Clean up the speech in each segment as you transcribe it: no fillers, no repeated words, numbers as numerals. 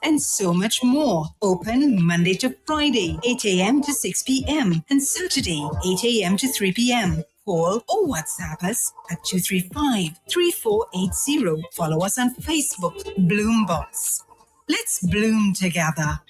and so much more. Open Monday to Friday, 8 a.m. to 6 p.m. and Saturday, 8 a.m. to 3 p.m. Call or WhatsApp us at 235-3480. Follow us on Facebook, Bloombox. Let's bloom together.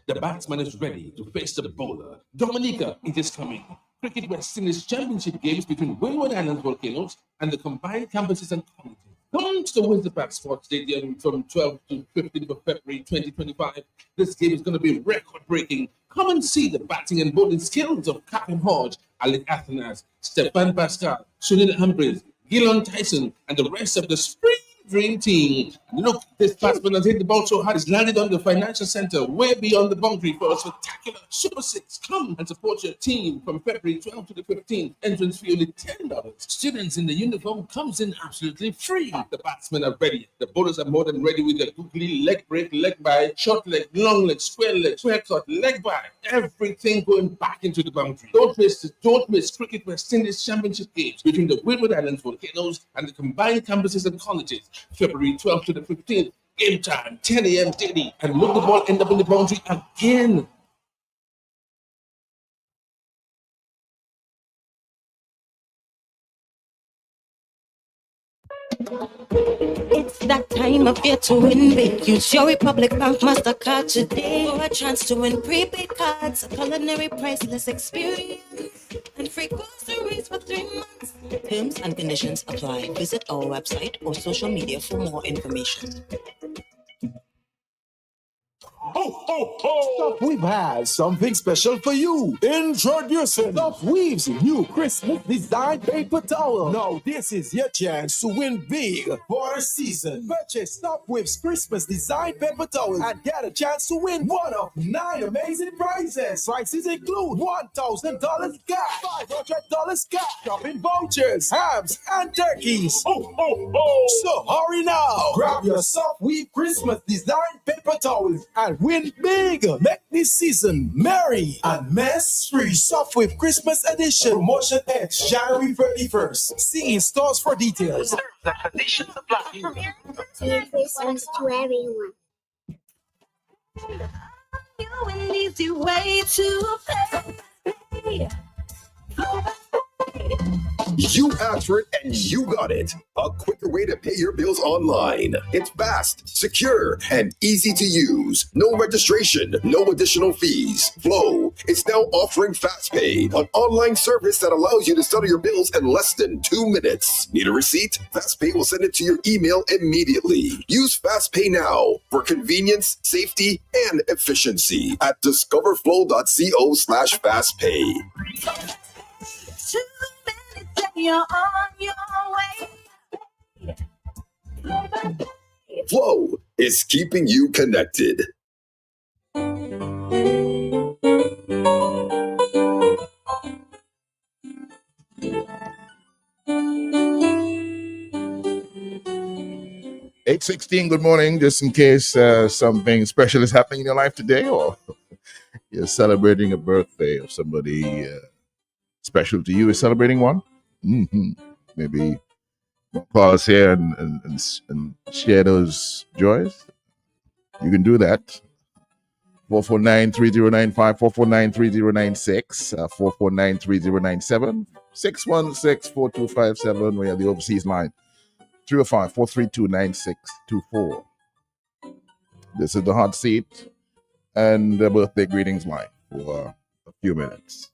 The batsman is ready to face the bowler. Dominica, it is coming. Cricket West Indies Championship games between Windward Islands Volcanoes and the combined campuses and colleges. Come to the Windsor Park Sports Stadium from 12 to 15th of February 2025. This game is going to be record-breaking. Come and see the batting and bowling skills of Captain Hodge, Alec Athanas, Stefan Pascal, Sunil Humphries, Gilon Tyson, and the rest of the Spring Dream Team. Look, this batsman has hit the ball so hard, it's landed on the financial center, way beyond the boundary for a spectacular Super Six. Come and support your team from February 12th to the 15th. Entrance fee only $10. Students in the uniform comes in absolutely free. The batsmen are ready. The bowlers are more than ready with their googly leg break, leg bye, short leg, long leg, square cut, leg bye. Everything going back into the boundary. Don't miss Cricket West Indies Championship games between the Windward Islands Volcanoes and the combined campuses and colleges. February 12th to the 15th, game time, 10 a.m. daily, and look the ball end up in the boundary again. It's that time of year to win big. Use your Republic Bank MasterCard today for a chance to win prepaid cards, a culinary priceless experience, and free groceries for 3 months. Terms and conditions apply. Visit our website or social media for more information. Ho, ho, ho! We've had something special for you. Introducing Stop Weave's new Christmas design paper towel. Now this is your chance to win big for the season. Purchase Stop Weave's Christmas design paper towel and get a chance to win one of 9 amazing prizes. Prices include $1,000 cash, $500 cash, shopping vouchers, hams, and turkeys. Ho, ho, ho! So hurry now. Grab your Stop Weave Christmas design paper towels and win big. Make this season merry and mess-free. Soft with Christmas edition. Promotion ends January 31st. See in stores for details. Terms and conditions apply. Merry Christmas to everyone. You an easy way to pay. You asked for it and you got it. A quicker way to pay your bills online. It's fast, secure, and easy to use. No registration, no additional fees. Flow is now offering FastPay, an online service that allows you to settle your bills in less than 2 minutes. Need a receipt? FastPay will send it to your email immediately. Use FastPay now for convenience, safety, and efficiency at discoverflow.co/fastpay. You're on your way. Flow is keeping you connected. $8:16, good morning. Just in case something special is happening in your life today, or you're celebrating a birthday of somebody special to you is celebrating one. Maybe call us here and share those joys. You can do that. 449-3095, 449-3096, 449-3097, 616-4257. We have the overseas line, 305-432-9624. This is the hot seat and the birthday greetings line for a few minutes.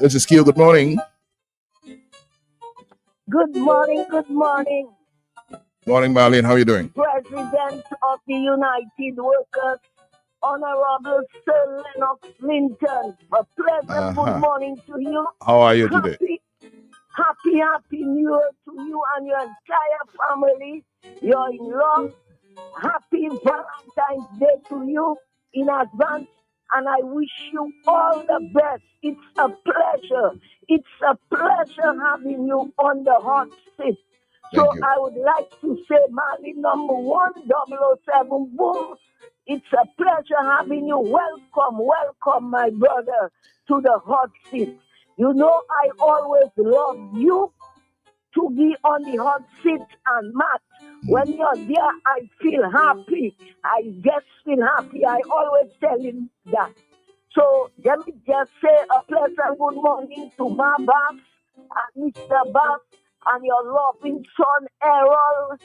This is Q. Good morning. Good morning, good morning. Morning, Marlene. How are you doing? President of the United Workers, Honorable Sir Lennox Linton. A pleasant good morning to you. How are you today? Happy New Year to you and your entire family, your in-law. Happy Valentine's Day to you in advance, and I wish you all the best. It's a pleasure. It's a pleasure having you on the hot seat. So I would like to say, Mali number 1007, boom. It's a pleasure having you. Welcome, my brother, to the hot seat. You know, I always love you to be on the hot seat, and Matt, when you're there, I feel happy. I just feel happy. I always tell him that. So let me just say a pleasant good morning to my boss and Mr. Boss and your loving son Errol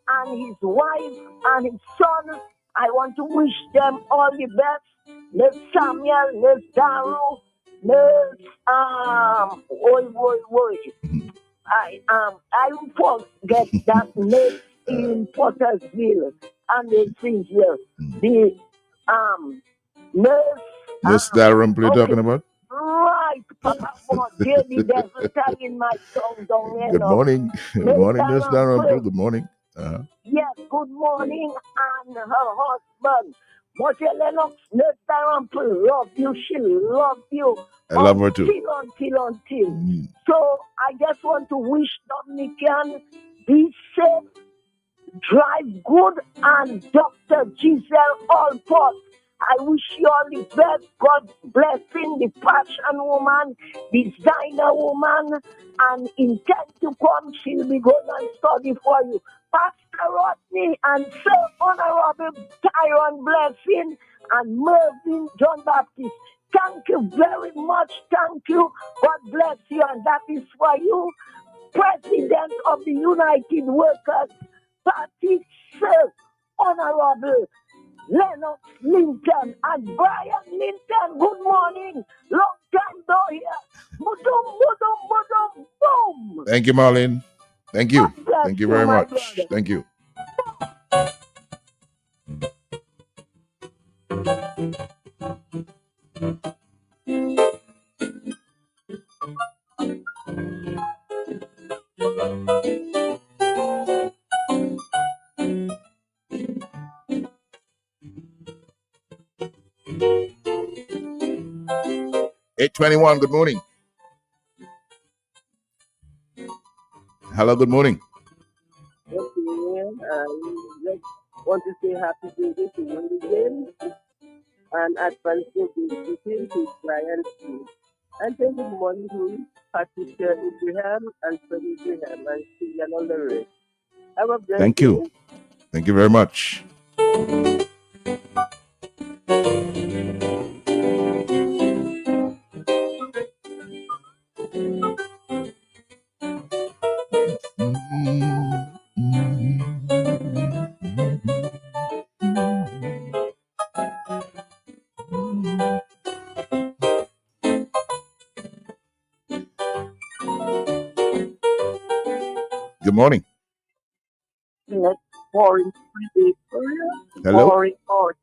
and his wife and his son. I want to wish them all the best. Miss Samuel, Miss Daru, Miss I forget that Miss in Pottersville and the things here. The Miss Darren, you're talking about? Right, Papa Boy, Daily Devil in my tongue down there. Good morning. Good morning, Miss Darren. Good morning. Yes, good morning, and her husband. Mother Lennox, Miss Darren love you. She love you. I love her too. Until. So I just want to wish Dominican be safe, drive good, and Dr. Giselle Allport. I wish you all the best. God blessing the fashion woman, designer woman, and in time to come, she'll be going and study for you. Pastor Rodney and Sir Honorable Tyron Blessing and Mervyn John Baptist. Thank you very much. Thank you. God bless you. And that is for you, President of the United Workers Party, Sir Honorable Lennox Linton and Brian Linton. Good morning. Long time no here. Boom. Thank you, Marlene. Thank you. Thank you very much. Brother. Thank you. $8:21. Good morning. Hello. Good morning. Okay, I just want to say happy birthday to Wendy James and advance birthday to Brian Smith. And then good morning to Patricia Abraham and Freddie Abraham and Steve and all the rest. Have a blessed Thank you. Thank you very much. Good morning. Yes, boring. Hello.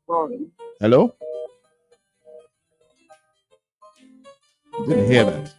Boring. Hello. Didn't hear that.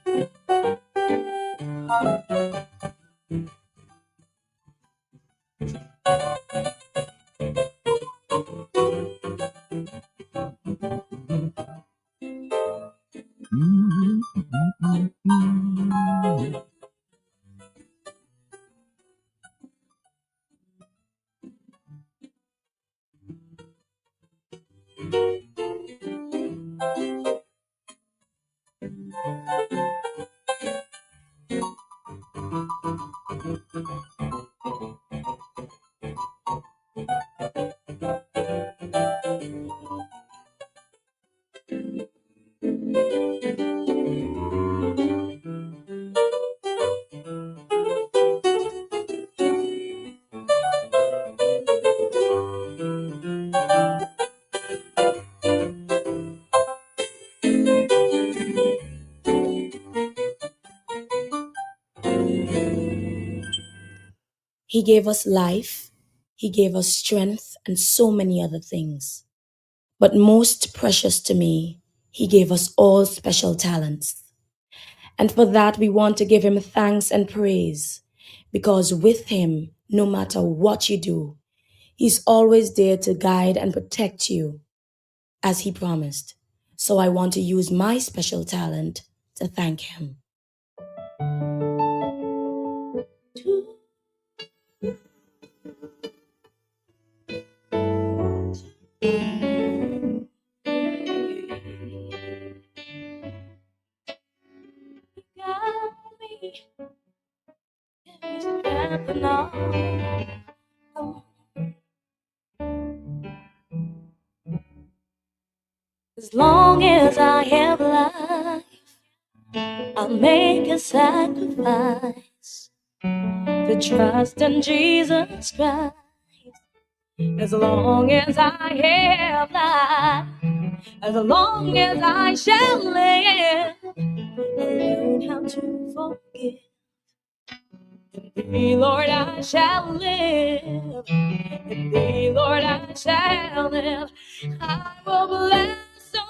He gave us life, He gave us strength, and so many other things. But most precious to me, He gave us all special talents. And for that, we want to give Him thanks and praise, because with Him, no matter what you do, He's always there to guide and protect you, as He promised. So I want to use my special talent to thank Him. As long as I have life, I'll make a sacrifice to trust in Jesus Christ. As long as I have life, as long as I shall live, I'll learn how to forgive. In thee, Lord, I shall live. In thee, Lord, I shall live. I will bless the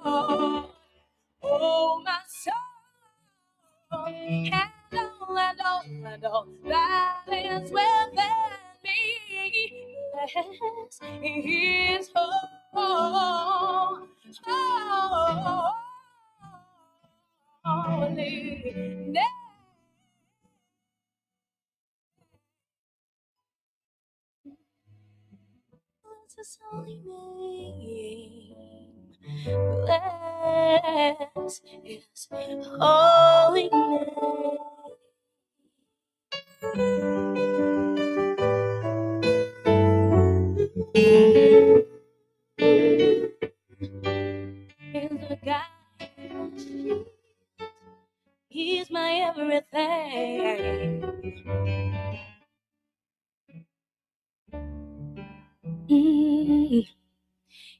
Lord, oh my soul, and all that is within me. Bless His holy name. His holy name. Bless His holy name. He's the guy. He's my everything.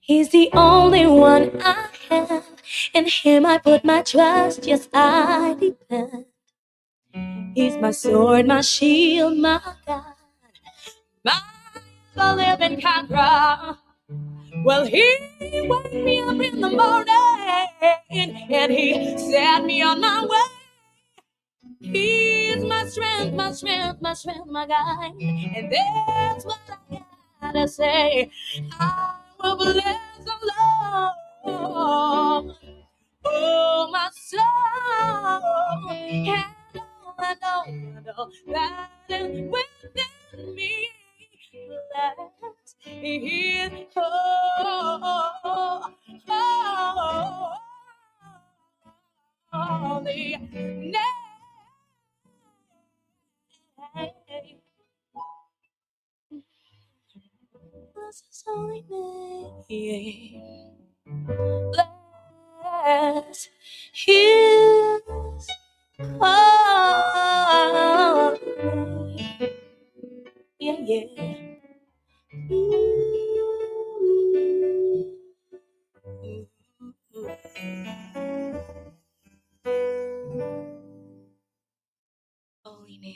He's the only one I have. In Him I put my trust. Yes, I depend. He's my sword, my shield, my God, my living conqueror. Well, He woke me up in the morning and He set me on my way. He's my strength, my strength, my strength, my guide. And that's what I gotta say. I will bless the Lord, oh my soul, and all that is within me. Bless His holy name. Bless His holy name. Bless His holy name. Yeah. Holy name.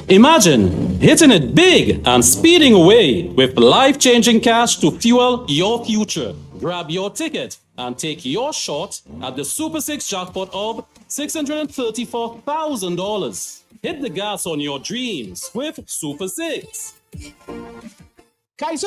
Imagine hitting it big and speeding away with life-changing cash to fuel your future. Grab your ticket and take your shot at the Super 6 jackpot of $634,000. Hit the gas on your dreams with Super 6. Calypso!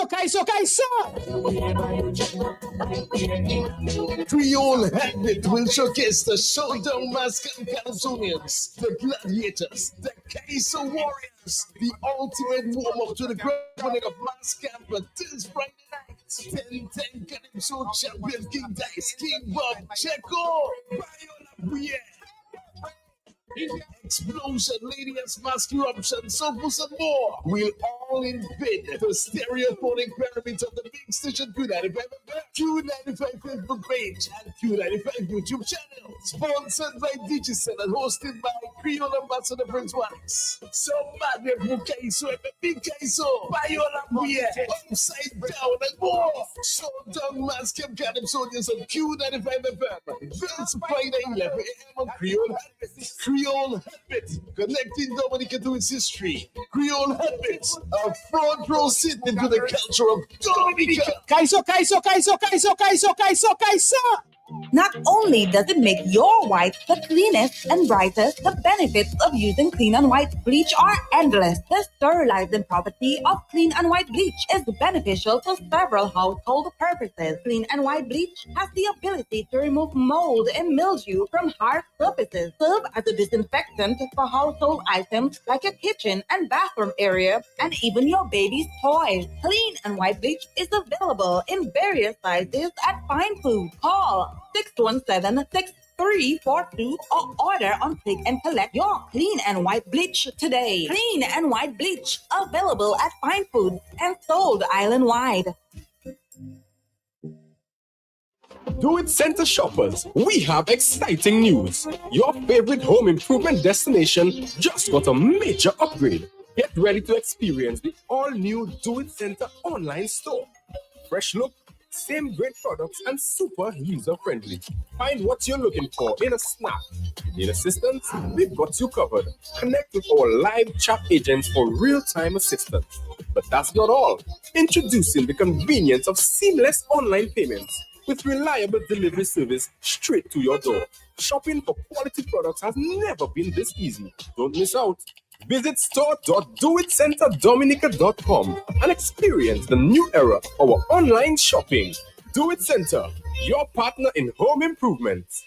Creole Handit will showcase the showdown mask and Calypsonians, the gladiators, the Calypso warriors, the ultimate warm-up to the grand opening of mask camp this Friday night. 10 Calypso champion King Dice, King Bob, Checo, Viola Bouillet, Explosion, Lady S Mask Eruption, so and more will all all in bid the stereophonic pyramids of the big station Q95 Q95 Facebook page and Q95 YouTube channel. Sponsored by Digicel and hosted by Creole Ambassador Prince Wax. So madre Mukaiso and the big Kaiso. Bayola Buye. Upside down and more. Showdown Mass Camp Calypsonians on Q95 FM. This Friday 11 a.m. on Creole Habits. Creole Habits. Connecting Dominica to its history. Creole Habits. A front row seat into the culture of Dominica. Kaiso, Kaiso, Kaiso, Kaiso, Kaiso, Kaiso, Kaiso. Not only does it make your white the cleanest and brightest, the benefits of using Clean and White bleach are endless. The sterilizing property of Clean and White bleach is beneficial to several household purposes. Clean and White bleach has the ability to remove mold and mildew from hard surfaces, serve as a disinfectant for household items like your kitchen and bathroom area, and even your baby's toys. Clean and White bleach is available in various sizes at Fine Food. Call 617-6342 or order on Click and Collect your Clean and White bleach today. Clean and White bleach available at Fine Foods and sold island-wide. Do It Center shoppers, we have exciting news. Your favorite home improvement destination just got a major upgrade. Get ready to experience the all-new Do It Center online store. Fresh look, same great products, and super user-friendly. Find what you're looking for in a snap. Need assistance? We've got you covered. Connect with our live chat agents for real-time assistance. But that's not all. Introducing the convenience of seamless online payments with reliable delivery service straight to your door. Shopping for quality products has never been this easy. Don't miss out. Visit store.doitcenterdominica.com and experience the new era of our online shopping. Do It Center, your partner in home improvements.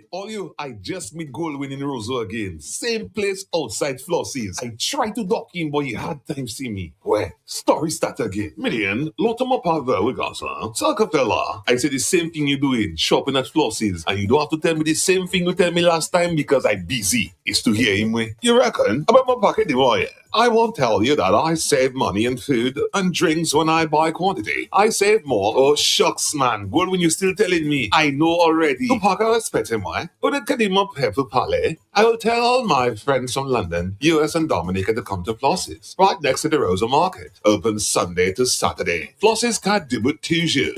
All you, I just meet Goldwyn in Roseau again. Same place outside Flossie's. I tried to dock in, but he had time to see me. Where? Story start again. Million, Lotoma Parva, we got some. Fella. I said the same thing you doing, shopping at Flossie's. And you don't have to tell me the same thing you tell me last time because I'm busy. It's to hear him way. You reckon? About my pocket, boy. I won't tell you that I save money in food and drinks when I buy quantity. I save more. Oh, shucks, man. Good when you're still telling me. I know already. To park I respect him, why? But it can him up here for Palais. I will tell all my friends from London, US and Dominica to come to Flossie's. Right next to the Rosa Market. Open Sunday to Saturday. Flossie's can't do it to you.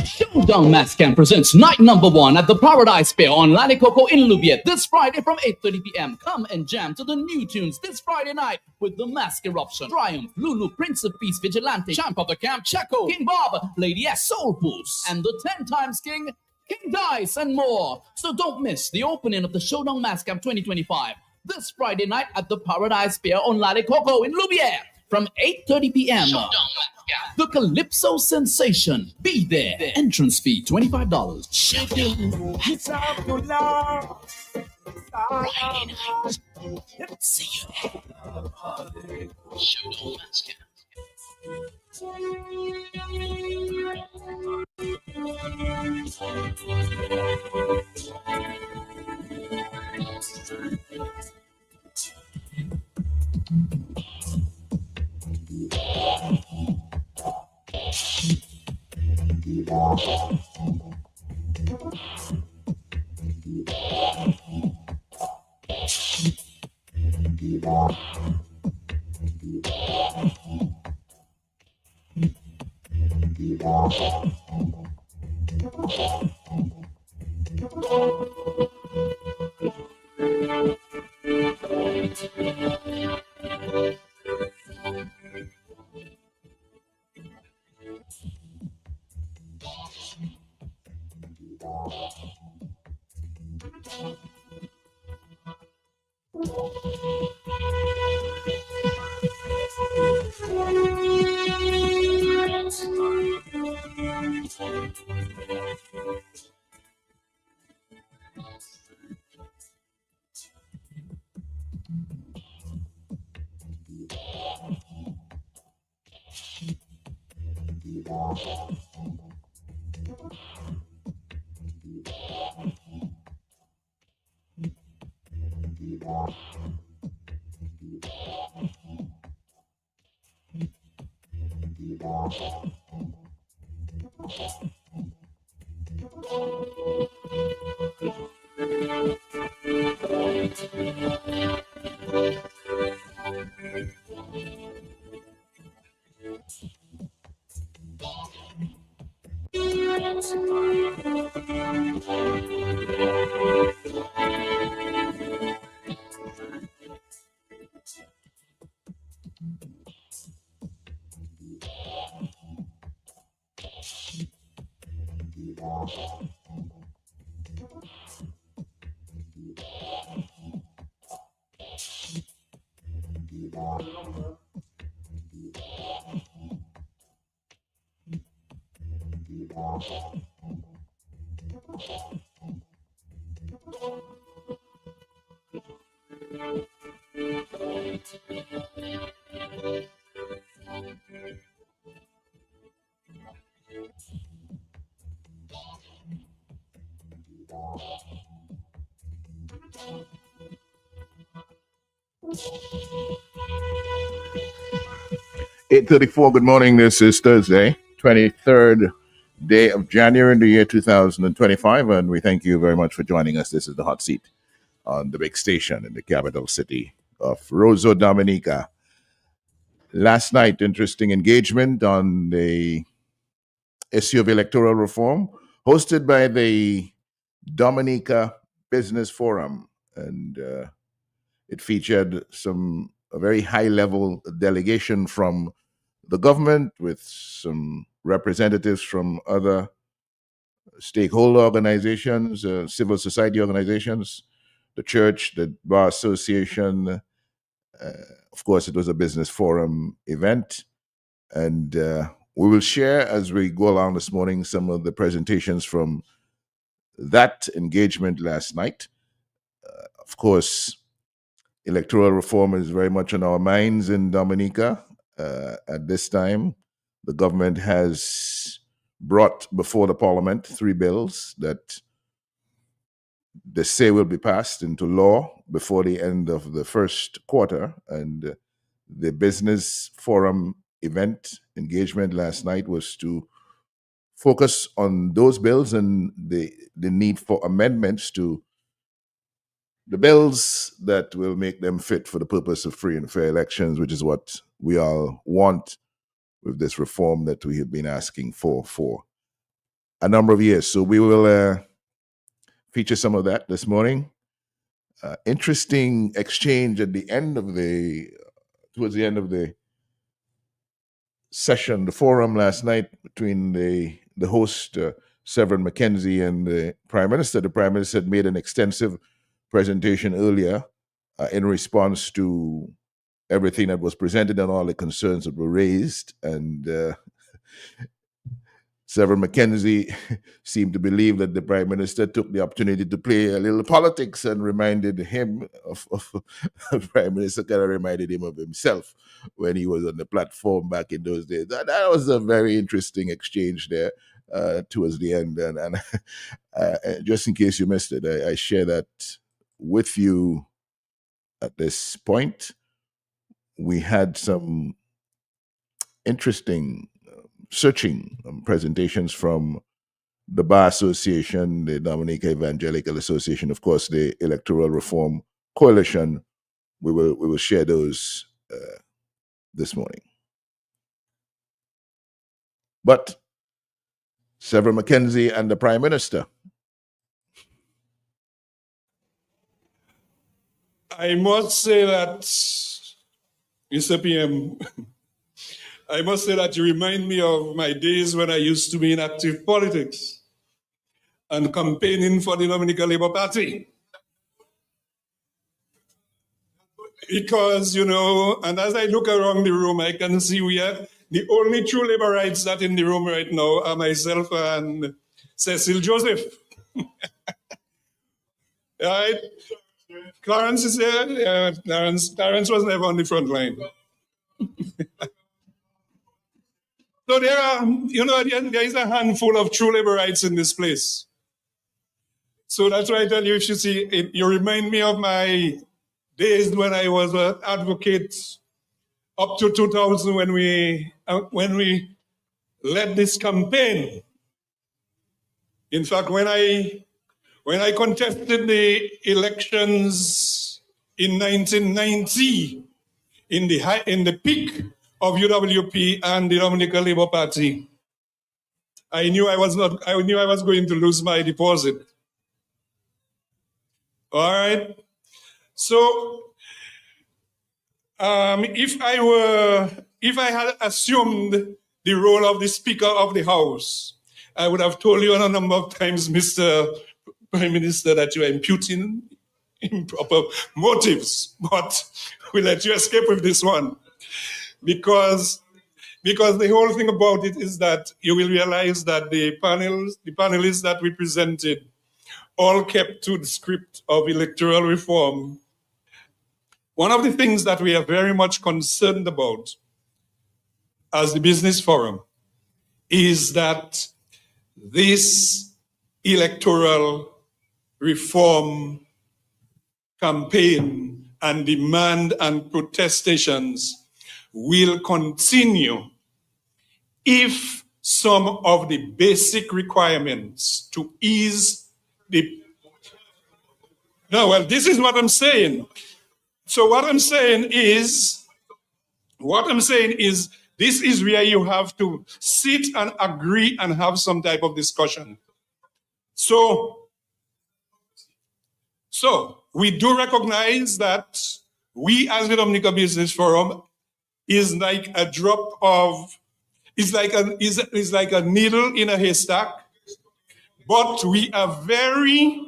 Showdown Mass Camp presents night number 1 at the Paradise Fair on Lanicoco in Louvier this Friday from 8:30 p.m. Come and jam to the new tunes this Friday night with the Mask Eruption, Triumph, Lulu, Prince of Peace, Vigilante, Champ of the Camp, Checo, King Bob, Lady S, Soul Boost, and the 10 times King, King Dice, and more. So don't miss the opening of the Showdown Mass Camp 2025 this Friday night at the Paradise Fair on Lanicoco in Louvier from 8:30 p.m. The Calypso sensation. Be there. Entrance fee $25. See you there. Showdown Mass Camp. 8:34. Good morning. This is Thursday, 23rd day of January in the year 2025, and we thank you very much for joining us. This is the hot seat on the big station in the capital city of Rosa Dominica. Last night, interesting engagement on the issue of electoral reform, hosted by the Dominica Business Forum, and it featured a very high level delegation from the government with some representatives from other stakeholder organizations, civil society organizations, the church, the bar association. Of course, it was a business forum event, and we will share as we go along this morning some of the presentations from that engagement last night. Of course, electoral reform is very much on our minds in Dominica. At this time, the government has brought before the parliament 3 bills that they say will be passed into law before the end of the first quarter. And the business forum event engagement last night was to focus on those bills and the need for amendments to the bills that will make them fit for the purpose of free and fair elections, which is what we all want with this reform that we have been asking for a number of years. So we will feature some of that this morning. Interesting exchange at the end of towards the end of the session, the forum last night between the host, Severin McKenzie, and the Prime Minister. The Prime Minister had made an extensive presentation earlier in response to everything that was presented and all the concerns that were raised. And Severin McKenzie seemed to believe that the Prime Minister took the opportunity to play a little politics and reminded him of the Prime Minister kind of reminded him of himself when he was on the platform back in those days. That was a very interesting exchange there towards the end. And just in case you missed it, I share that with you at this point. We had some interesting searching presentations from the Bar Association, the Dominica Evangelical Association, of course, the Electoral Reform Coalition. We will share those this morning. But Severin McKenzie and the Prime Minister. I must say that, Mr. PM, I must say that you remind me of my days when I used to be in active politics and campaigning for the Dominica Labour Party. Because, and as I look around the room, I can see we are the only true Labourites that in the room right now are myself and Cecil Joseph. Right? Clarence is here. Yeah, Clarence was never on the front line. So there is a handful of true laborites in this place. So that's why I tell you, if you see, you remind me of my days when I was an advocate up to 2000 when we led this campaign. In fact, when I contested the elections in 1990, in the peak of UWP and the Dominican Labour Party, I knew I was going to lose my deposit. All right. So if I had assumed the role of the Speaker of the House, I would have told you on a number of times, Mr. Prime Minister, that you are imputing improper motives, but we let you escape with this one. Because the whole thing about it is that you will realize that the panelists that we presented all kept to the script of electoral reform. One of the things that we are very much concerned about as the Business Forum is that this electoral reform campaign and demand and protestations will continue if some of the basic requirements to ease the... No, well, this is what I'm saying. So what I'm saying is, this is where you have to sit and agree and have some type of discussion. So we do recognize that we as the Dominica Business Forum is like a drop of, is like a needle in a haystack, but we are very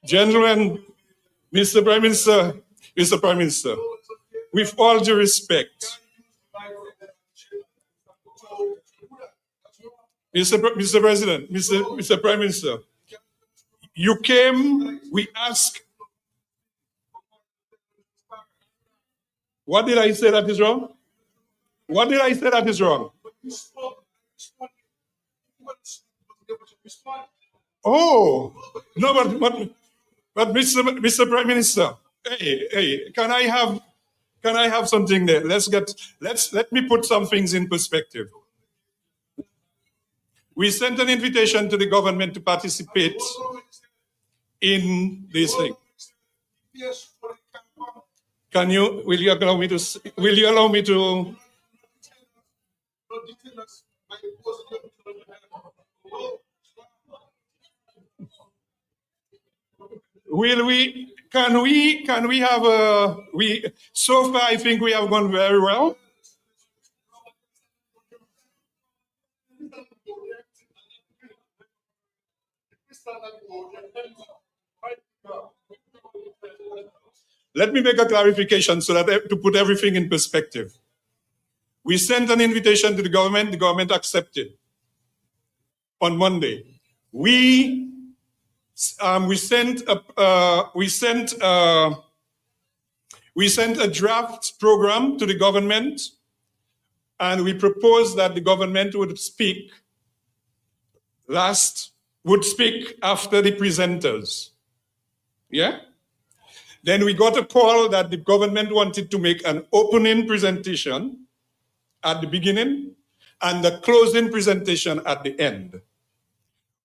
gentlemen, Mr. Prime Minister, with all due respect, Mr. President, Mr. Prime Minister, you came, we asked. What did I say that is wrong? What did I say that is wrong? Oh, no, but Mr. Prime Minister, hey, can I have something there? Let me put some things in perspective. We sent an invitation to the government to participate in this thing. Will you allow me to can we have so far I think we have gone very well. Let me make a clarification so that to put everything in perspective. We sent an invitation to the government accepted on Monday. We sent a draft program to the government, and we proposed that the government would speak after the presenters. Yeah? Then we got a call that the government wanted to make an opening presentation at the beginning and the closing presentation at the end.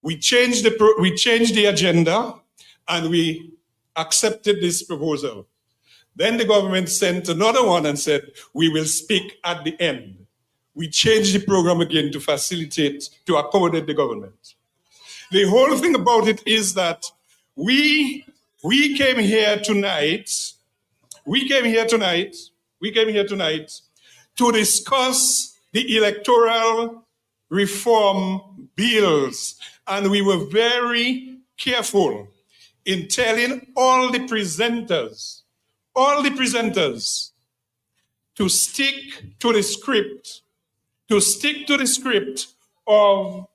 We changed the agenda and we accepted this proposal. Then the government sent another one and said, we will speak at the end. We changed the program again to accommodate the government. The whole thing about it is that we came here tonight to discuss the electoral reform bills, and we were very careful in telling all the presenters to stick to the script of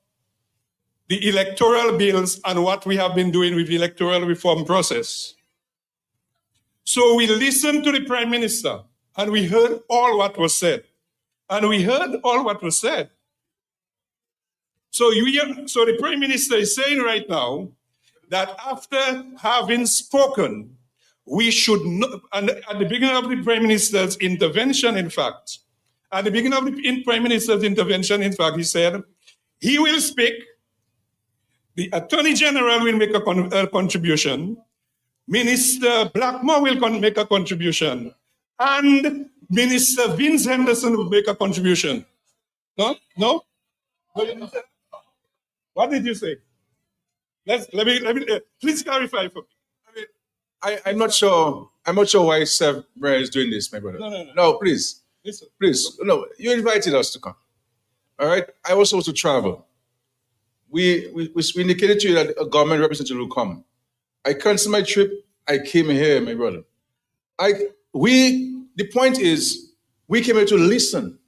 the electoral bills and what we have been doing with the electoral reform process. So we listened to the Prime Minister and we heard all what was said. So the Prime Minister is saying right now that after having spoken, we should not, and at the beginning of the Prime Minister's intervention, in fact, he said, he will speak, the Attorney General will make a contribution, Minister Blackmore will make a contribution, and Minister Vince Henderson will make a contribution. No? What did you say? Let me please clarify for me. I'm not sure why Seth Brer is doing this, my brother. No, please. Listen. Please. No, you invited us to come. All right? I was supposed to travel. We indicated to you that a government representative will come. I canceled my trip. I came here, my brother. The point is, we came here to listen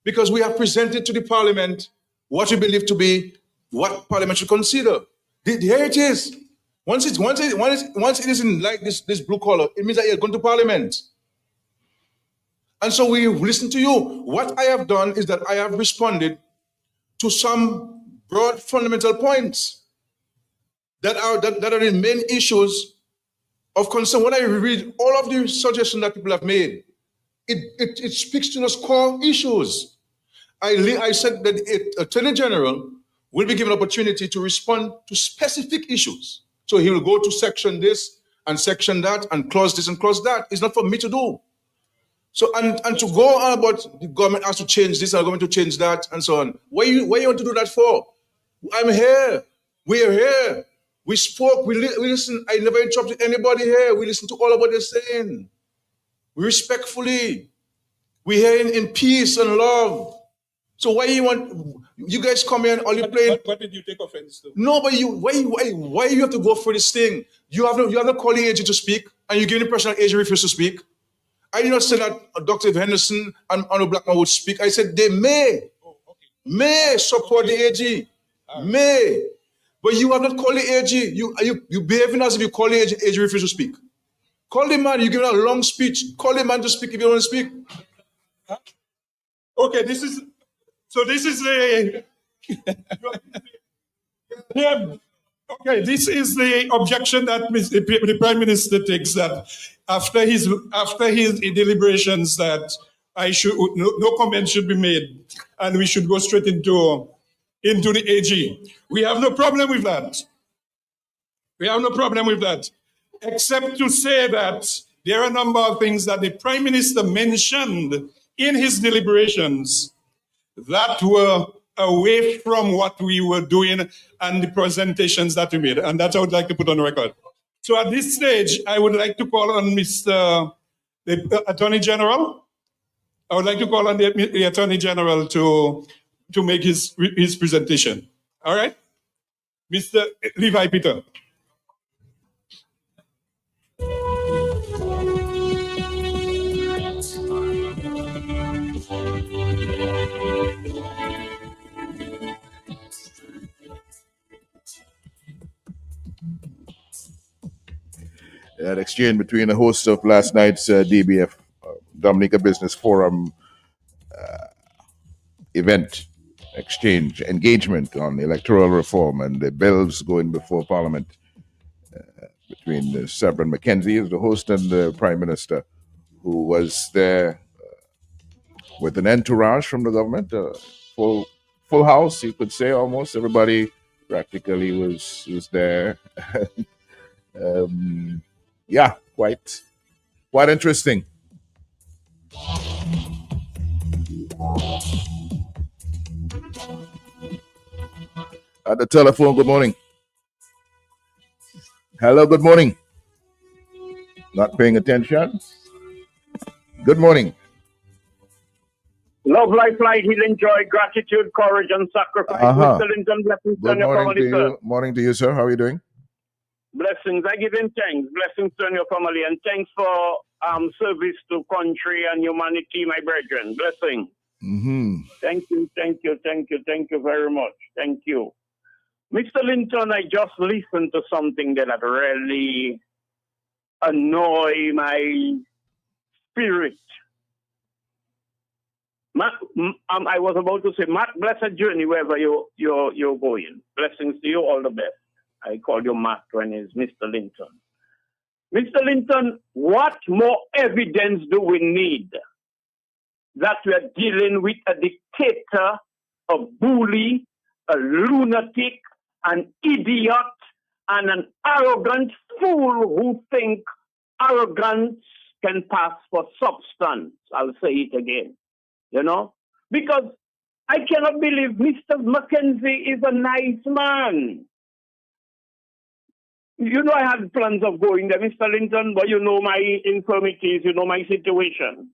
because we have presented to the parliament what we believe to be what parliament should consider. Here it is. Once it is in like this blue color, it means that you're going to parliament. And so we listen to you. What I have done is that I have responded to some broad fundamental points that are the main issues of concern. When I read all of the suggestions that people have made, it speaks to those core issues. I said that the Attorney General will be given opportunity to respond to specific issues. So he will go to section this and section that and clause this and clause that. It's not for me to do. So and to go on about the government has to change this and the government to change that and so on. Why you want to do that for? I'm here. We're here. We spoke. We listened. I never interrupted anybody here. We listened to all of what they're saying. We respectfully. We're here in peace and love. So why you guys come here and all you play? What did you take offense to? No, but why you have to go for this thing? You have no calling agent to speak, and you give the impression that agent refused to speak. I did not say that Dr. Henderson and Arnold Blackman would speak. I said they may support the AG, may. But you have not called the AG. You behaving as if you call the AG refused to speak. Call the man. You give him a long speech. Call the man to speak if you want to speak. Okay, this is the okay. This is the objection that the Prime Minister takes, that after his deliberations that no comment should be made and we should go straight into the AG. We have no problem with that. Except to say that there are a number of things that the Prime Minister mentioned in his deliberations that were away from what we were doing and the presentations that we made. And that I would like to put on record. So at this stage, I would like to call on the Attorney General. I would like to call on the Attorney General to make his presentation. All right? Mr. Levi Peter. That exchange between the hosts of last night's DBF, Dominica Business Forum event, engagement on electoral reform and the bills going before Parliament between Severin McKenzie as the host and the Prime Minister, who was there with an entourage from the government, full house, you could say, almost. Everybody practically was there. Yeah, quite interesting. At the telephone, good morning. Hello, good morning. Not paying attention? Good morning. Love, life, light, healing, joy, gratitude, courage, and sacrifice. Mr. Linton, blessings Good on your morning family, to sir. you. Morning to you, sir. How are you doing? Blessings. I give him thanks. Blessings on your family, and thanks for service to country and humanity, my brethren. Blessing. Mm-hmm. Thank you very much. Thank you. Mr. Linton, I just listened to something that really annoy my spirit. I was about to say, Matt, blessed journey wherever you're going. Blessings to you, all the best. I call you Matt when it's Mr. Linton. Mr. Linton, what more evidence do we need that we are dealing with a dictator, a bully, a lunatic, an idiot, and an arrogant fool who think arrogance can pass for substance? I'll say it again, because I cannot believe Mr. Mackenzie is a nice man. I had plans of going there, Mr. Linton, but you know my infirmities, you know my situation.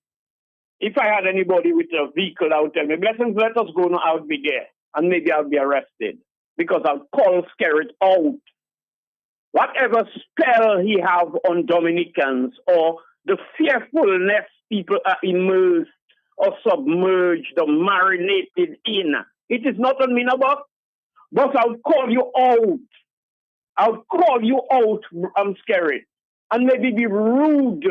If I had anybody with a vehicle out there, blessings, let us go out be there, and maybe I'll be arrested because I'll call Skerrit out. Whatever spell he have on Dominicans or the fearfulness people are immersed or submerged or marinated in, it is not on me, but I'll call you out. I'll call you out, I'm scared, and maybe be rude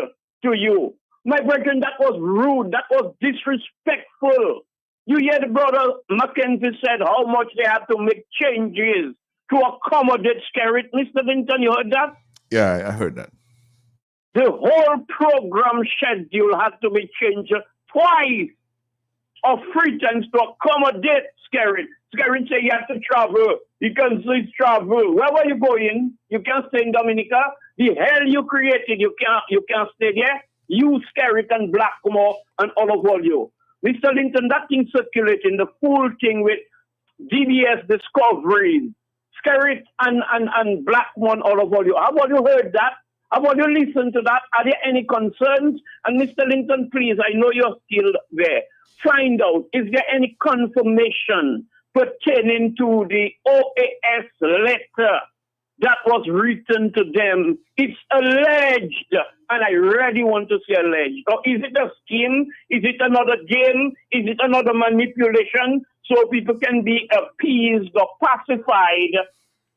to you. My brethren, that was rude. That was disrespectful. You hear the brother Mackenzie said how much they have to make changes to accommodate Skerrit. Mr. Linton, you heard that? Yeah, I heard that. The whole program schedule had to be changed twice or 3 times to accommodate Skerrit. Skerrit say you have to travel. You can say travel. Where were you going? You can't stay in Dominica. The hell you created, you can't stay there. You, Skerrit, and Blackmore, and all of you. Mr. Linton, that thing circulating, the full thing with DBS Discoveries, Skerrit and Blackmore, and all of you. Have you heard that? Have you listened to that? Are there any concerns? And Mr. Linton, please, I know you're still there. Find out, is there any confirmation pertaining to the OAS letter that was written to them? It's alleged, and I really want to say alleged. Or is it a scheme? Is it another game? Is it another manipulation so people can be appeased or pacified,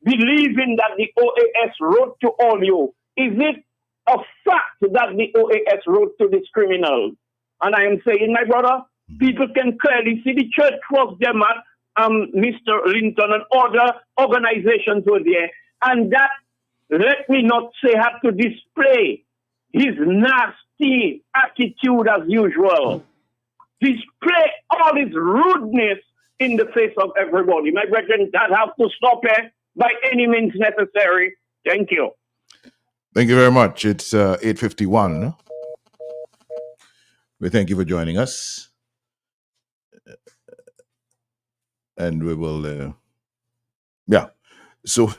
believing that the OAS wrote to all you? Is it a fact that the OAS wrote to these criminals? And I am saying, my brother, people can clearly see the church was them at Mr. Linton and other organizations were there. And that, let me not say, had to display his nasty attitude as usual. Display all his rudeness in the face of everybody. My brethren, that has to stop by any means necessary. Thank you. Thank you very much. It's 8:51. We thank you for joining us. And we will, So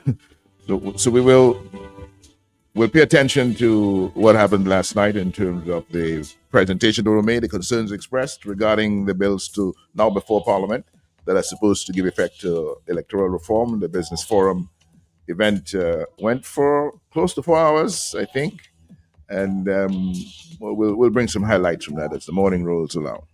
we'll pay attention to what happened last night in terms of the presentation that were made, the concerns expressed regarding the bills to now before Parliament that are supposed to give effect to electoral reform. The Business Forum event went for close to 4 hours, I think, and we'll bring some highlights from that as the morning rolls along.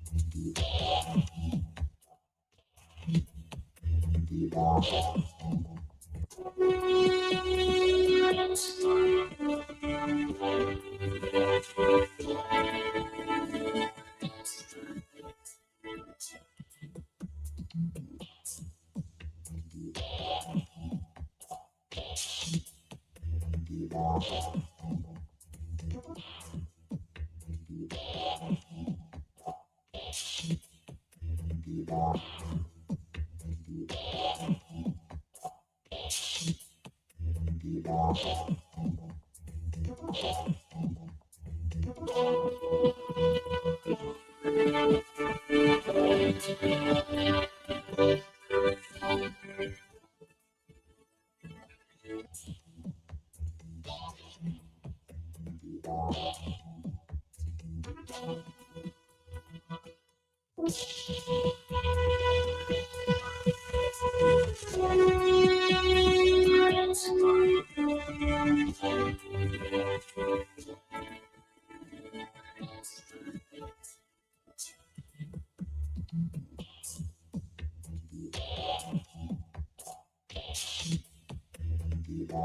The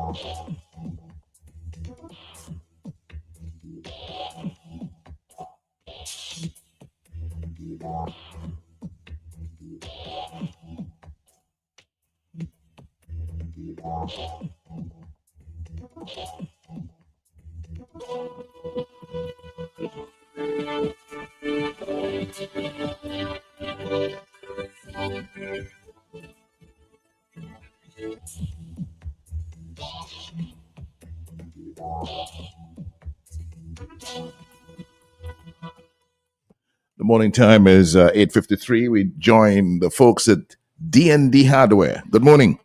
morning time is 8:53. We join the folks at D&D Hardware. Good morning.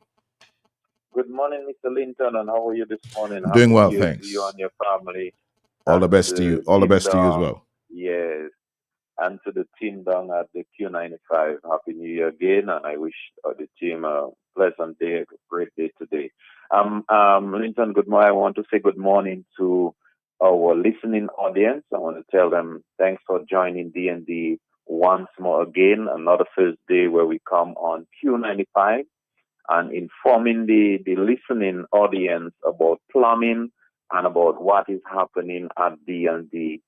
Good morning, Mr. Linton, and how are you this morning? Doing Happy well, New Year to you thanks. and your family. All the And to best to you. the All the team best to you as down, well. yes, and to the team down at the Q95. Happy New Year again, and I wish the team a pleasant day, a great day today. Linton, good morning. I want to say good morning to our listening audience. I want to tell them thanks for joining D&D once more again, another first day where we come on Q95 and informing the listening audience about plumbing and about what is happening at D&D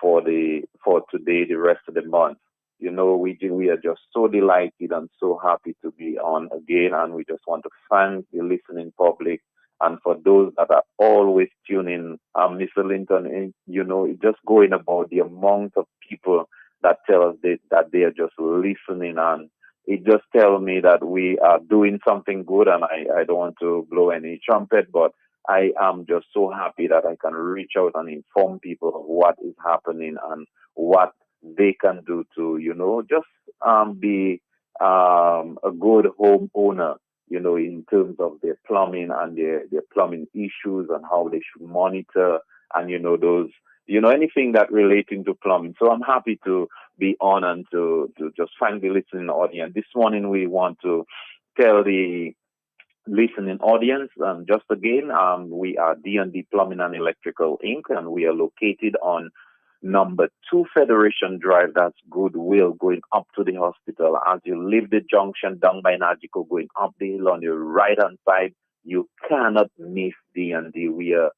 for today, the rest of the month. You know, we are just so delighted and so happy to be on again, and we just want to thank the listening public and for those that are always tuning. Mr. Linton, you know, it's just going about the amount of people that tell us that they are just listening, and it just tells me that we are doing something good. And I don't want to blow any trumpet, but I am just so happy that I can reach out and inform people of what is happening and what they can do to, you know, just be a good homeowner, you know, in terms of their plumbing and their plumbing issues and how they should monitor and, you know, those, you know, anything that relating to plumbing. So I'm happy to be on and to just thank the listening audience. This morning we want to tell the listening audience, just again, we are D&D Plumbing and Electrical Inc., and we are located on number 2 Federation Drive. That's Goodwill, going up to the hospital. As you leave the junction down by Najiko, going up the hill on your right hand side, you cannot miss D&D. We are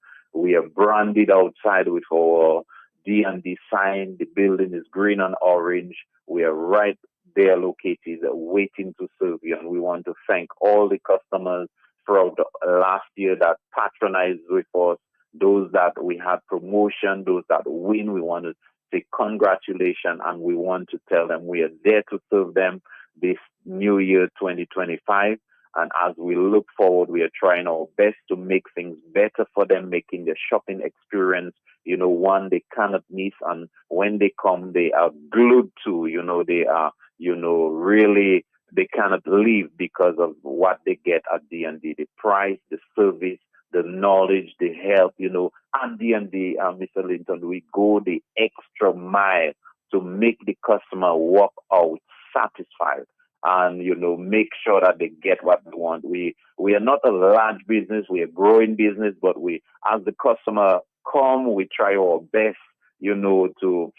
branded outside with our D&D sign. The building is green and orange. We are right there located, waiting to serve you. And we want to thank all the customers throughout the last year that patronized with us, those that we had promotion, those that win. We want to say congratulations, and we want to tell them we are there to serve them this new year 2025. And as we look forward, we are trying our best to make things better for them, making their shopping experience, you know, one they cannot miss. And when they come, they are glued to, you know, they are, you know, really, they cannot leave because of what they get at D&D, the price, the service, the knowledge, the help, you know. At D&D, Mr. Linton, we go the extra mile to make the customer walk out satisfied and, you know, make sure that they get what they want. We are not a large business, we are a growing business, but we, as the customer come, we try our best, you know, to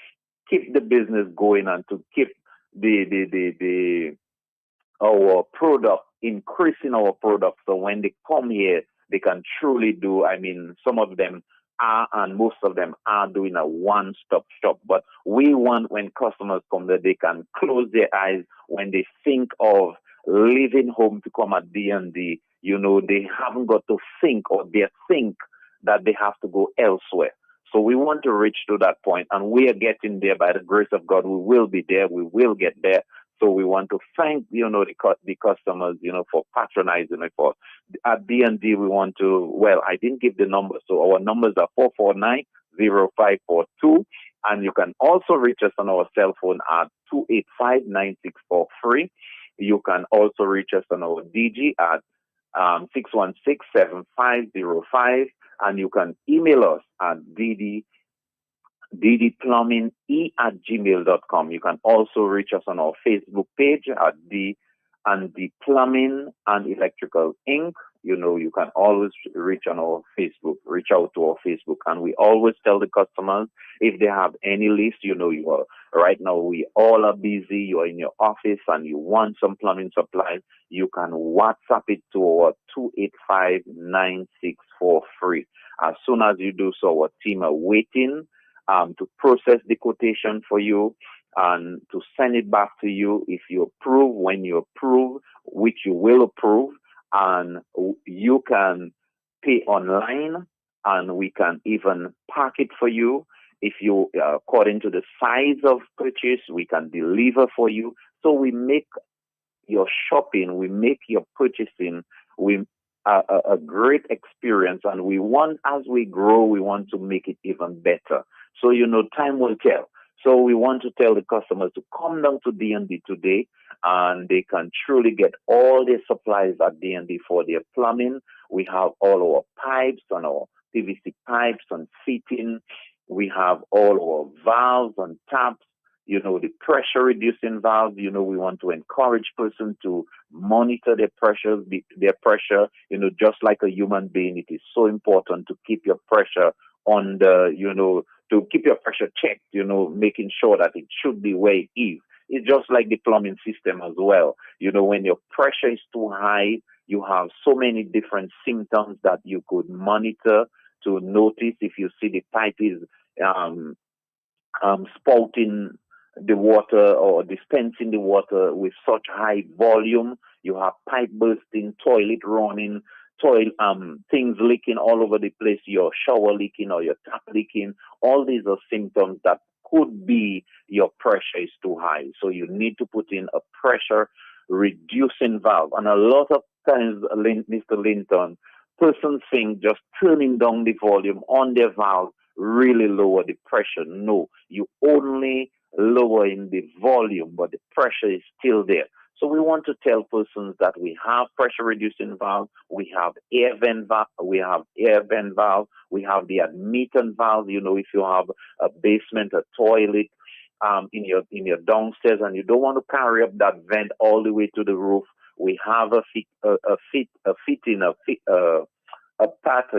keep the business going and to keep our product, increasing our product. So when they come here, they can truly do, I mean, some of them are, and most of them are doing a one-stop shop. But we want when customers come that they can close their eyes when they think of leaving home to come at D&D. You know, they haven't got to think, or they think that they have to go elsewhere. So we want to reach to that point, and we are getting there by the grace of God. We will be there. We will get there. So we want to thank, you know, the customers, you know, for patronizing it. For at D&D, we want to, well, I didn't give the numbers. So our numbers are 449-0542. And you can also reach us on our cell phone at 285-9643. You can also reach us on our DG at 616-7505. And you can email us at ddplumbinge@gmail.com. You can also reach us on our Facebook page at D&D Plumbing and Electrical Inc. You can always reach out to our Facebook, and we always tell the customers if they have any list, you are right now we all are busy, you are in your office and you want some plumbing supplies, you can WhatsApp it to our 285-9643. As soon as you do so, our team are waiting to process the quotation for you and to send it back to you. If you approve, when you approve, which you will approve, and you can pay online, and we can even pack it for you. If you, according to the size of purchase, we can deliver for you. So we make your shopping, we make your purchasing, a great experience, and we want, as we grow, we want to make it even better. So time will tell. So we want to tell the customers to come down to D&D today, and they can truly get all their supplies at D&D for their plumbing. We have all our pipes and our PVC pipes and fitting. We have all our valves and taps, the pressure reducing valve. We want to encourage persons to monitor their pressure, just like a human being. It is so important to keep your pressure on to keep your pressure checked, making sure that it should be where it is. It's just like the plumbing system as well. When your pressure is too high, you have so many different symptoms that you could monitor to notice. If you see the pipe is spouting the water or dispensing the water with such high volume, you have pipe bursting, toilet running, things leaking all over the place, your shower leaking or your tap leaking. All these are symptoms that could be your pressure is too high. So you need to put in a pressure reducing valve. And a lot of times, Mr. Linton, persons think just turning down the volume on their valve really lower the pressure. No, you only lower in the volume, but the pressure is still there. So we want to tell persons that we have pressure reducing valve, we have air vent valve, we have the admittance valve. If you have a basement, a toilet, in your downstairs, and you don't want to carry up that vent all the way to the roof, we have a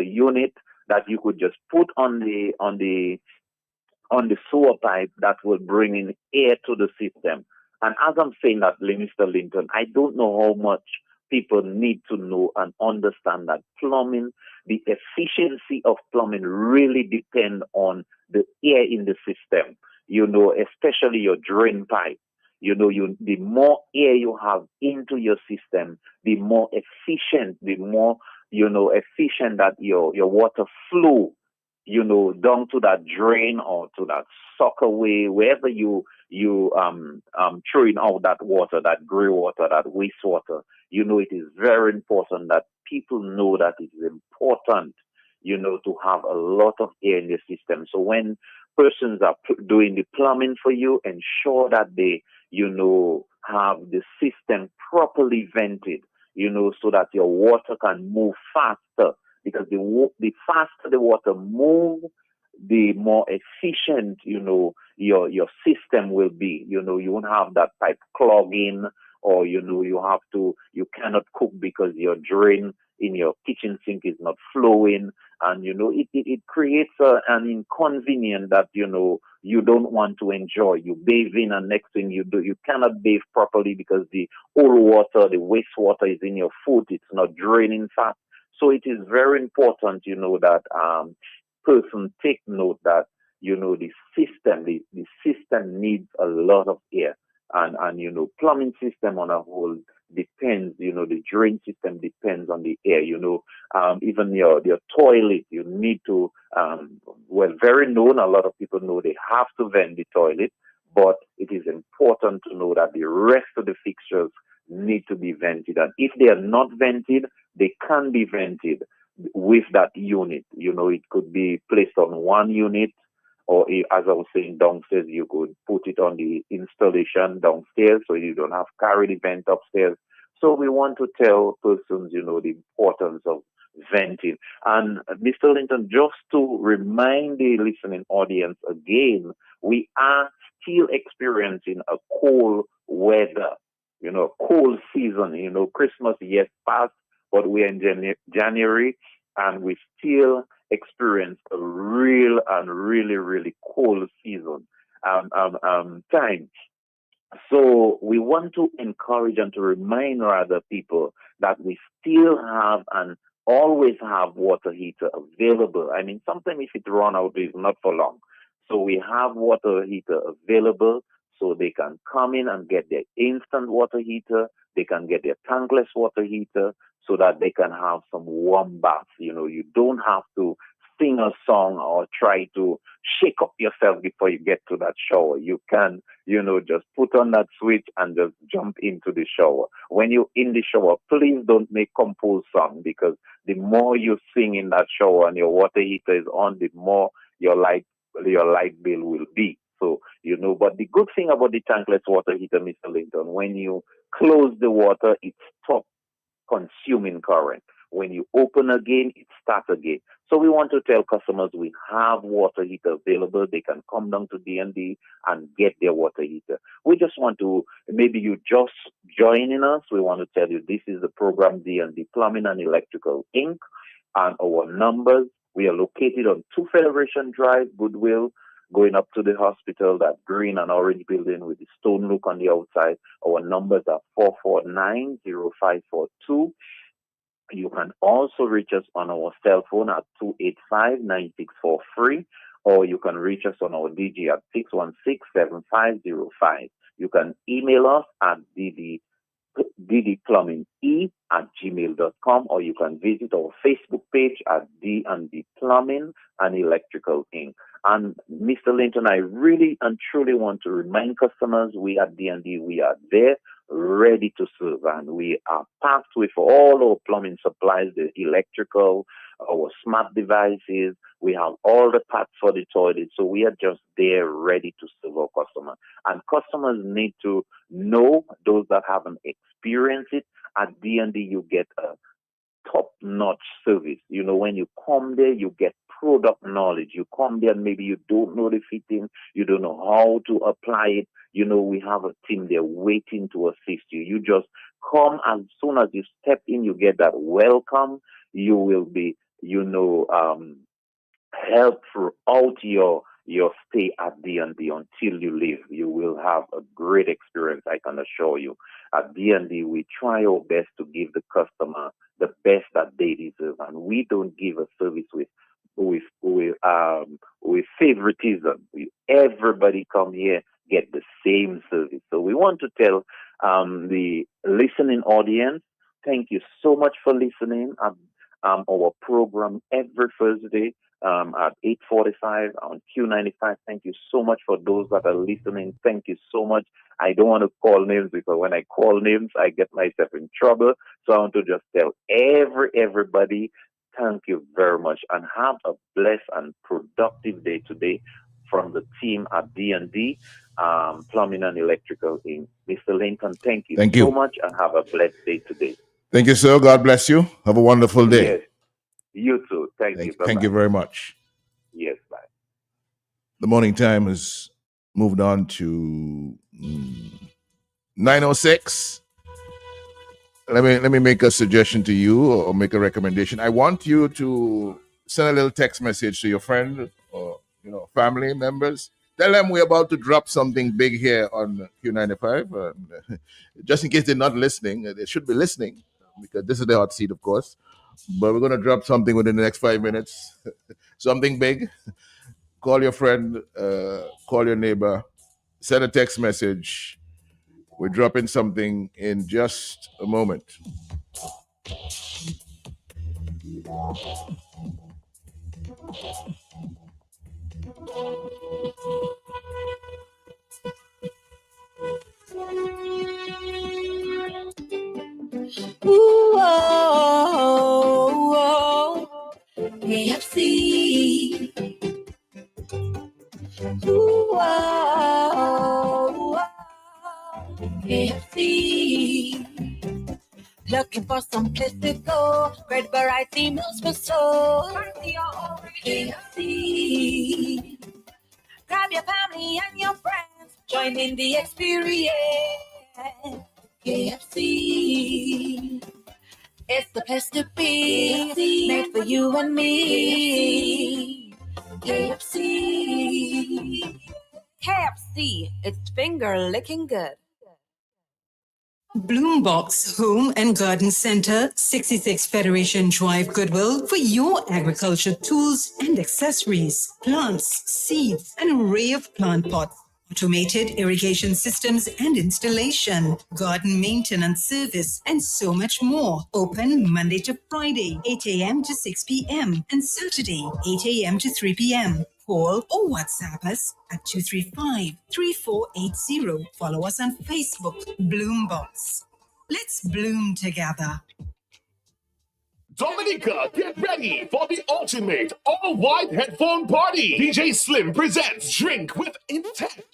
unit that you could just put on the sewer pipe that will bring in air to the system. And as I'm saying that, Mr. Linton, I don't know how much people need to know and understand that plumbing, the efficiency of plumbing really depends on the air in the system, especially your drain pipe. The more air you have into your system, the more efficient, efficient that your water flow, down to that drain or to that sockaway, wherever you throwing out that water, that gray water, that wastewater. It is very important that people know that it is important, to have a lot of air in the system. So when persons are doing the plumbing for you, ensure that they, have the system properly vented, so that your water can move faster. Because the faster the water moves, the more efficient, your system will be. You won't have that pipe clogging, or, you cannot cook because your drain in your kitchen sink is not flowing. And, it creates an inconvenience that, you don't want to enjoy. You bathe in, and next thing you do, you cannot bathe properly because the old water, the wastewater is in your foot. It's not draining fast. So it is very important, that person take note that, the system needs a lot of air. And plumbing system on a whole depends, the drain system depends on the air, even your toilet, you need to, very known, a lot of people know they have to vent the toilet, but it is important to know that the rest of the fixtures need to be vented. And if they are not vented, they can be vented with that unit. It could be placed on one unit, or as I was saying, downstairs, you could put it on the installation downstairs so you don't have to carry the vent upstairs. So we want to tell persons, the importance of venting. And Mr. Linton, just to remind the listening audience again, we are still experiencing a cold weather, cold season. Christmas, yes, passed, but we're in January and we still experience a real and really, really cold season time. So we want to encourage and to remind rather people that we still have and always have water heater available. I mean, sometimes if it run out, it's not for long. So we have water heater available so they can come in and get their instant water heater. They can get their tankless water heater so that they can have some warm baths. You know, you don't have to sing a song or try to shake up yourself before you get to that shower. You can, just put on that switch and just jump into the shower. When you're in the shower, please don't make composed song, because the more you sing in that shower and your water heater is on, the more your light bill will be. So, but the good thing about the tankless water heater, Mr. Linton, when you close the water, it stops consuming current. When you open again, it starts again. So we want to tell customers we have water heater available. They can come down to D&D and get their water heater. We just want to, maybe you just joining us, we want to tell you this is the program D&D Plumbing and Electrical Inc. And our numbers, we are located on 2 Federation Drive, Goodwill, going up to the hospital, that green and orange building with the stone look on the outside. Our numbers are 449-0542. You can also reach us on our cell phone at 285-9643, or you can reach us on our DG at 616-7505. You can email us at ddplumbinge@gmail.com, or you can visit our Facebook page at D&D Plumbing and Electrical Inc. And Mr. Linton, I really and truly want to remind customers we at D&D, we are there ready to serve, and we are packed with all our plumbing supplies, the electrical, our smart devices. We have all the parts for the toilet, so we are just there ready to serve our customers. And customers need to know, those that haven't experienced it, at D&D you get a top-notch service. When you come there, you get product knowledge. You come there and maybe you don't know the fitting, you don't know how to apply it. We have a team there waiting to assist you. You just come, as soon as you step in, you get that welcome. You will be, helped throughout your stay at D&D until you leave. You will have a great experience, I can assure you. At D&D, we try our best to give the customer the best that they deserve, and we don't give a service with favoritism. Everybody come here, get the same service. So we want to tell the listening audience, thank you so much for listening at our program every Thursday at 8:45 on Q95. Thank you so much for those that are listening. Thank you so much. I don't want to call names, because when I call names, I get myself in trouble. So I want to just tell everybody, thank you very much, and have a blessed and productive day today from the team at D&D Plumbing and Electrical Inc. Mr. Lincoln, thank you so much, and have a blessed day today. Thank you, sir. God bless you. Have a wonderful day. Yes, you too. Thank you. Bye-bye. Thank you very much. Yes, bye. The morning time has moved on to 9:06. Let me make a suggestion to you, or make a recommendation. I want you to send a little text message to your friend or family members. Tell them we're about to drop something big here on Q95. Just in case they're not listening, they should be listening, because this is the hot seat, of course. But we're going to drop something within the next 5 minutes. Something big. Call your friend, call your neighbor, send a text message. We're dropping something in just a moment. Ooh, oh, oh, KFC. Ooh, oh, oh, KFC. Looking for some place to go. Great variety meals for soul. KFC. Grab your family and your friends. Join in the experience. KFC. It's the place to be, made for you and me. KFC. KFC, it's finger licking good. Bloombox Home and Garden Center, 66 Federation Drive, Goodwill, for your agriculture tools and accessories, plants, seeds, an array of plant pots, automated irrigation systems and installation, garden maintenance service, and so much more. Open Monday to Friday, 8 a.m. to 6 p.m. and Saturday, 8 a.m. to 3 p.m. Call or WhatsApp us at 235-3480. Follow us on Facebook, Bloombox. Let's bloom together. Dominica, get ready for the ultimate all-white headphone party. DJ Slim presents Drink with Intent.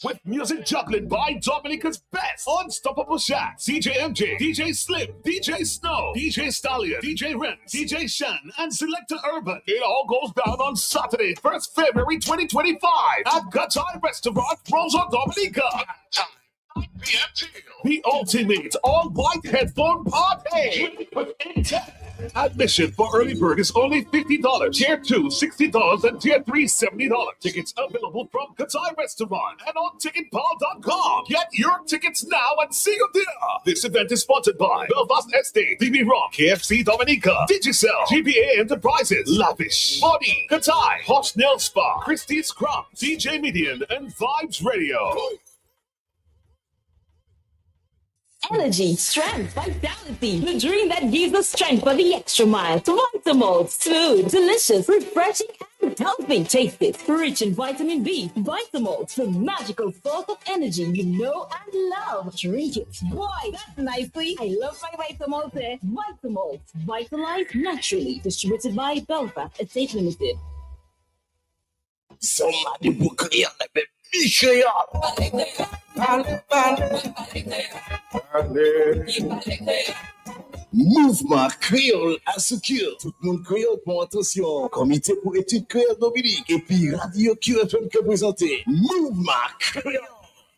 With music juggling by Dominica's best unstoppable Shaq, CJMJ, DJ Slim, DJ Snow, DJ Stallion, DJ Renz, DJ Shan, and Selector Urban. It all goes down on Saturday, 1st February 2025 at Gatai Restaurant, Rosa Dominica. 9 p.m. The ultimate all-white headphone party with Intent. Admission for early bird is only $50. Tier 2, $60, and Tier 3, $70. Tickets available from Katai Restaurant and on ticketpal.com. Get your tickets now and see you there. This event is sponsored by Belfast Estate, DB Rock, KFC Dominica, Digicel, GBA Enterprises, Lavish, Body, Katai, Hot Nail Spa, Christie's Crumbs, DJ Median, and Vibes Radio. Energy, strength, vitality. The dream that gives us strength for the extra mile. Vitamalt, smooth, delicious, refreshing, and healthy. Taste it. Rich in vitamin B. Vitamalt, the magical source of energy you know and love. Drink it. Boy, that's nicely. I love my Vitamalt. Vitamalt, vitalized naturally. Distributed by Belfast Estate Limited. Somebody book here, baby. Mouvement créole à secure. Tout le monde créole pour attention. Comité pour études créole Dominique. Et puis Radio QFM qui présenté. Mouvement créole.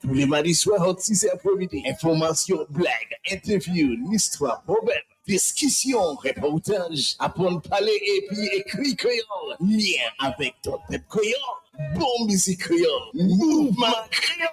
Tous les mardis soirs, hot 6 après-midi. Information, blague, interview, l'histoire, problème. Discussion, reportage, apprendre à parler et puis écrit créole. Lien avec ton tête créole. Bon musique créole. Mouvement créole.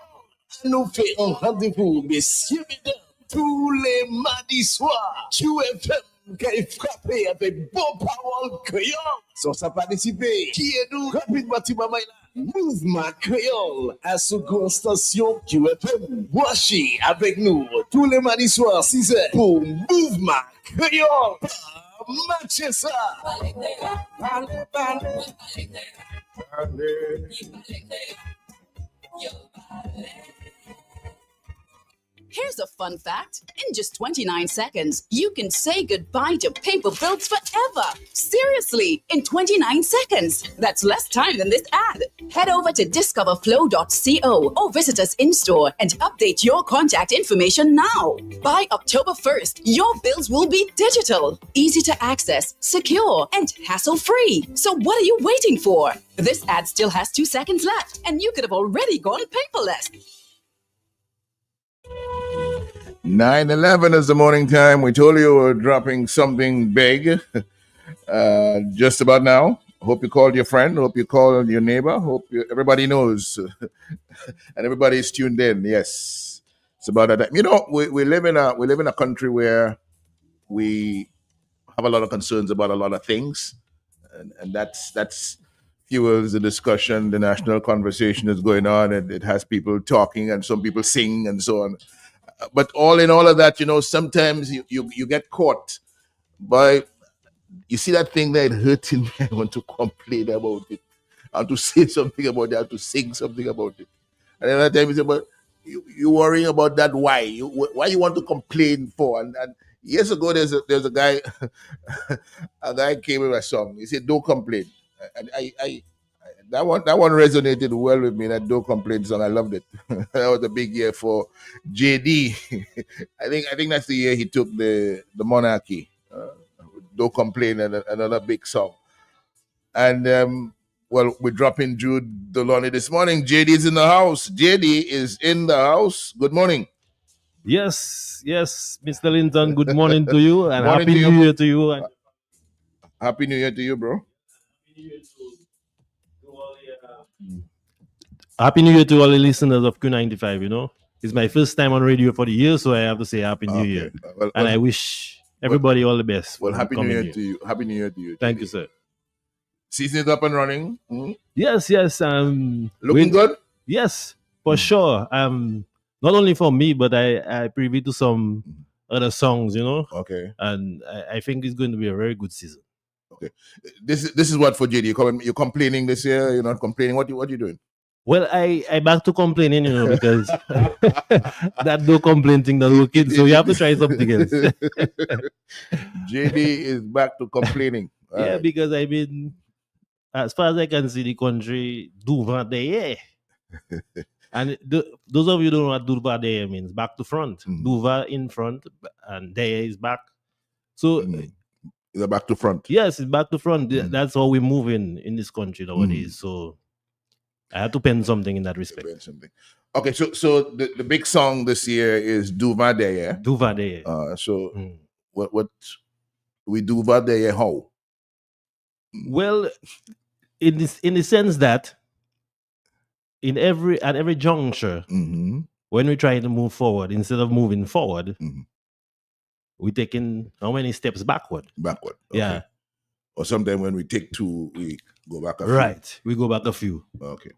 Nous fait un rendez-vous, messieurs, mesdames, tous les mardis soirs. QFM qui est frappé avec bon parole créole. Sans ça participer, qui est nous? Rapidement, Timama là. Mouvement créole à seconde station QFM. Boachi avec nous tous les mardis soirs 6h pour Mouvement créole. Matchez ça. Here's a fun fact. In just 29 seconds, you can say goodbye to paper bills forever. Seriously, in 29 seconds. That's less time than this ad. Head over to discoverflow.co or visit us in-store and update your contact information now. By October 1st, your bills will be digital, easy to access, secure, and hassle-free. So what are you waiting for? This ad still has 2 seconds left, and you could have already gone paperless. 9:11 is the morning time. We told you we're dropping something big just about now. Hope you called your friend. Hope you called your neighbor. Everybody knows and everybody is tuned in. Yes, it's about that. You know, we live in a country where we have a lot of concerns about a lot of things, and that's fuels the discussion. The national conversation is going on, and it has people talking, and some people sing, and so on. But all in all of that, you know, sometimes you get caught by, you see that thing that hurting me. I want to complain about it. I want to say something about it. I want to sing something about it. And another time you say, but you worrying about that why? Why you want to complain for? And years ago, there's a guy, a guy came with a song. He said, "Don't complain." And I that one resonated well with me. That "Don't Complain" song, I loved it. That was a big year for JD. I think that's the year he took the monarchy. "Don't Complain," and another big song. And well, we're dropping Jude Deloney this morning. JD is in the house. JD is in the house. Good morning. Yes, Mr. Linton. Good morning to you and Morning happy to you. New Year to you. And Happy New Year to you, bro. happy New Year to all the listeners of Q95. You know, it's my first time on radio for the year, so I have to say Happy New Year. And I wish everybody all the best. Well, for the Happy New coming Year to you. Happy New Year to you. Thank you, sir. Season is up and running. Yes. Looking good? Yes, for sure. Not only for me, but I privy to some other songs, you know. Okay. And I think it's going to be a very good season. Okay. This is what for JD. You're complaining this year. You're not complaining. What you doing? Well, I back to complaining, you know, because that no complain thing not working. So you have to try something else. JD is back to complaining. All Yeah, right. because I mean, as far as I can see, the country devant derrière. And those of you who don't know what devant derrière means, back to front. Devant in front, and derrière is back. So it's back to front. Yes, it's back to front. That's how we move in this country nowadays. So I had to pen something in that respect. Okay, so the big song this year is Devant derrière. Devant derrière. So what we devant derrière how? Well, in the sense that at every juncture, when we're trying to move forward, instead of moving forward, we're taking how many steps backward? Backward. Okay. Yeah. Or sometimes when we take two, we go back a few. Right. We go back a few. Okay.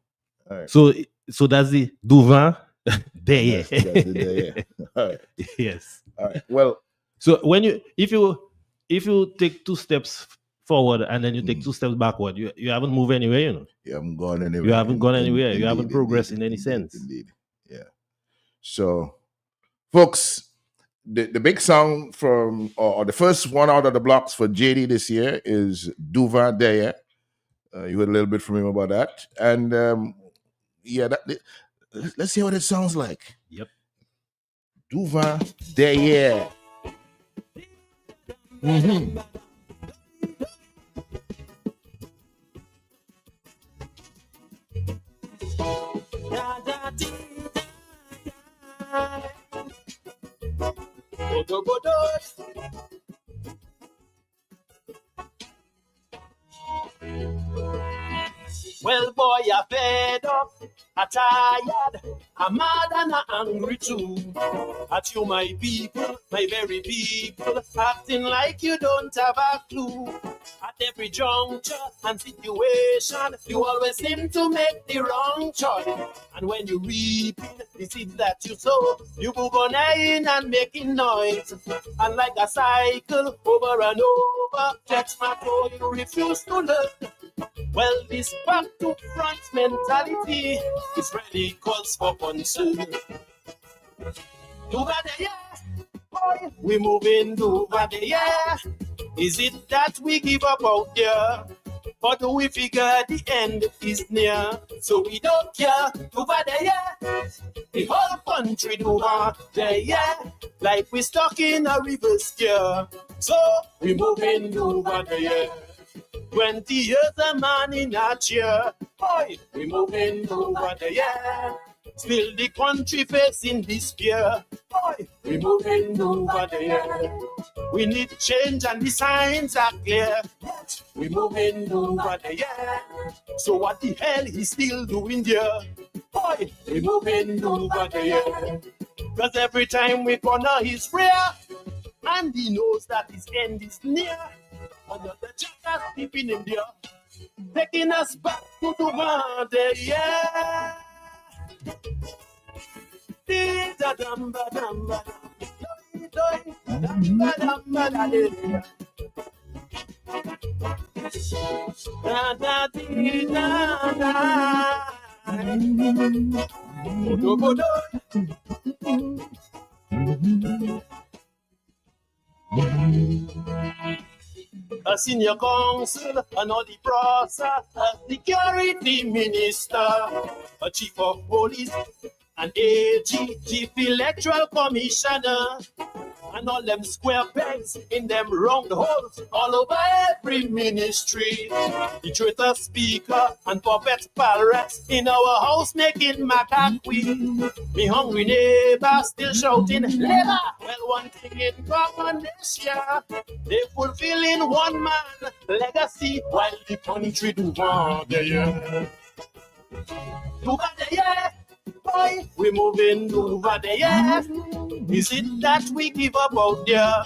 All right. So that's the devant derrière. That's the derrière. All right. Yes. All right. Well, so when if you take two steps forward and then you take two steps backward, you haven't moved anywhere, you know. You haven't gone anywhere. You haven't gone anywhere. Indeed, You haven't progressed in any sense. Indeed. Yeah. So, folks, the big song from or the first one out of the blocks for JD this year is Devant derrière. You heard a little bit from him about that, and let's see what it sounds like. Yep. Devant derrière. Well, boy, I fed up, I tired, I'm mad and I'm angry too. At you, my people, my very people, acting like you don't have a clue. At every juncture and situation, you always seem to make the wrong choice. And when you reap the seeds that you sow, you move on in and making noise. And like a cycle over and over, that's my toe, you refuse to learn. Well, this back to front mentality is really cause for concern. Over there, boy, we moving over there. Is it that we give up out there? Or do we figure the end is near? So we don't care. Over there, the whole country do there. Like we stuck in a reverse gear. So we moving over there. 20 years a man in a chair. Boy, we moving over there. Still the country facing despair. Boy, we moving over there. We need change and the signs are clear. We moving over there. So what the hell he's still doing there? Boy, we moving over there. Cause every time we corner his prayer, and he knows that his end is near. Another jackass peeping in there, taking us back to the one day, yeah. A senior counsel, an all the process, a security minister, a chief of police, an AG, chief electoral commissioner, and all them square pegs in them round holes all over every ministry. The traitor speaker and puppet parrots in our house making macaque. Me hungry neighbor still shouting labor. Well, one thing in common this year, they fulfilling one man legacy while the country do one day. Over the year, boy, we moving over the year. Is it that we give up out there?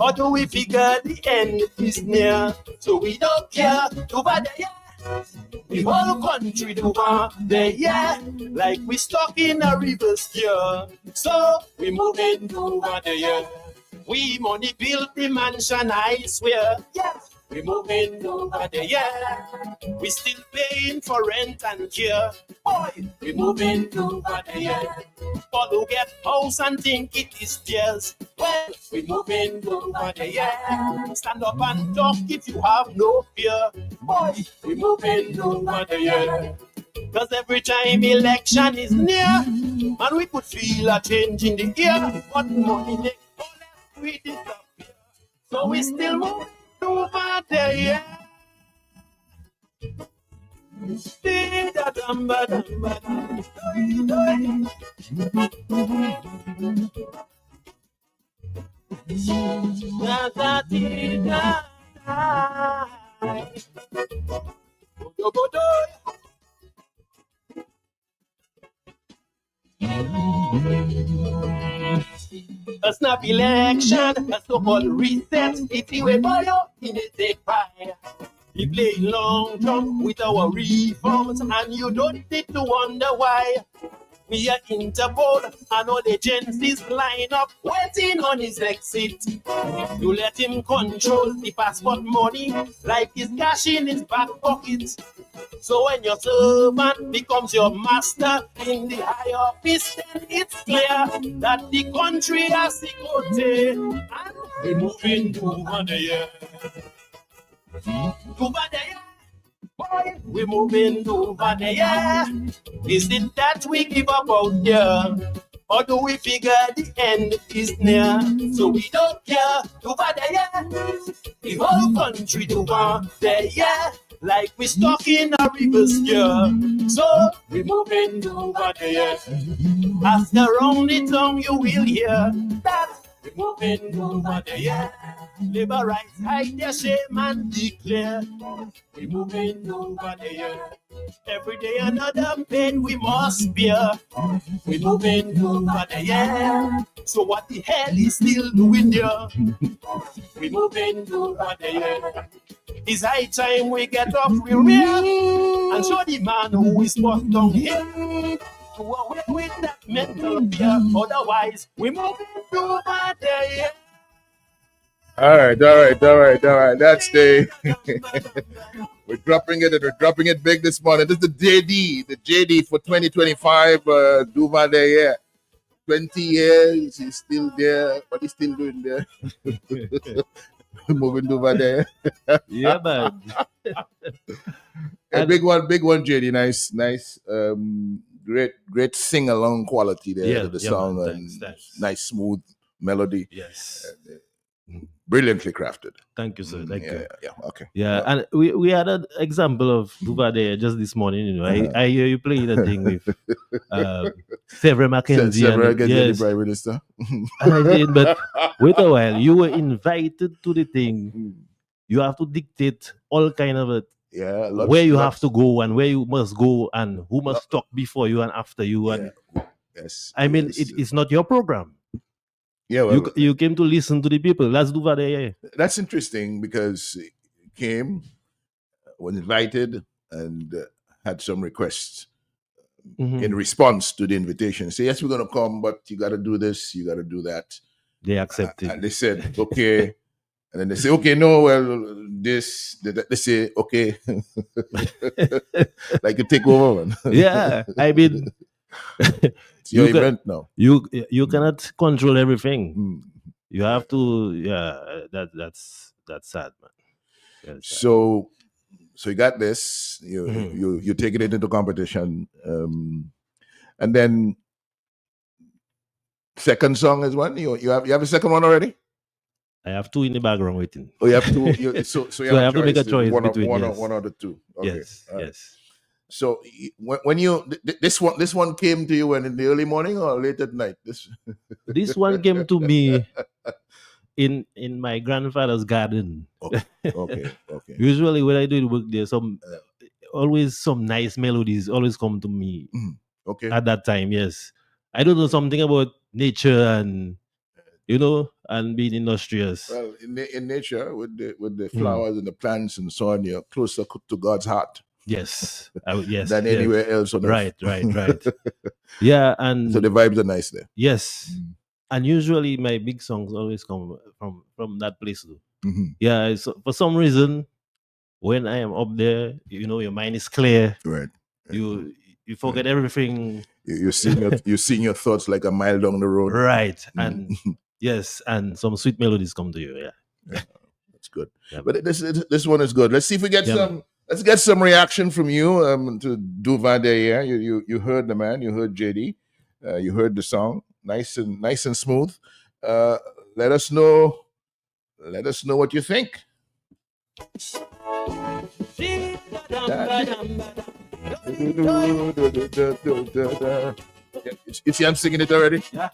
Or do we figure the end is near? So we don't care over the year. The whole country do the year. Like we stuck in a reverse gear. So we moving over the year. We money build the mansion, I swear. Yes. We moving over the year. We still paying for rent and care. Boy, we moving over the year. All who get house and think it is theirs. Well, we moving over the year. Stand up and talk if you have no fear. Boy, we moving over the year. Cause every time election is near, and we could feel a change in the air. But money make all that we disappear. So we still moving over the year. A snap election, a so-called reset. If you a boy, in a take fire. We play long jump with our reforms, and you don't need to wonder why. We are Interpol, and all agencies line up, waiting on his exit. You let him control the passport money, like he's cash in his back pocket. So when your servant becomes your master in the high office, then it's clear that the country has to go there. And we're moving over the year. Over the year. Boy, we're moving over the year. Is it that we give up out there? Or do we figure the end is near? So we don't care over the year. The whole country over the year. Like we stuck in a reverse gear. So we're moving over the year. Ask around the tongue you will hear that we're moving over the year. Labor rights hide their shame and declare we're moving over the year. Every day another pain we must bear. We're moving over the year. So what the hell is still doing there? We're moving over the year. It's high time we get off real real and show the man who is put down here to away with that mental fear. Otherwise, we're moving over the year. All right. That's the we're dropping it and we're dropping it big this morning. This is the JD for 2025 Duva Day. Yeah. 20 years, he's still there. What he's still doing there? Moving over there. Yeah, man. A big one, JD. Nice. Great sing along quality there to the song, man. and Thanks. nice smooth melody. Yes. Brilliantly crafted. Thank you, sir. Thank you. Yeah. Okay. Yeah, and we had an example of Duva there just this morning. You know, I hear you playing the thing with Severin Mackenzie. The Prime Minister. And I did, but wait a while. You were invited to the thing. You have to dictate all kind of it. Yeah, where you have to go and where you must go and who must talk before you and after you. And yes, I mean, it's not your program. Yeah, well, you came to listen to the people. Let's do that. Yeah. That's interesting because he came, was invited, and had some requests in response to the invitation. Say, yes, we're going to come, but you got to do this, you got to do that. They accepted. And they said, okay. And then they say, okay, no, well, this, they say, okay. Like you take over. Man. Yeah, I mean, it's your event now. You cannot control everything. You have to, that's sad, man. That's sad. So you got this, you're taking it into competition. And then Second song is one. You have a second one already? I have two in the background waiting. Oh, you have two. So you I have to make a choice one between one or the two. Okay. Yes, all right. yes. So when you this one came to you when in the early morning or late at night? This one came to me in my grandfather's garden. Okay. Usually when I do the work there, always some nice melodies always come to me. Okay. At that time, yes. I don't know something about nature and and being industrious. Well, in nature with the flowers and the plants and so on, you're closer to God's heart. Yes. Yes. Than anywhere else on earth. Right. Yeah, and so the vibes are nice there. Yes. And usually my big songs always come from that place too. Yeah, so for some reason, when I am up there, your mind is clear. Right. You forget everything. You're seeing your thoughts like a mile down the road. Right. And yes, and some sweet melodies come to you. Yeah. That's good. Yeah. But this one is good. Let's see if we get some. Let's get some reaction from you to Duvande. Yeah, you heard the man. You heard JD. You heard the song. Nice and smooth. Let us know what you think. You see, I'm singing it already. Yeah,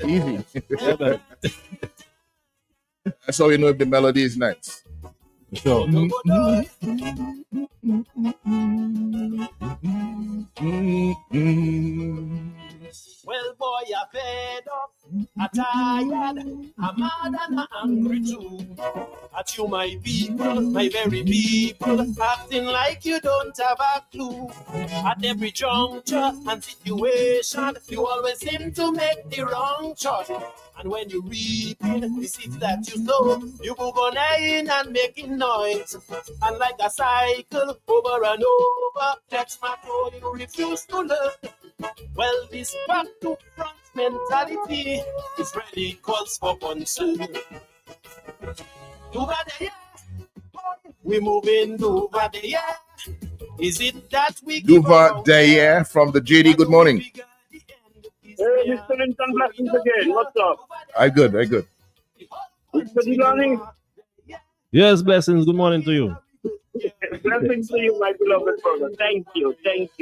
easy. That's how you know if the melody is nice. Sure. Well, boy, I'm fed up, I'm tired, I'm mad and I'm angry too. At you, my people, my very people, acting like you don't have a clue. At every juncture and situation, you always seem to make the wrong choice. And when you reap the seeds that you sow, you go on in and making noise. And like a cycle, over and over, that's my toe, you refuse to learn. Well, this back to front mentality is really calls for concern. Over there, we moving over there. Is it that we give Duva Dayer from the JD. Good morning. Hey, Mr. Linton, blessings again. What's up? I good. Mr. Delani, Yes, blessings. Good morning to you. blessings to you, my beloved brother. Thank you. Thanks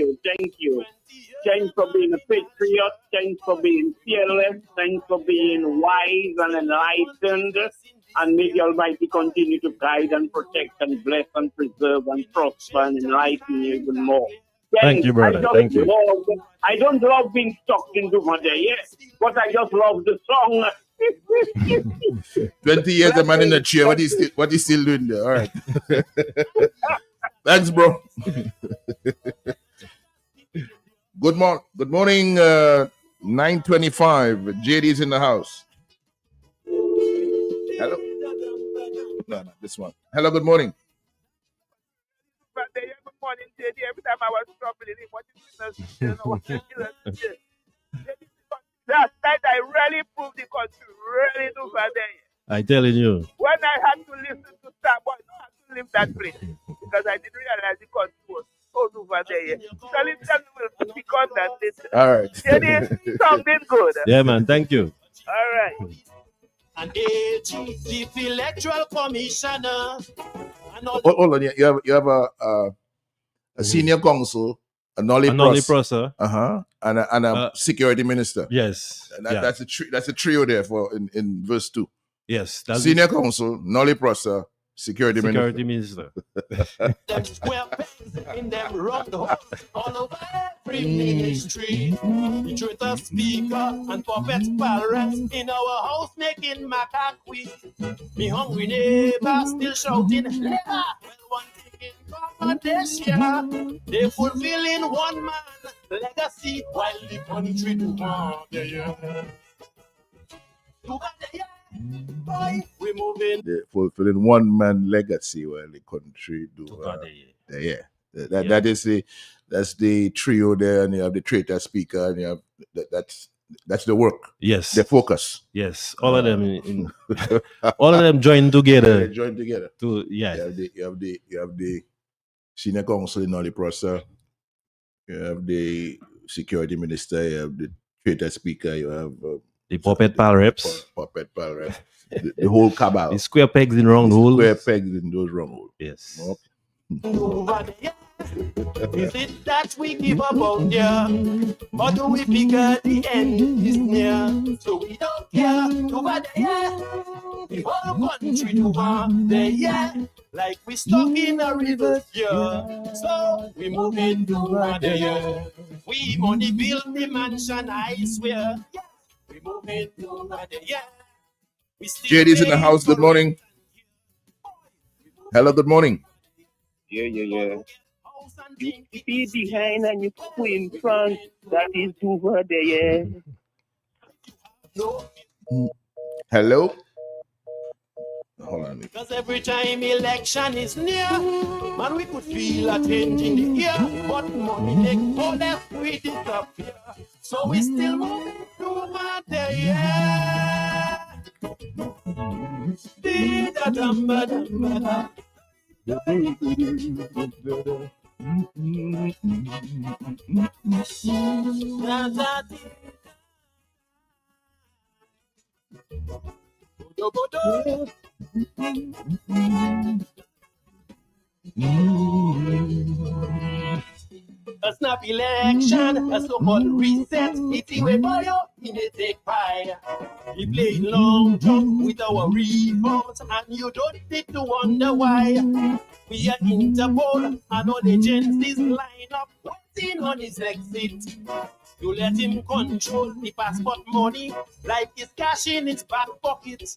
for being a patriot. Thanks for being fearless. Thanks for being wise and enlightened. And may the Almighty continue to guide and protect and bless and preserve and prosper and enlighten you even more. Thank you, brother. Thank you. I don't love being stuck in Dumade, yes, but I just love the song. 20 years a man in a chair. What is still doing there? All right. Thanks, bro. Good morning. 9:25. JD's in the house. Hello. No, this one. Hello. Good morning. Good morning, JD. Every time I was struggling, what is last night I really proved the country really do for there. I'm telling you. When I had to listen to Starboy, I had to leave that place because I didn't realize the country was so over there. So listen, will speak on that later. All right. JD, sounding good. Yeah, man. Thank you. All right. And AG, the Electoral Commissioner. Hold on. You have a senior counsel, a Nolly Prosser, and a security minister. Yes, and that's a trio there for in verse 2. Yes, that's senior counsel, Nolly Prosser, security minister. In them round all over every ministry. The traitor speaker and puppet parents in our house making macaque. Me hungry neighbor still shouting, "Labor!" Well, one thing in common this year, they fulfilling one man legacy while the country do more. Boy, we moving. They're fulfilling one man legacy while the country do. That's the trio there, and you have the traitor speaker, and you have that's the work. Yes, the focus. Yes, all of them, all of them join together. They join together. You have the senior counsel in all the process. You have the security minister. You have the theater speaker. You have the puppet pal reps. Puppet pal reps. The whole cabal. The square pegs in round holes. Square pegs in those round holes. Yes. Yep. Is it that we give up on ya? Or do we figure the end is near? So we don't care over there. The whole country over there. Like we stuck in a river, yeah. So we moving over there. We money build the mansion, I swear. Yeah. We moving over there. JD's in the house. Good morning. Hello, good morning. Yeah. You stay behind and you go in front. That is over there. Hello? Hold on. Because every time election is near, man, we could feel a change in the air. But money make all else we disappear. So we still moving over there. Dee-da-dum-ba-dum-ba-da. A snap election, a so-called reset. It's the way for you, it may take fire. We play long jump with our reforms, and you don't need to wonder why. We are Interpol, and all agencies line up, waiting on his exit. You let him control the passport money like he's cash in his back pocket.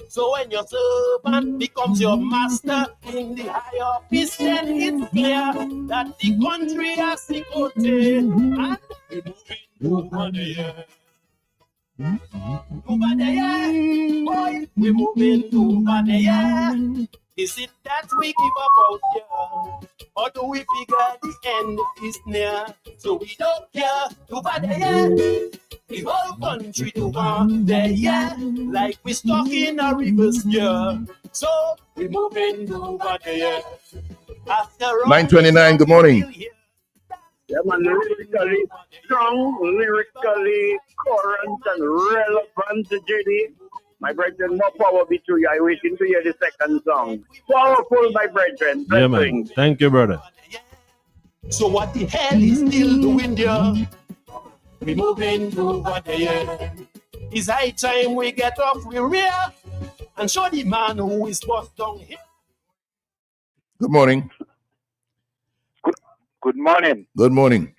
So when your servant becomes your master in the high office, then it's clear that the country has security and we're moving over there. Over there, boy, we're moving over there. Is it that we give up out here? Or do we figure the end is near? So we don't care over there. The whole country over there. Like we stuck in a reverse gear. So we moving over there. 9:29, good morning. Yeah, man, lyrically strong, lyrically current and relevant, JD. My brethren, more power be to you. I waiting to hear the second song. Powerful, my brethren. Yeah, man. Thank you, brother. So what the hell is still doing there? We moving over there. It's high time we get off we rear and show the man who is boss down here. Good morning. Good morning. Good morning.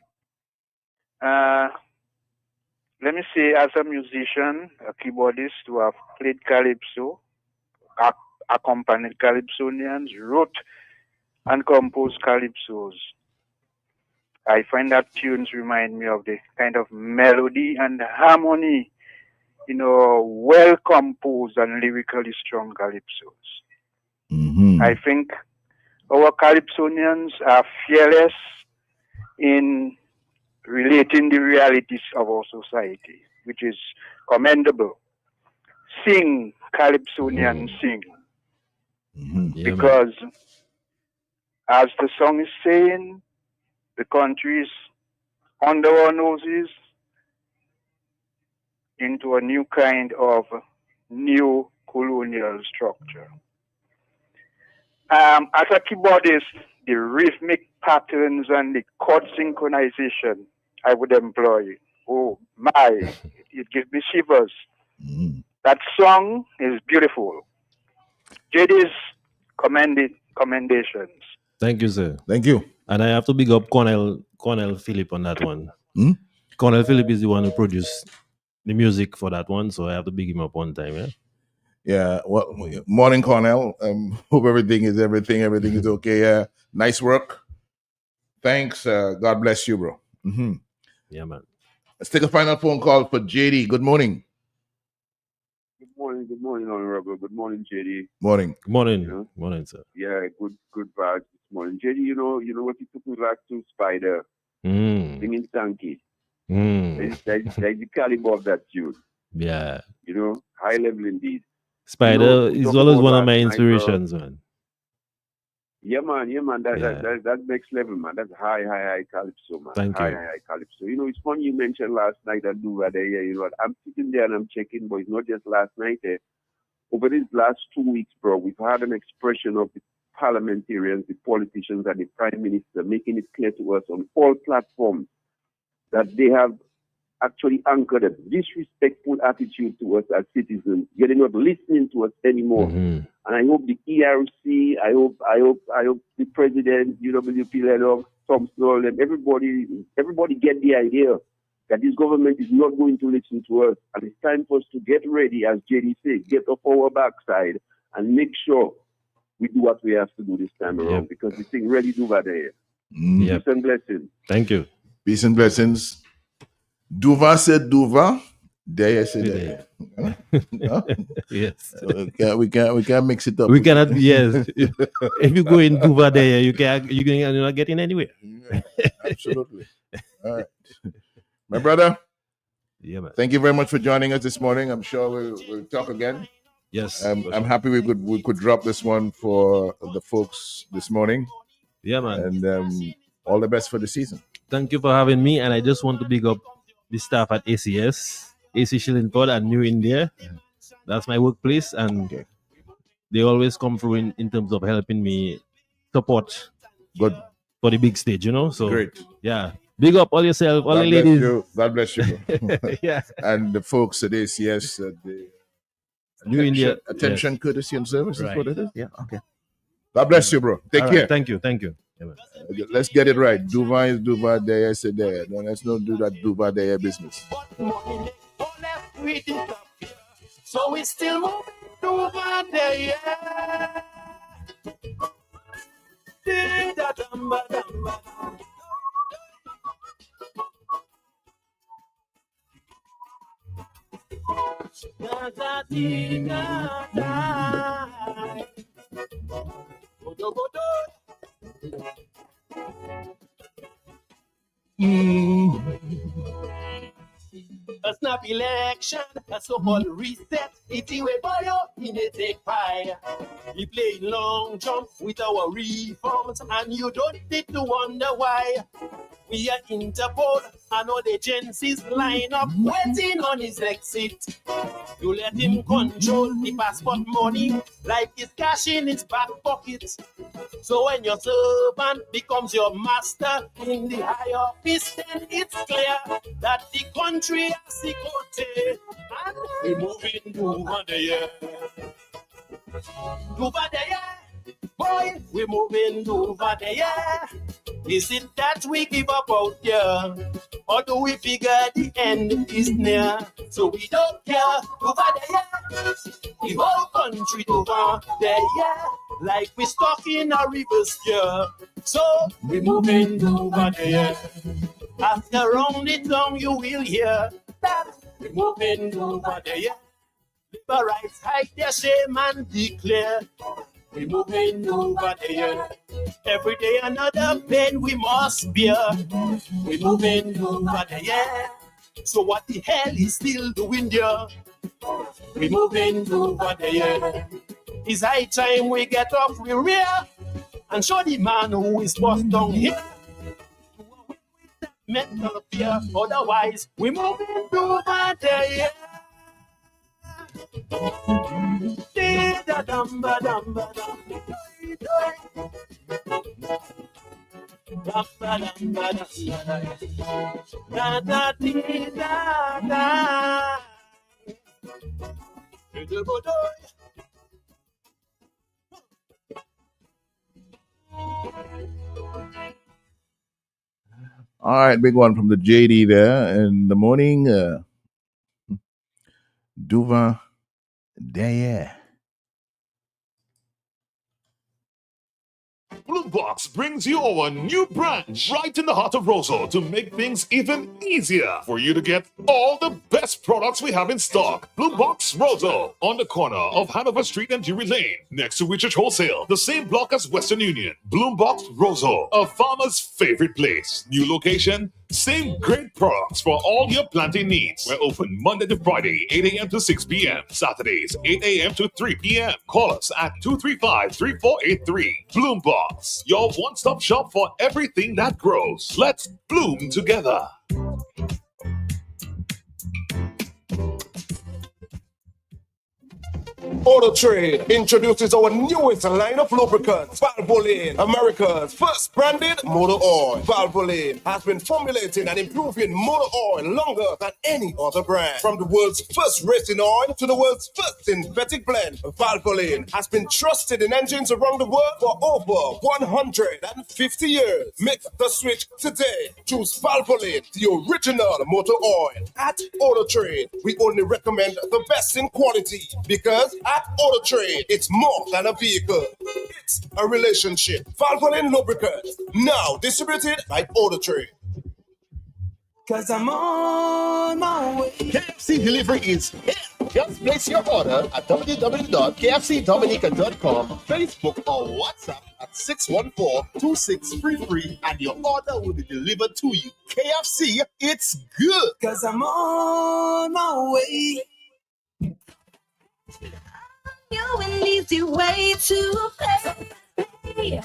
Let me say, as a musician, a keyboardist who have played Calypso, accompanied Calypsonians, wrote and composed Calypsos, I find that tunes remind me of the kind of melody and harmony, well composed and lyrically strong Calypsos. Mm-hmm. I think our Calypsonians are fearless in relating the realities of our society, which is commendable. Sing, Calypsonians, sing. Mm-hmm. Because, as the song is saying, the country is under our noses into a new kind of new colonial structure. As a keyboardist, the rhythmic patterns and the chord synchronization I would employ, oh my, it gives me shivers. Mm-hmm. That song is beautiful. JD's commendations. Thank you, sir. Thank you. And I have to big up Cornell Phillip on that one. Hmm? Cornell Phillip is the one who produced the music for that one, so I have to big him up one time, yeah? Yeah, well, morning, Cornell. Hope everything is okay. Nice work. Thanks. God bless you, bro. Mm-hmm. Yeah, man. Let's take a final phone call for JD. Good morning. Good morning, Honorable. Good morning, JD. Morning. Good morning. Morning, sir. Yeah, good vibes this morning. JD, you know what it took me back to Spider? Singing Sankey. That's the caliber of that tune. Yeah. High level indeed. Spider is always one of my inspirations, man. Yeah, man. That next level, man. That's high Calypso, man. Thank you. High Calypso. You know, it's funny you mentioned last night that Duva there. You know what? I'm sitting there and I'm checking, but it's not just last night. Over these last 2 weeks, bro, we've had an expression of the parliamentarians, the politicians, and the prime minister making it clear to us on all platforms that they have actually anchored a disrespectful attitude to us as citizens. They're not listening to us anymore. And I hope the ERC, I hope the president, UWP leader, Tom Snow, and everybody get the idea that this government is not going to listen to us. And it's time for us to get ready, as JD said, get off our backside and make sure we do what we have to do this time around, because the thing really do over there. Peace and blessings. Thank you. Peace and blessings. Duva said Duva. There said there. Huh? Yes. We can't mix it up. We cannot. Yes. If you go in Duva there, you're not getting anywhere. Absolutely. All right. My brother. Yeah, man. Thank you very much for joining us this morning. I'm sure we'll talk again. Yes. I'm happy we could drop this one for the folks this morning. Yeah, man. And all the best for the season. Thank you for having me. And I just want to big up the staff at ACS, AC Shillingford and New India. That's my workplace. And they always come through in terms of helping me support good for the big stage, you know? So great. Yeah. Big up all yourself, all God the bless ladies. you. God bless you. Bro. Yeah. And the folks at ACS, the New India. Attention, yes. courtesy, and service Right. is what it is. Yeah. Okay. God bless you, bro. Take All care. right. Thank you. Thank you. Yeah, man. Let's get it right. Duva is Duva, there is there. No, let's not do that Duva there business. So we still moving over there, yeah. A snap election, a so-called reset. It's a way for you, in a take fire. We playing long jump with our reforms, and you don't need to wonder why. We are Interpol, and all the agencies line up, waiting on his exit. You let him control the passport money, like he's cash in his back pocket. So when your servant becomes your master in the high office, then it's clear that the country has the cote. And we're moving over there. Over there, boy, we're moving over there. Is it that we give up out here? Or do we figure the end is near? So we don't care. Over there, the whole country over there, yeah. Like we stuck in a reverse gear. So we moving over there. After round the tongue you will hear that we moving over there, yeah. Liberites hide their shame and declare we moving over there. Every day another pain we must bear. We moving over there. So what the hell is still doing there? We moving over there. It's high time we get off we rear and show the man who is boss down here. Mental fear. Otherwise we moving over there. All right, big one from the JD there in the morning. Duva there. Blue Box brings you our new branch right in the heart of Roseau to make things even easier for you to get all the best products we have in stock. Blue Box Roseau on the corner of Hanover Street and Dewey Lane, next to Richard Wholesale, the same block as Western Union. Blue Box Roseau, a farmer's favorite place. New location, Same great products for all your planting needs. We're open Monday to Friday, 8 a.m. to 6 p.m. Saturdays, 8 a.m. to 3 p.m. Call us at 235-3483. Bloom Box, your one-stop shop for everything that grows. Let's bloom together. Auto Trade introduces our newest line of lubricants, Valvoline, America's first branded motor oil. Valvoline has been formulating and improving motor oil longer than any other brand. From the world's first racing oil to the world's first synthetic blend, Valvoline has been trusted in engines around the world for over 150 years. Make the switch today. Choose Valvoline, the original motor oil. At Auto Trade, we only recommend the best in quality because at Auto Trade, it's more than a vehicle. It's a relationship. Valvoline Lubricants, now distributed by Auto Trade. Cause I'm on my way. KFC delivery is here. Just place your order at www.kfcdominica.com, Facebook or WhatsApp at 614-2633 and your order will be delivered to you. KFC, it's good. Cause I'm on my way. You an easy way to pay.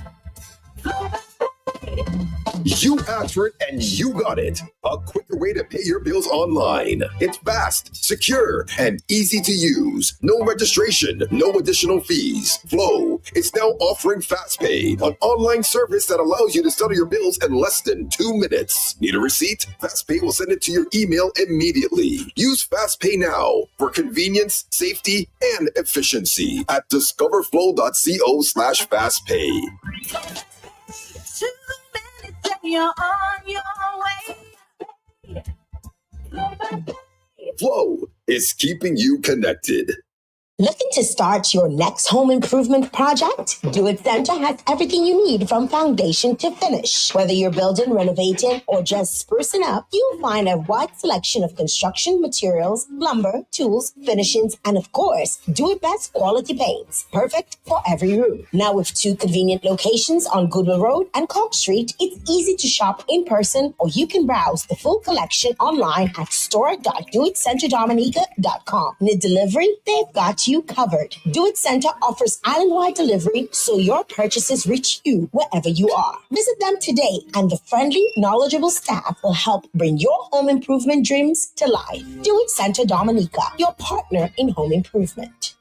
You asked for it and you got it. A quicker way to pay your bills online. It's fast, secure, and easy to use. No registration, no additional fees. Flow is now offering FastPay, an online service that allows you to settle your bills in less than 2 minutes. Need a receipt? FastPay will send it to your email immediately. Use FastPay now for convenience, safety, and efficiency at discoverflow.co/fastpay. You're on your way. Flow is keeping you connected. Looking to start your next home improvement project? Do It Center has everything you need from foundation to finish. Whether you're building, renovating, or just sprucing up, you'll find a wide selection of construction materials, lumber, tools, finishings, and of course, Do It Best quality paints. Perfect for every room. Now with 2 convenient locations on Goodwill Road and Cork Street, it's easy to shop in person or you can browse the full collection online at store.doitcenterdominica.com. Need delivery? They've got you covered. Do It Center offers island-wide delivery so your purchases reach you wherever you are. Visit them today and the friendly, knowledgeable staff will help bring your home improvement dreams to life. Do It Center Dominica, your partner in home improvement.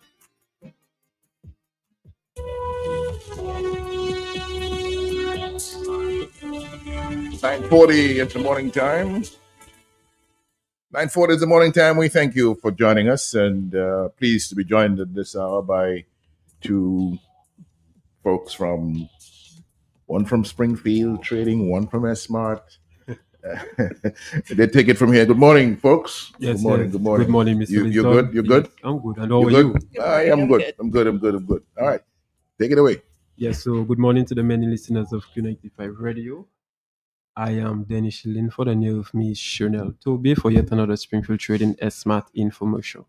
9:40 at the morning time. 9:40 is the morning time. We thank you for joining us and pleased to be joined at this hour by 2 folks one from Springfield Trading, one from S-Mart. They take it from here. Good morning, folks. Yes, good morning. yes. Good morning. Good morning, Mr. You're Linton. good. You're good. I'm good. And how You're are good? you? I'm good. I'm good. I'm good. I'm good. All right. Take it away. Yes, so good morning to the many listeners of Q95 Radio. I am Dennis Shillin. For the near of me is Chanel Toby for yet another Springfield Trading S-Mart infomercial.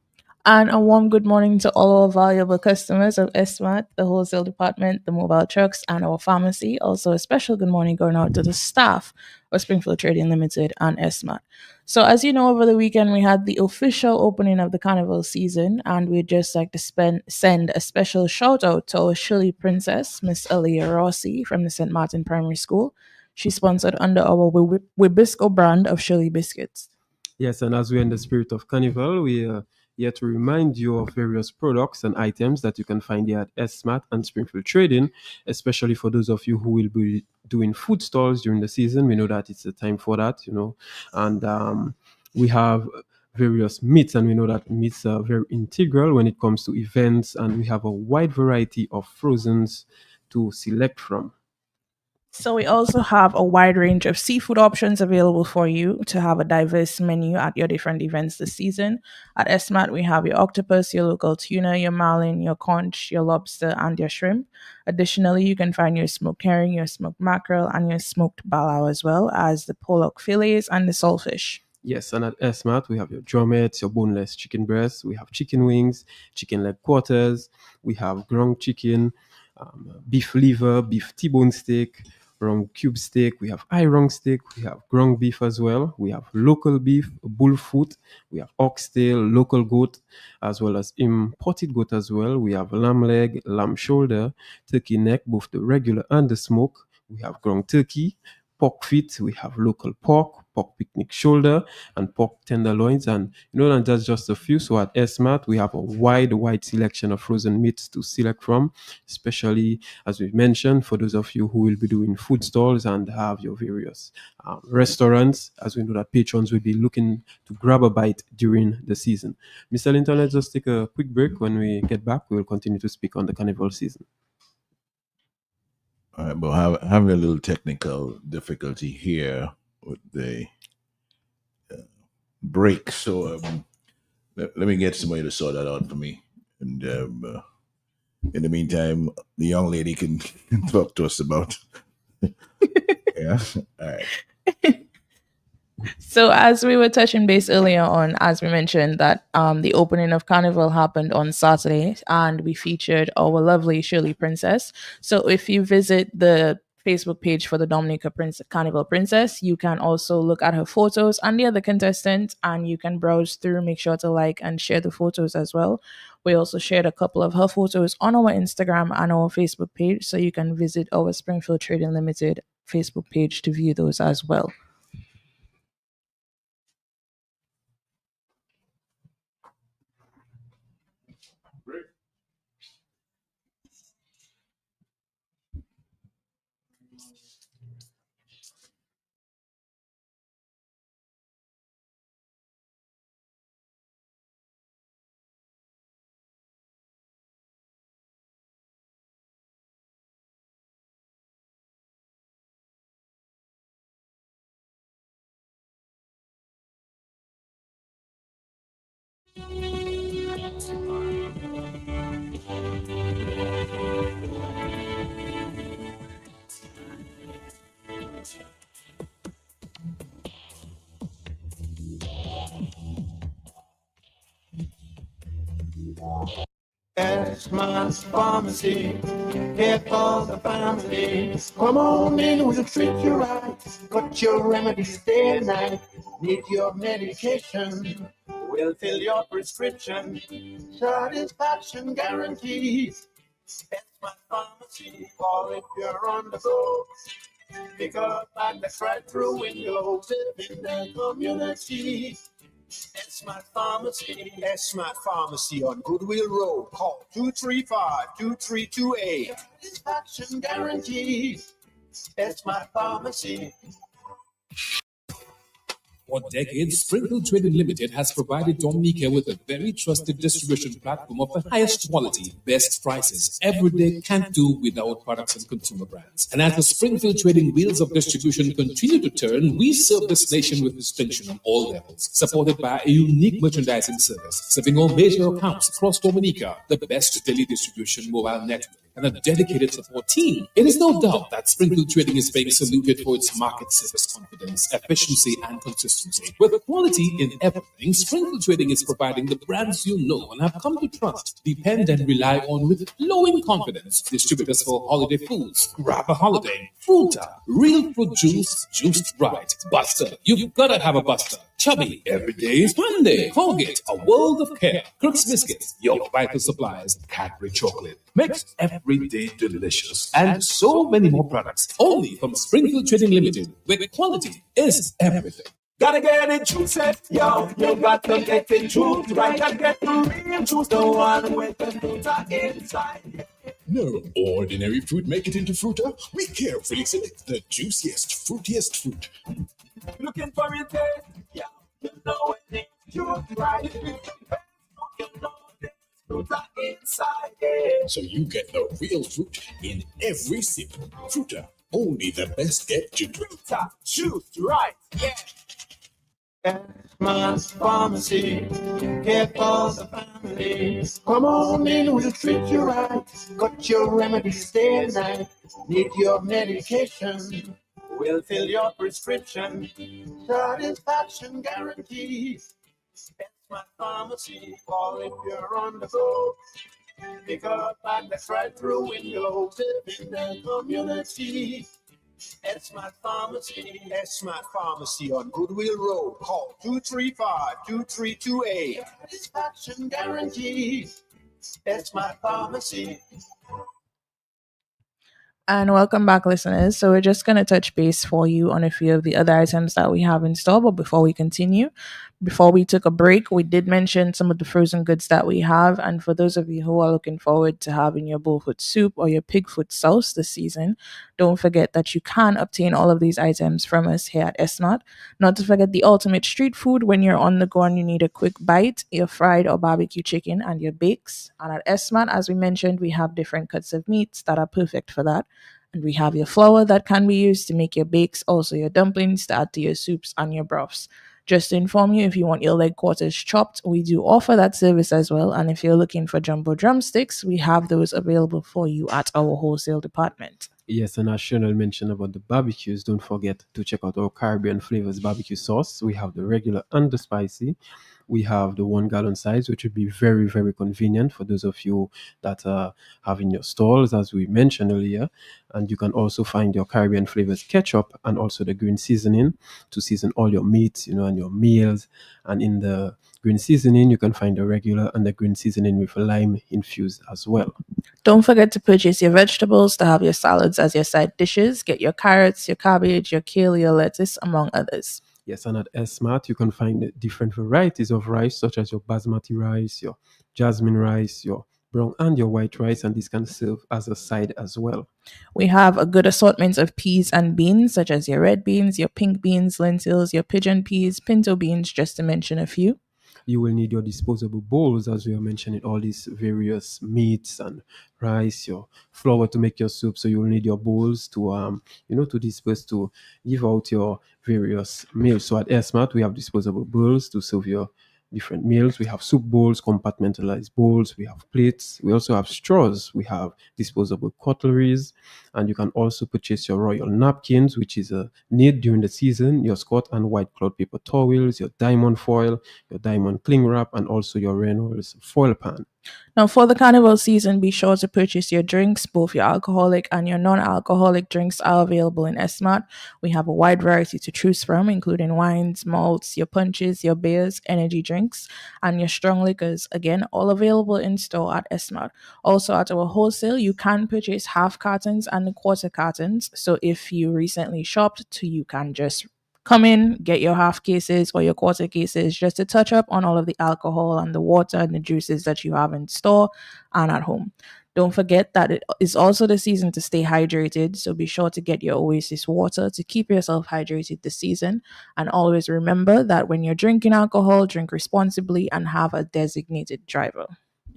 And a warm good morning to all our valuable customers of S-Mart, the wholesale department, the mobile trucks, and our pharmacy. Also, a special good morning going out to the staff of Springfield Trading Limited and S-Mart. So, as you know, over the weekend, we had the official opening of the carnival season, and we'd just like to send a special shout out to our Shirley princess, Miss Aaliyah Rossi from the St. Martin Primary School. She sponsored under our Wibisco brand of Shirley biscuits. Yes, and as we're in the spirit of carnival, we here to remind you of various products and items that you can find here at S-Mart and Springfield Trading, especially for those of you who will be doing food stalls during the season. We know that it's a time for that, and we have various meats, and we know that meats are very integral when it comes to events, and we have a wide variety of frozens to select from. So we also have a wide range of seafood options available for you to have a diverse menu at your different events this season. At S-Mart, we have your octopus, your local tuna, your marlin, your conch, your lobster, and your shrimp. Additionally, you can find your smoked herring, your smoked mackerel, and your smoked balaw, as well as the pollock fillets and the saltfish. Yes, and at S-Mart, we have your drumettes, your boneless chicken breasts, we have chicken wings, chicken leg quarters, we have ground chicken, beef liver, beef T-bone steak, from cube steak, we have iron steak, we have ground beef as well. We have local beef, bullfoot, we have oxtail, local goat, as well as imported goat as well. We have lamb leg, lamb shoulder, turkey neck, both the regular and the smoke. We have ground turkey, pork feet, we have local pork picnic shoulder, and pork tenderloins. And and that's just a few. So at SMAT, we have a wide selection of frozen meats to select from, especially as we mentioned, for those of you who will be doing food stalls and have your various restaurants, as we know that patrons will be looking to grab a bite during the season. Mr. Linton, let's just take a quick break. When we get back, we will continue to speak on the carnival season. All right, but having a little technical difficulty here with the break. So let me get somebody to sort that out for me. And in the meantime, the young lady can talk to us about. Yeah. All right. So as we were touching base earlier on, as we mentioned that the opening of Carnival happened on Saturday, and we featured our lovely Shirley Princess. So if you visit the Facebook page for the Dominica Carnival Princess, you can also look at her photos and the other contestants, and you can browse through, make sure to like and share the photos as well. We also shared a couple of her photos on our Instagram and our Facebook page, so you can visit our Springfield Trading Limited Facebook page to view those as well. Xmas Pharmacy, here for the family. Come on in, we'll treat you right. Got your remedies day and night. Need your medication, we'll fill your prescription. Satisfaction guaranteed. Xmas Pharmacy, call if you're on the go. Pick up and that's right through windows in the community. Smart Pharmacy on Goodwill Road. Call 235-2328. Satisfaction guaranteed. Smart Pharmacy. For decades, Springfield Trading Limited has provided Dominica with a very trusted distribution platform of the highest quality, best prices. Every day can't do without products and consumer brands. And as the Springfield Trading wheels of distribution continue to turn, we serve this nation with distinction on all levels, supported by a unique merchandising service, serving all major accounts across Dominica, the best daily distribution mobile network, and a dedicated support team. It is no doubt that Springfield Trading is being saluted for its market service confidence, efficiency, and consistency. With quality in everything, Springfield Trading is providing the brands you know and have come to trust, depend, and rely on with flowing confidence. Distributors for holiday foods, grab a holiday, Fruta, real fruit juice, juiced right. Buster, you've gotta have a Buster. Chubby, every day is Monday. Colgate, a world of care. Crooks Biscuits, your vital supplies. Cadbury chocolate, makes every day delicious. And so many more products, only from Springfield Trading Limited, where quality is everything. Gotta get it juicy, yo. You got to get it juice right. Gotta get the real juice, the one with the fruta inside. No ordinary fruit make it into Fruta. We carefully select the juiciest, fruitiest fruit. Looking for it, yeah. You know it, juice right. You know it, fruta inside it. So you get the real fruit in every sip. Fruta, only the best get to Fruta, juice right, yeah. Xmas Pharmacy, care for the family. Come on in, we'll treat you right. Got your remedies day and night. Need your medication, we'll fill your prescription. Satisfaction guaranteed. Xmas Pharmacy, call if you're on the go. Pick up and that's right through windows in the community. S-Mart Pharmacy. S-Mart Pharmacy on Goodwill Road. Call 235-2328. Satisfaction guaranteed. S-Mart Pharmacy. And welcome back, listeners. So we're just going to touch base for you on a few of the other items that we have in store. But before we continue, before we took a break, we did mention some of the frozen goods that we have. And for those of you who are looking forward to having your bullfoot soup or your pigfoot sauce this season, don't forget that you can obtain all of these items from us here at Esmart. Not to forget the ultimate street food when you're on the go and you need a quick bite, your fried or barbecue chicken and your bakes. And at Esmart, as we mentioned, we have different cuts of meats that are perfect for that. And we have your flour that can be used to make your bakes, also your dumplings to add to your soups and your broths. Just to inform you, if you want your leg quarters chopped, we do offer that service as well. And if you're looking for jumbo drumsticks, we have those available for you at our wholesale department. Yes, and as Chanel mentioned about the barbecues, don't forget to check out our Caribbean flavors barbecue sauce. We have the regular and the spicy. We have the 1 gallon size, which would be very, very convenient for those of you that have in your stalls, as we mentioned earlier. And you can also find your Caribbean flavors ketchup and also the green seasoning to season all your meats, and your meals. And in the green seasoning, you can find the regular and the green seasoning with lime infused as well. Don't forget to purchase your vegetables to have your salads as your side dishes. Get your carrots, your cabbage, your kale, your lettuce, among others. Yes, and at S-Mart, you can find different varieties of rice, such as your basmati rice, your jasmine rice, your brown and your white rice, and this can serve as a side as well. We have a good assortment of peas and beans, such as your red beans, your pink beans, lentils, your pigeon peas, pinto beans, just to mention a few. You will need your disposable bowls, as we are mentioning, all these various meats and rice, your flour to make your soup. So you will need your bowls to to disperse, to give out your various meals. So at S-Mart, we have disposable bowls to serve your different meals. We have soup bowls, compartmentalized bowls, we have plates, we also have straws, we have disposable cutleries, and you can also purchase your royal napkins, which is a need during the season, your Scott and white cloth paper towels, your diamond foil, your diamond cling wrap, and also your Reynolds foil pan. Now, for the carnival season, be sure to purchase your drinks. Both your alcoholic and your non-alcoholic drinks are available in S-Mart. We have a wide variety to choose from, including wines, malts, your punches, your beers, energy drinks, and your strong liquors. Again, all available in store at S-Mart. Also, at our wholesale, you can purchase half cartons and quarter cartons. So if you recently shopped, you can just come in, get your half cases or your quarter cases just to touch up on all of the alcohol and the water and the juices that you have in store and at home. Don't forget that it is also the season to stay hydrated, so be sure to get your Oasis water to keep yourself hydrated this season. And always remember that when you're drinking alcohol, drink responsibly and have a designated driver.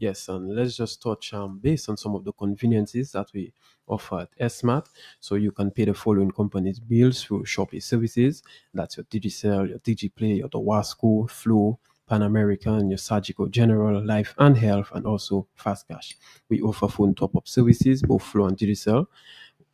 Yes, and let's just touch base on some of the conveniences that we offer at S-Mart. So you can pay the following companies' bills through Shopee services. That's your Digicel, your DigiPlay, your Wasco, Flow, Pan American, your Surgical General, Life and Health, and also Fast Cash. We offer phone top-up services, both Flow and Digicel.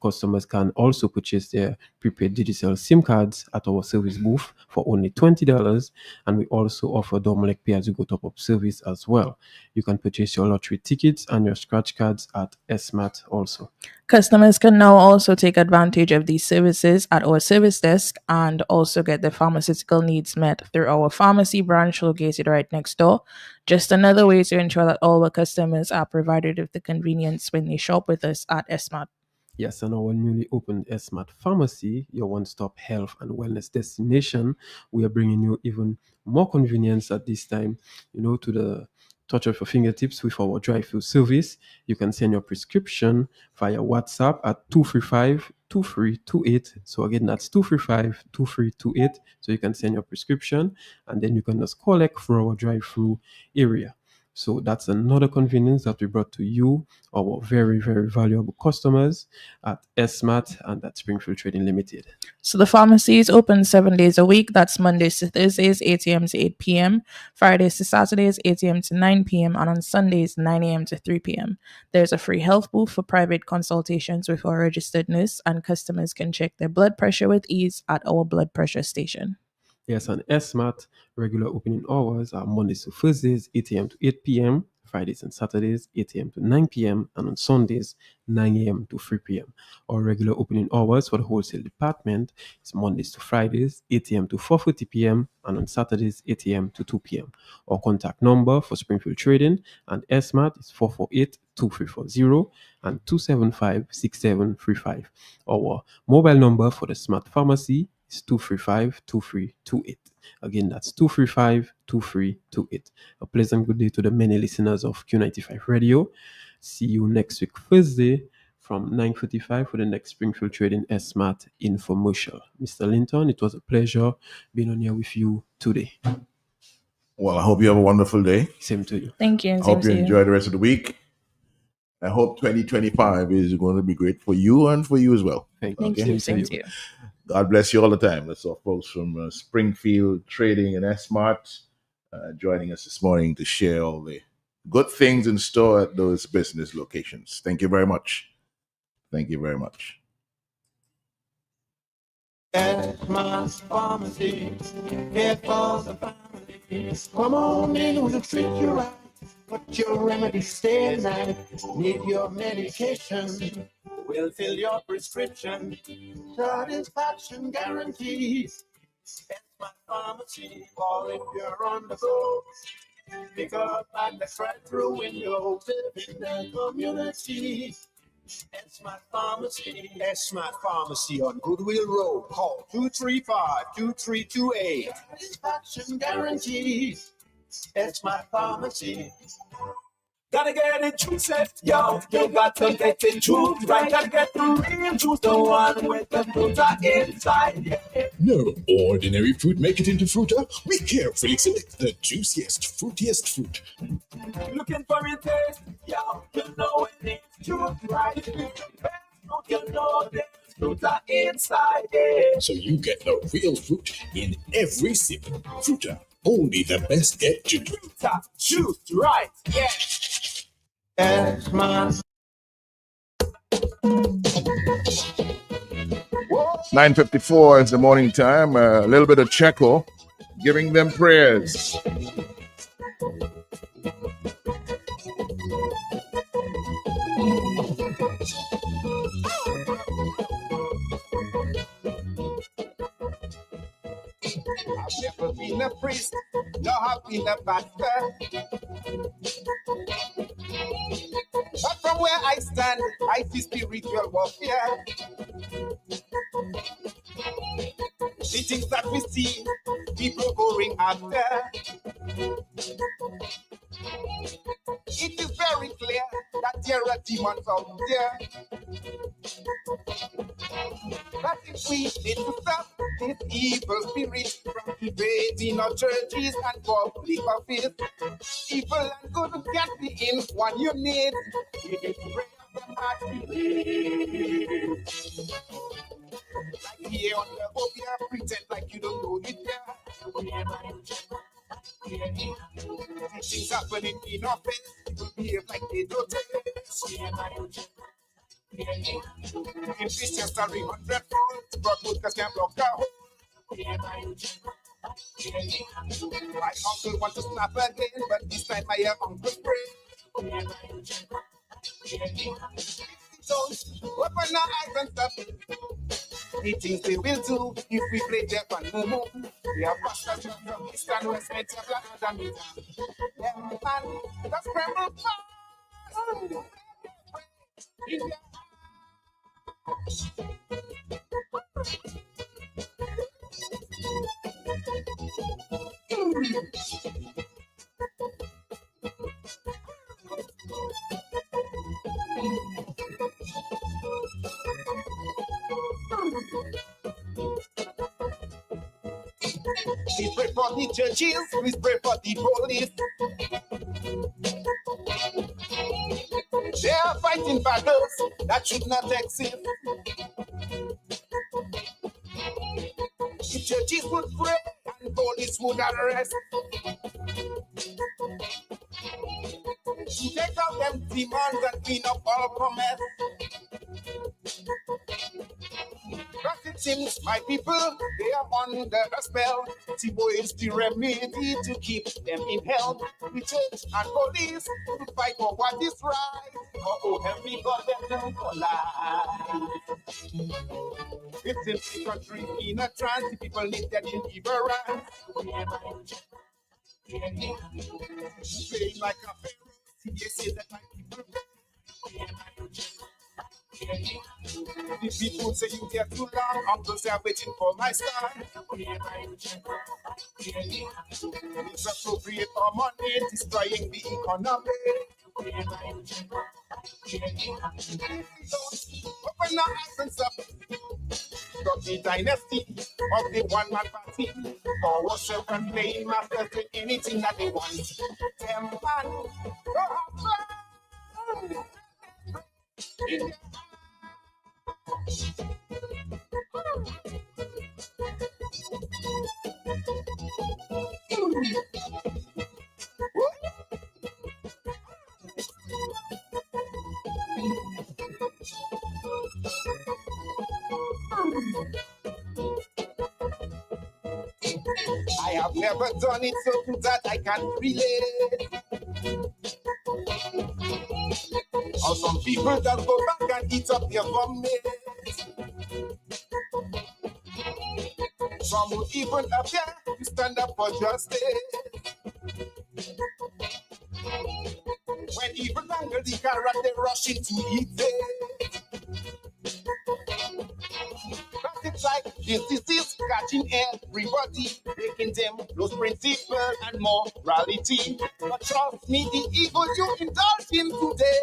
Customers can also purchase their prepaid digital SIM cards at our service booth for only $20, and we also offer Domlec pay-as-you-go top-up service as well. You can purchase your lottery tickets and your scratch cards at S-Mart also. Customers can now also take advantage of these services at our service desk and also get their pharmaceutical needs met through our pharmacy branch located right next door. Just another way to ensure that all our customers are provided with the convenience when they shop with us at S-Mart. Yes, and our newly opened S-Mart Pharmacy, your one-stop health and wellness destination, we are bringing you even more convenience at this time, to the touch of your fingertips with our drive-through service. You can send your prescription via WhatsApp at 235-2328. So again, that's 235-2328. So you can send your prescription and then you can just collect from our drive-through area. So that's another convenience that we brought to you, our very, very valuable customers at S-Mart and at Springfield Trading Limited. So the pharmacy is open 7 days a week. That's Mondays to Thursdays, 8 a.m. to 8 p.m., Fridays to Saturdays, 8 a.m. to 9 p.m., and on Sundays, 9 a.m. to 3 p.m. There's a free health booth for private consultations with our registered nurse, and customers can check their blood pressure with ease at our blood pressure station. Yes, and S-Mart regular opening hours are Mondays to Thursdays, 8 a.m. to 8 p.m., Fridays and Saturdays, 8 a.m. to 9 p.m., and on Sundays, 9 a.m. to 3 p.m. Our regular opening hours for the wholesale department is Mondays to Fridays, 8 a.m. to 4:30 p.m., and on Saturdays, 8 a.m. to 2 p.m. Our contact number for Springfield Trading and SMAT is 448-2340 and 275-6735. Our mobile number for the Smart Pharmacy is 235-2328. Again, that's 235-2328. A pleasant good day to the many listeners of Q95 Radio. See you next week, Thursday, from 9:45 for the next Springfield Trading SMAT infomercial. Mr. Linton, it was a pleasure being on here with you today. Well, I hope you have a wonderful day. Same to you. Thank you. I hope you enjoy the rest of the week. I hope 2025 is going to be great for you and for you as well. Thank you. Same to you. God bless you all the time. That's our folks from Springfield Trading and SMART joining us this morning to share all the good things in store at those business locations. Thank you very much. Thank you very much. SMART Pharmacy, care for the family. Come on in, we'll treat you right. Put your remedy, stay night. Need your medication, we'll fill your prescription. Satisfaction guarantees. SMART Pharmacy, or if you're on the go, pick up and that's right through window, live in the community. SMART Pharmacy. SMART Pharmacy on Goodwill Road. Call 235-2328. Satisfaction guarantees. SMART Pharmacy. Gotta get it juice, yo. You got to get it juice right. Gotta get the real juice, the one with the fruit inside. Yeah. No ordinary fruit make it into fruta. We carefully select the juiciest, fruitiest fruit. Looking for a taste, yo. You know it needs juice right. You know there's fruit inside it. So you get the real fruit in every sip. Fruta, only the best get juice. Fruta, juice right, yeah. SMART. 9:54 is the morning time. A little bit of Checo, giving them prayers. I've never been a priest, nor have been a pastor. But from where I stand, I see spiritual warfare. The things that we see, people going after. It is very clear that there are demons out there. But if we need to stop this evil spirit from invading our churches and public office, evil and good can't be in one unit. We need to bring up the heart believe. Like here on the phobia, pretend like you don't know it there. Things happening in our face, people behave like they don't taste. In Christians are 100-fold, but podcast can block the hole. My uncle wants to snap again, but this time my uncle pray. So open our eyes and stop. The things they will do if we play Jeff and Momo. We have pastors from East and West, Metro, Black and Media. Yeah, man, that's scramble. Please pray for the churches, please pray for the police. They are fighting battles that should not exist. If churches would pray and police would arrest, to take out them demons and clean up all promise. But it seems my people, they are under a spell. city boys the remedy to keep them in health. The church and police to fight for what is right. Oh, help me God, them don't collide. It's in the country in a trance. The people need their deliverance. Playing like a pharaoh. They say that my people. The people say you get too long. Uncles are waiting for my star. It's appropriate for money, destroying the economy. Open our eyes and stop. Stop the dynasty of the one-man party. Power self and playing masters doing anything that they want. Them man, I have never done it so to that I can relate. Or some people just go back and eat up their vomit. Some would even appear to stand up for justice. When even longer the carrot they rush into eat it. But it's like this disease catching everybody, making them lose principle and morality. But trust me, the evil you indulge in today,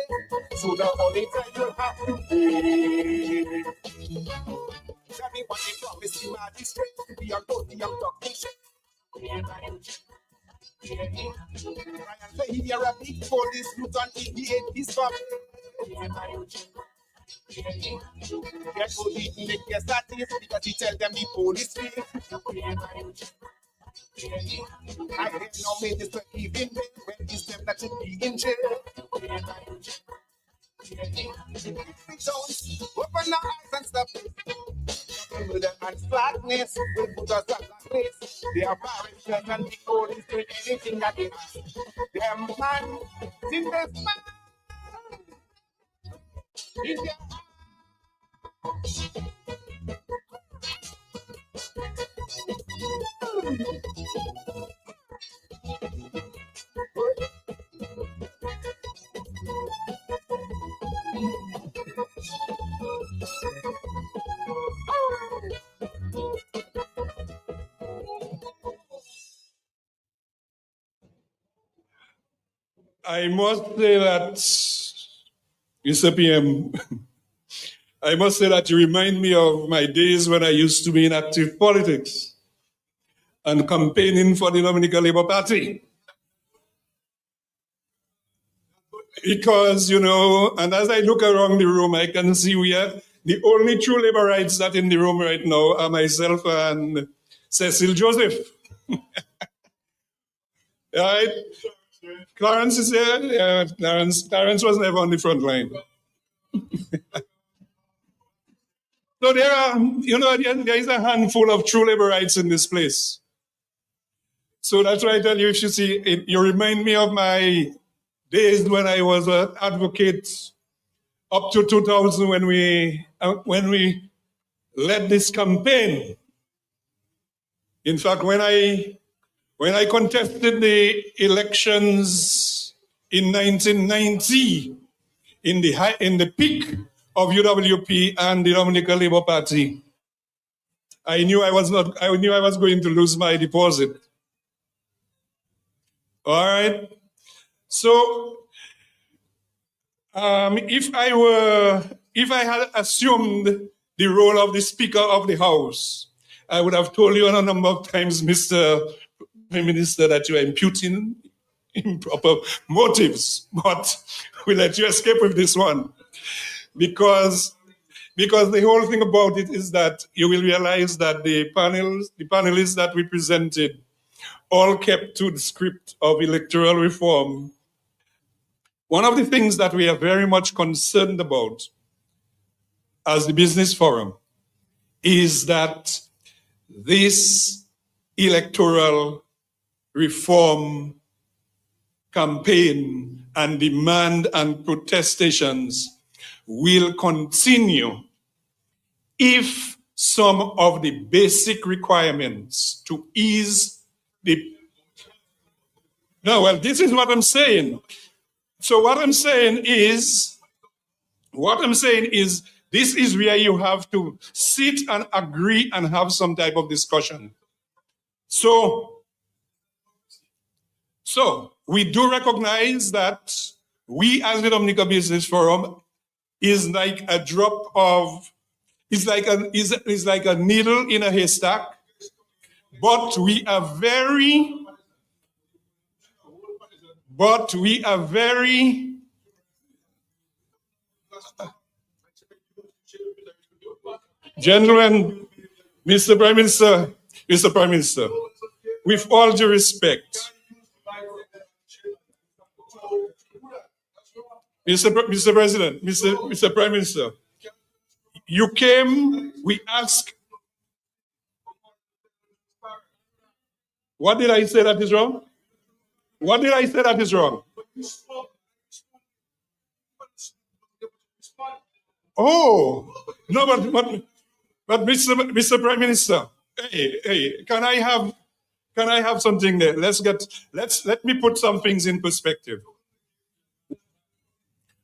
sooner or later you'll have to pay. Tell me what they promised you, magistrate, to be your total young doctor. Brian say he are a big police lieutenant, he hate his family. Get police make their status because he tell them the police fake. I hate no minister even when it's them that should be in jail. Open the eyes and stop it. Murder and slackness will put us at that place. They are barristers and the police doing anything that they ask. Them man, in this man, in their I must say that, Mr. PM, I must say that you remind me of my days when I used to be in active politics and campaigning for the Dominican Labour Party. Because, you know, and as I look around the room, I can see we are the only true Labourites that in the room right now are myself and Cecil Joseph. Right? Clarence is here. Yeah, Clarence was never on the front line. So there are, you know, there is a handful of true Labourites in this place. So that's why I tell you, if you see, you remind me of my days when I was an advocate up to 2000 when we led this campaign. In fact, when I contested the elections in 1990, in the peak of UWP and the Dominican Labour Party, I knew I was going to lose my deposit. All right. So, if I had assumed the role of the Speaker of the House, I would have told you on a number of times, Mr. Prime Minister, that you are imputing improper motives, but we'll let you escape with this one. Because the whole thing about it is that you will realize that the panelists that we presented all kept to the script of electoral reform. One of the things that we are very much concerned about as the Business Forum is that this electoral reform campaign and demand and protestations will continue if some of the basic requirements to ease the... No, well, this is what I'm saying. So what I'm saying is, this is where you have to sit and agree and have some type of discussion. So we do recognize that we as the Dominica Business Forum is like a drop of, is like a needle in a haystack, but we are very, gentlemen, Mr. Prime Minister, with all due respect, Mr. President, Mr. Prime Minister, you came, we asked. What did I say that is wrong? What did I say that is wrong? Oh, no, but Mr. Prime Minister, hey, can I have something there? Let me put some things in perspective.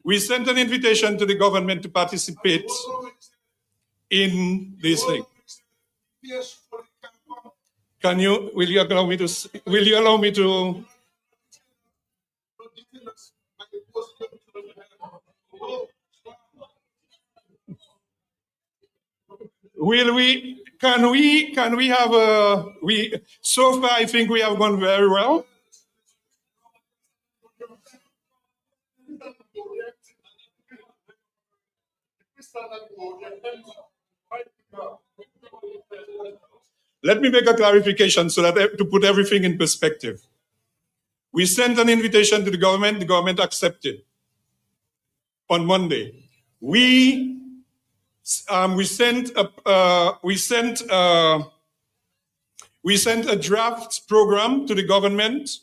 We sent an invitation to the government to participate in this thing. Will you allow me to? Can we have so far I think we have gone very well. Let me make a clarification so that to put everything in perspective. We sent an invitation to the government accepted on Monday. We sent a draft program to the government,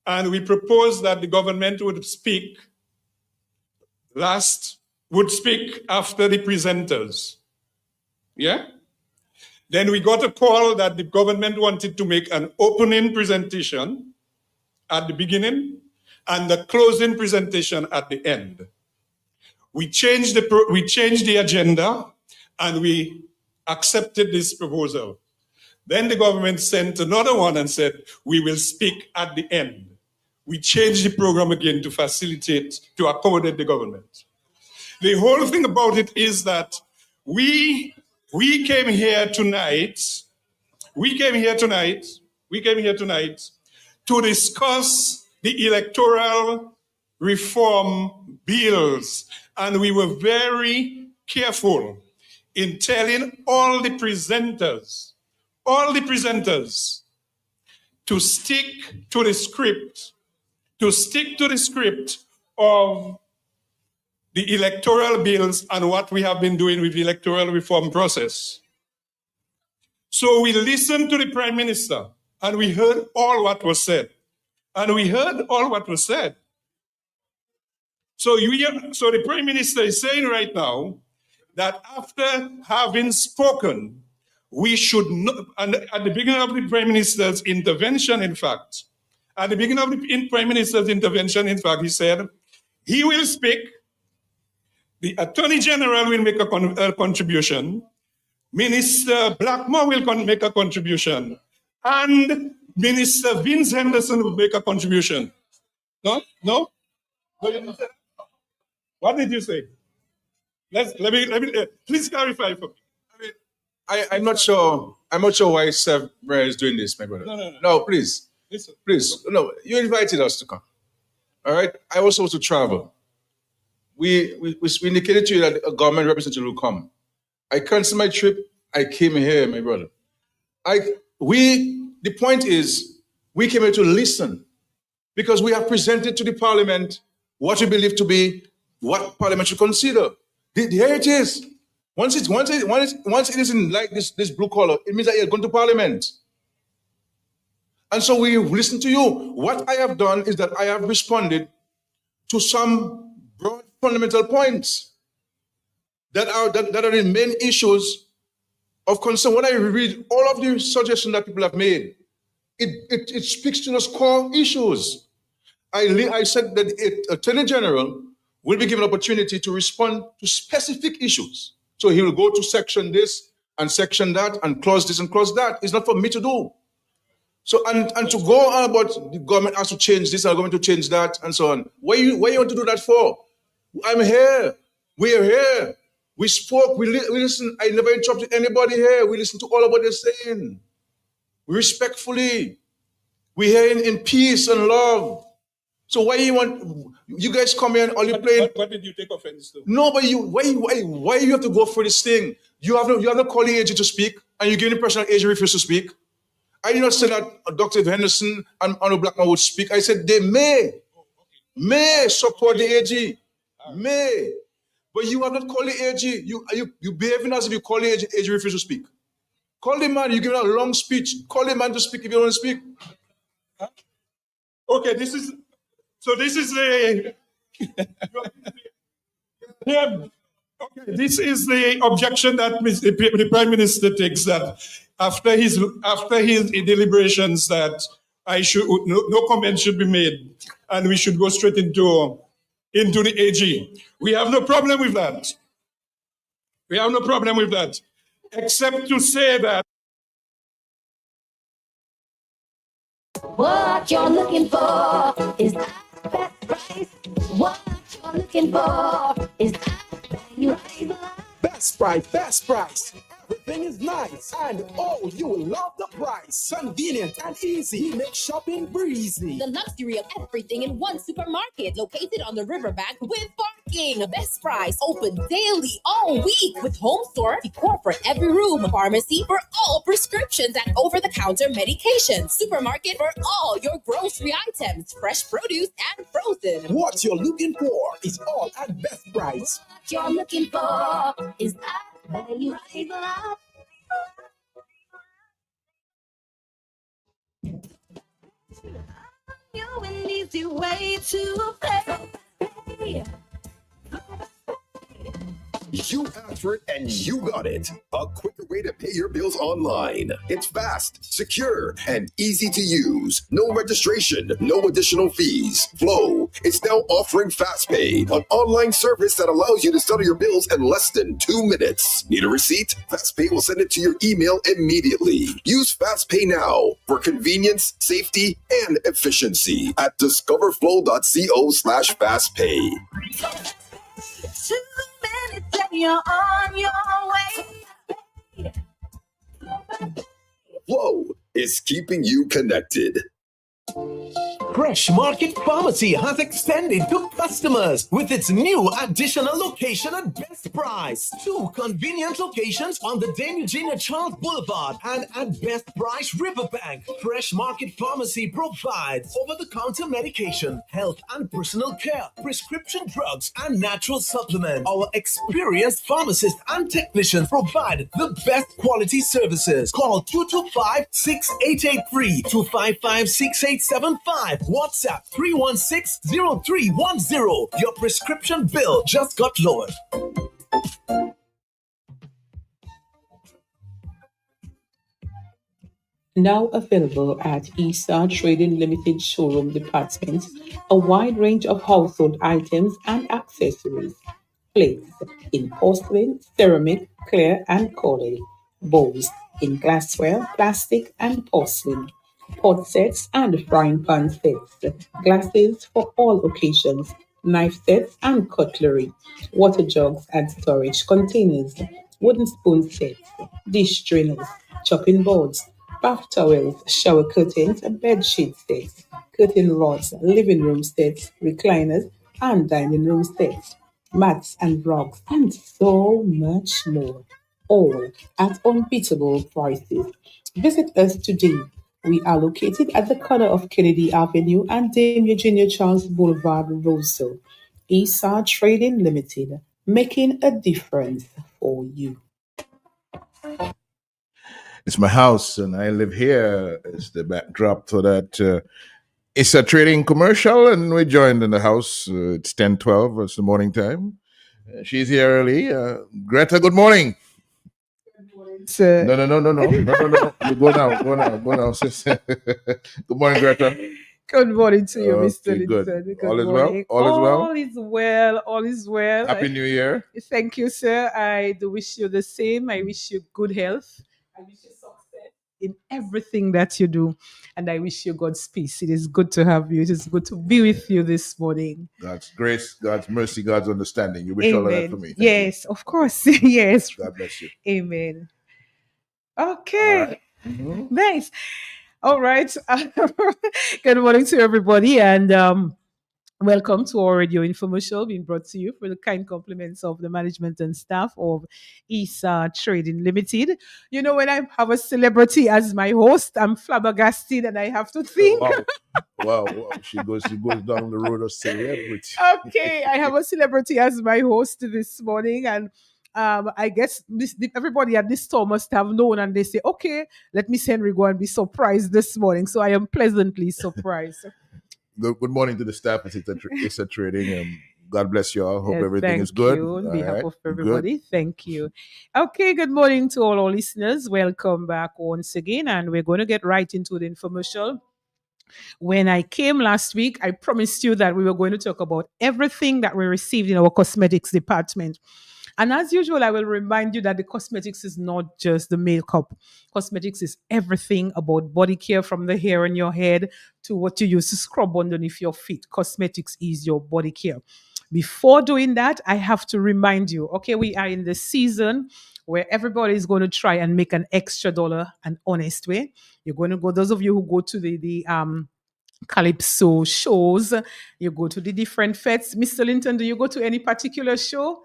and we proposed that the government would speak after the presenters. Yeah? Then we got a call that the government wanted to make an opening presentation at the beginning and the closing presentation at the end. We changed the agenda and we accepted this proposal. Then the government sent another one and said, we will speak at the end. We changed the program again to accommodate the government. The whole thing about it is that we came here tonight to discuss the electoral reform bills, and we were very careful in telling all the presenters to stick to the script of the electoral bills and what we have been doing with the electoral reform process. So we listened to the Prime Minister and we heard all what was said. So the Prime Minister is saying right now that after having spoken, we should not, and at the beginning of the Prime Minister's intervention, in fact, he said, he will speak, the Attorney General will make a contribution, Minister Blackmore will make a contribution, and Minister Vince Henderson will make a contribution. No? What did you say? Let me please clarify for me. I'm not sure why Seth Brer is doing this, my brother. No, please. Listen. Please. No, you invited us to come. All right? I was supposed to travel. We indicated to you that a government representative will come. I canceled my trip. I came here, my brother. The point is, we came here to listen because we have presented to the Parliament what we believe to be what Parliament should consider. Here it is. Once it is in like this blue color, it means that you're going to Parliament. And so we listen to you. What I have done is that I have responded to some broad fundamental points that are the main issues of concern. When I read all of the suggestions that people have made, it speaks to those core issues. I said that the Attorney General will be given opportunity to respond to specific issues. So he will go to section this and section that and clause this and clause that. It's not for me to do. So and to go on about the government has to change this, are going to change that, and so on. Why you want to do that for? I'm here. We are here. We spoke. We listen. I never interrupted anybody here. We listen to all of what they're saying. Respectfully. We're here in peace and love. So why you guys come here and all you play? What did you take offense to? No, but why you have to go for this thing? You have no calling agent to speak, and you give the impression that agent refused to speak. I did not say that Dr. Henderson and Arnold Blackman would speak. I said they may support the AG, may. But you are not calling AG. You behaving as if you call the AG refuse to speak. Call the man. You give him a long speech. Call the man to speak if you don't speak. Okay, this is the yeah. Okay, this is the objection that the Prime Minister takes, that after his deliberations that no comment should be made and we should go straight into the AG. We have no problem with that. We have no problem with that, except to say that What you're looking for is the best price. What you're looking for is the Best price. Everything is nice, and oh, you will love the price. Convenient and easy. Make shopping breezy. The luxury of everything in one supermarket located on the riverbank with parking. Best Price open daily all week with home store, decor for every room, pharmacy for all prescriptions and over-the-counter medications, supermarket for all your grocery items, fresh produce and frozen. What you're looking for is all at Best Price. What you're looking for is that value save a lot. You an easy way to pay. You asked for it and you got it. A quicker way to pay your bills online. It's fast, secure, and easy to use. No registration, no additional fees. Flow is now offering FastPay, an online service that allows you to settle your bills in less than 2 minutes. Need a receipt? FastPay will send it to your email immediately. Use FastPay now for convenience, safety, and efficiency at discoverflow.co/fastpay. 2 minutes and you're on your way. Flow is keeping you connected. Fresh Market Pharmacy has extended to customers with its new additional location at Best Price. 2 convenient locations on the Dame Eugenia Charles Boulevard and at Best Price Riverbank. Fresh Market Pharmacy provides over-the-counter medication, health and personal care, prescription drugs, and natural supplements. Our experienced pharmacists and technicians provide the best quality services. Call 225-6883, 255-6875. WhatsApp 316-0310. Your prescription bill just got lowered. Now available at Eastside Trading Limited Showroom Departments, a wide range of household items and accessories. Plates in porcelain, ceramic, clear and colored. Bowls in glassware, plastic and porcelain. Pot sets and frying pan sets. Glasses for all occasions. Knife sets and cutlery. Water jugs and storage containers. Wooden spoon sets. Dish trainers. Chopping boards. Bath towels, shower curtains, bed sheet sets, curtain rods, living room sets, recliners, and dining room sets, mats and rugs, and so much more. All at unbeatable prices. Visit us today. We are located at the corner of Kennedy Avenue and Dame Eugenia Charles Boulevard, Roseville. Eastside Trading Limited, making a difference for you. It's my house, and I live here. It's the backdrop to that. It's a trading commercial, and we joined in the house. It's 10:12. It's the morning time. She's here early. Greta, good morning. Sir. No. You go now, sis. Good morning, Greta. Good morning to you, Mr. Okay, good. Linton. Good All is well? morning. All is well? All is well. All is well. Happy New Year. Thank you, sir. I do wish you the same. I wish you good health. I wish you success in everything that you do. And I wish you God's peace. It is good to have you. It is good to be with you this morning. God's grace, God's mercy, God's understanding. You wish all of that for me. Thank Yes, of course. Yes. God bless you. Amen. Okay. Mhm. Nice. All right. Good morning to everybody, and welcome to our radio infomercial being brought to you for the kind compliments of the management and staff of ESA Trading Limited. You know, when I have a celebrity as my host, I'm flabbergasted and I have to think. Wow. She goes down the road of celebrity. Okay, I have a celebrity as my host this morning, and I guess everybody at this store must have known, and they say, okay, let Miss Henry go and be surprised this morning. So I am pleasantly surprised. Good morning to the staff. It's a trading. God bless you all. Hope Yes, everything is thank good. you on All behalf right. of everybody. Thank you. Okay, good morning to all our listeners. Welcome back once again, and we're going to get right into the infomercial. When I came last week, I promised you that we were going to talk about everything that we received in our cosmetics department. And as usual, I will remind you that the cosmetics is not just the makeup. Cosmetics is everything about body care, from the hair on your head to what you use to scrub underneath your feet. Cosmetics is your body care. Before doing that, I have to remind you, okay, we are in the season where everybody is going to try and make an extra dollar an honest way. You're going to go, those of you who go to the Calypso shows, you go to the different fets. Mr. Linton, do you go to any particular show?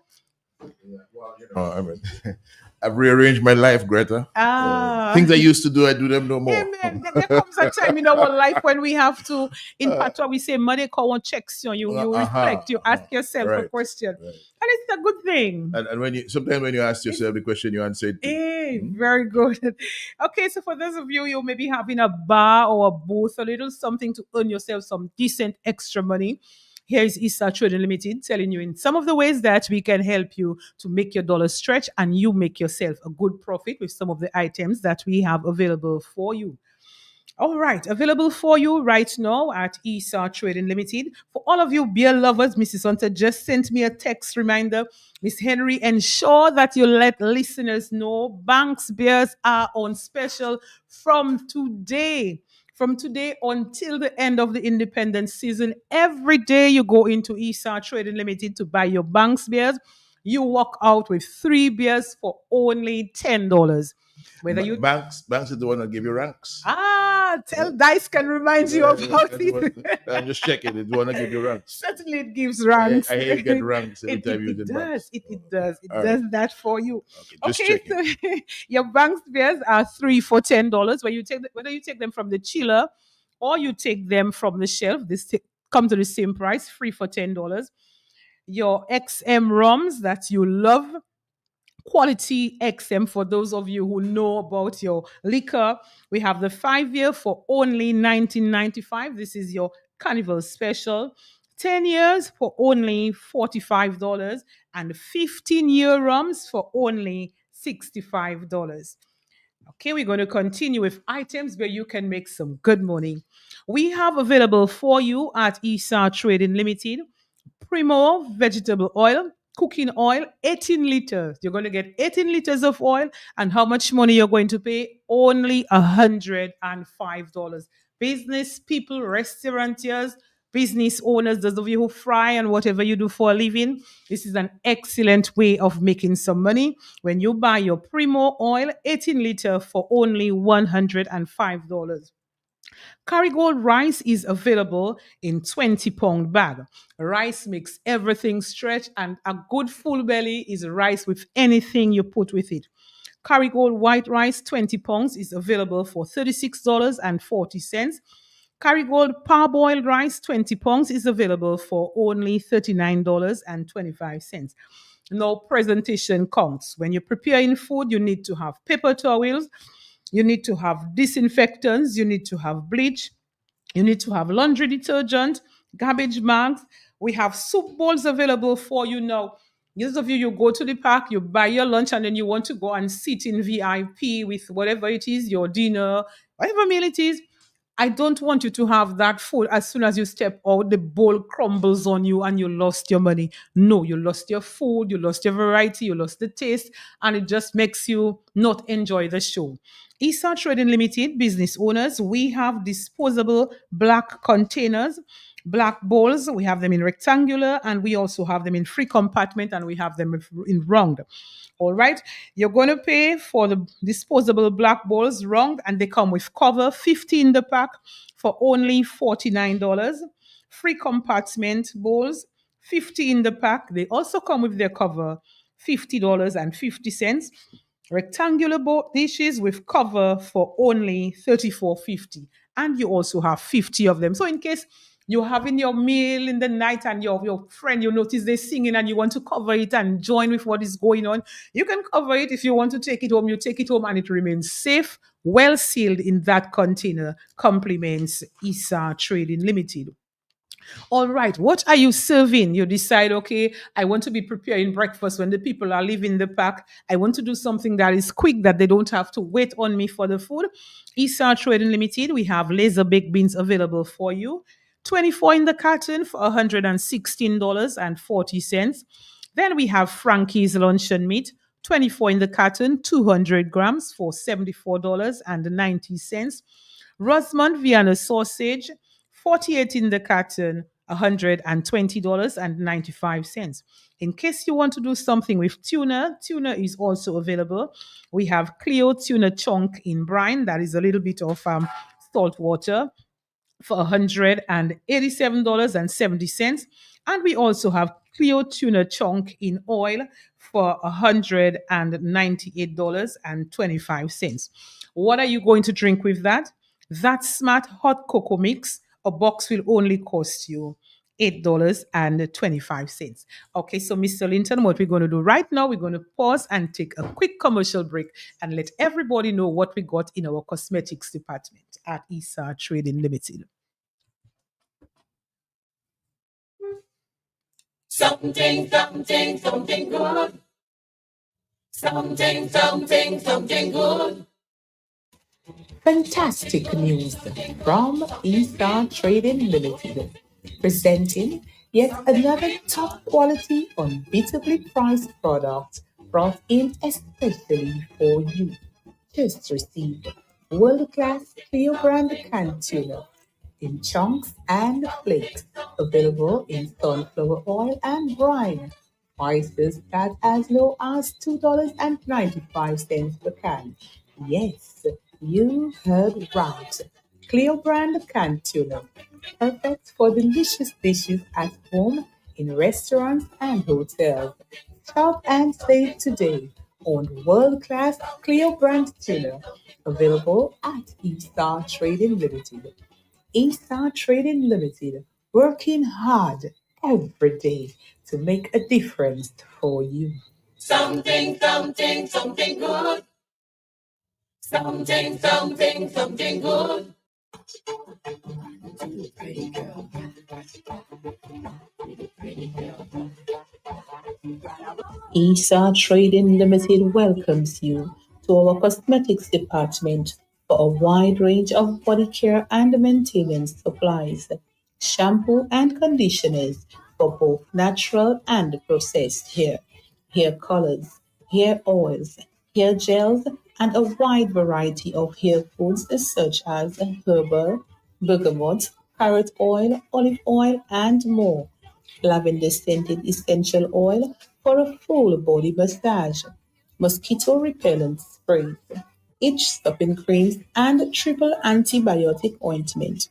I've rearranged my life, Greta. Things I used to do, I do them no more. Amen. There comes a time in our life when we have to, in patois, we say, money call on checks. You reflect, you ask yourself a question. And it's a good thing. And sometimes when you ask yourself the question, you answer it. Very good. Okay, so for those of you, you may be having a bar or a booth, a little something to earn yourself some decent extra money. Here is ESA Trading Limited telling you in some of the ways that we can help you to make your dollar stretch and you make yourself a good profit with some of the items that we have available for you. All right, available for you right now at ESA Trading Limited. For all of you beer lovers, Mrs. Hunter just sent me a text reminder. Miss Henry, ensure that you let listeners know Banks beers are on special from today. From today until the end of the independent season, every day you go into ESA Trading Limited to buy your Banks beers, you walk out with 3 beers for only $10. Whether you Banks is the one that give you ranks. Tell Dice can remind you about it. I'm just checking. It's the one that give you ranks. Certainly, it gives ranks. I hear you get ranks every time you it do does. Banks. It does. It All does right. that for you. Just Okay, so your Banks beers are 3 for $10. Whether you take them from the chiller or you take them from the shelf, come to the same price, 3 for $10. Your XM rums that you love, quality XM for those of you who know about your liquor. We have the 5-year for only $19.95. This is your Carnival special. 10 years for only $45 and 15-year rums for only $65. Okay, we're going to continue with items where you can make some good money. We have available for you at ESA Trading Limited Primo vegetable oil, cooking oil, 18 liters. You're going to get 18 liters of oil. And how much money you're going to pay? Only $105. Business people, restaurateurs, business owners, those of you who fry and whatever you do for a living, this is an excellent way of making some money. When you buy your Primo oil, 18 liter for only $105. Kerrygold rice is available in 20-pound bag. Rice makes everything stretch, and a good full belly is rice with anything you put with it. Kerrygold white rice, 20 pounds, is available for $36.40. Kerrygold parboiled rice, 20 pounds, is available for only $39.25. Now, presentation counts. When you're preparing food, you need to have paper towels. You need to have disinfectants. You need to have bleach. You need to have laundry detergent, garbage bags. We have soup bowls available for you now. Those of you, you go to the park, you buy your lunch, and then you want to go and sit in VIP with whatever it is, your dinner, whatever meal it is. I don't want you to have that food as soon as you step out, the bowl crumbles on you and you lost your money. No, you lost your food, you lost your variety, you lost the taste, and it just makes you not enjoy the show. Esa Trading Limited business owners, we have disposable black containers, black bowls. We have them in rectangular and we also have them in free compartment and we have them in round. All right. You're going to pay for the disposable black bowls round and they come with cover 50 in the pack for only $49. Free compartment bowls 50 in the pack. They also come with their cover $50.50. Rectangular bowl dishes with cover for only $34.50. And you also have 50 of them. So in case you're having your meal in the night and your friend, you notice they're singing and you want to cover it and join with what is going on, you can cover it. If you want to take it home, you take it home and it remains safe, well sealed in that container. Compliments Esa Trading Limited. All right, what are you serving? You decide, okay, I want to be preparing breakfast when the people are leaving the pack. I want to do something that is quick, that they don't have to wait on me for the food. Esa Trading Limited, we have laser baked beans available for you. 24 in the carton for $116.40. Then we have Frankie's luncheon meat, 24 in the carton, 200 grams for $74.90. Rosemont Vienna sausage, 48 in the carton, $120.95. In case you want to do something with tuna, tuna is also available. We have Cleo tuna chunk in brine, that is a little bit of salt water for $187.70. And we also have Cleo tuna chunk in oil for $198.25. What are you going to drink with that? That smart hot cocoa mix, a box will only cost you $8.25. Okay, so Mr. Linton, what we're going to do right now, we're going to pause and take a quick commercial break and let everybody know what we got in our cosmetics department at Esa Trading Limited. Something good. Something good. Fantastic news from Esa Trading Limited, presenting yet another top quality, unbeatably priced product brought in especially for you. Just receive world-class clear brand canned tuna in chunks and flakes, available in sunflower oil and brine. Prices start as low as $2.95 per can. Yes, you heard right. Cleo brand canned tuna, perfect for delicious dishes at home, in restaurants and hotels. Shop and save today on world-class Cleo brand tuna, available at Esa Trading Limited. Esa Trading Limited, working hard every day to make a difference for you. Something good. Something good. Esa Trading Limited welcomes you to our cosmetics department for a wide range of body care and maintenance supplies, shampoo and conditioners for both natural and processed hair colors, hair oils, hair gels, and a wide variety of hair foods such as herbal, bergamot, carrot oil, olive oil, and more. Lavender scented essential oil for a full body massage, mosquito repellent sprays, itch stopping creams, and triple antibiotic ointment,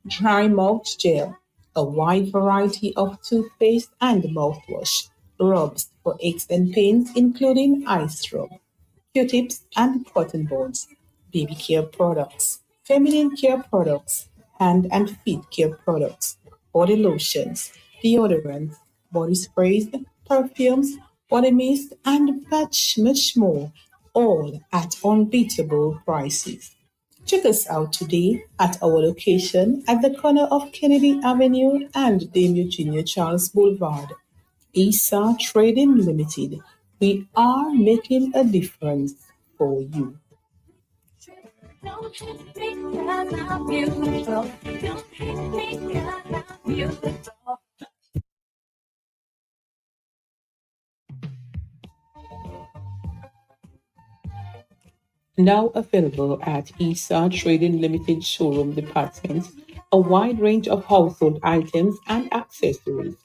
dry mouth gel, a wide variety of toothpaste and mouthwash, rubs for aches and pains, including ice rub, Q-tips and cotton balls, baby care products, feminine care products, hand and feet care products, body lotions, deodorants, body sprays, perfumes, body mist, and much more. all at unbeatable prices. Check us out today at our location at the corner of Kennedy Avenue and Dame Eugenia Charles Boulevard. ISA Trading Limited. We are making a difference for you. Don't hit me 'cause I'm beautiful. Don't hit me 'cause I'm beautiful. Now available at ISA Trading Limited showroom departments, a wide range of household items and accessories.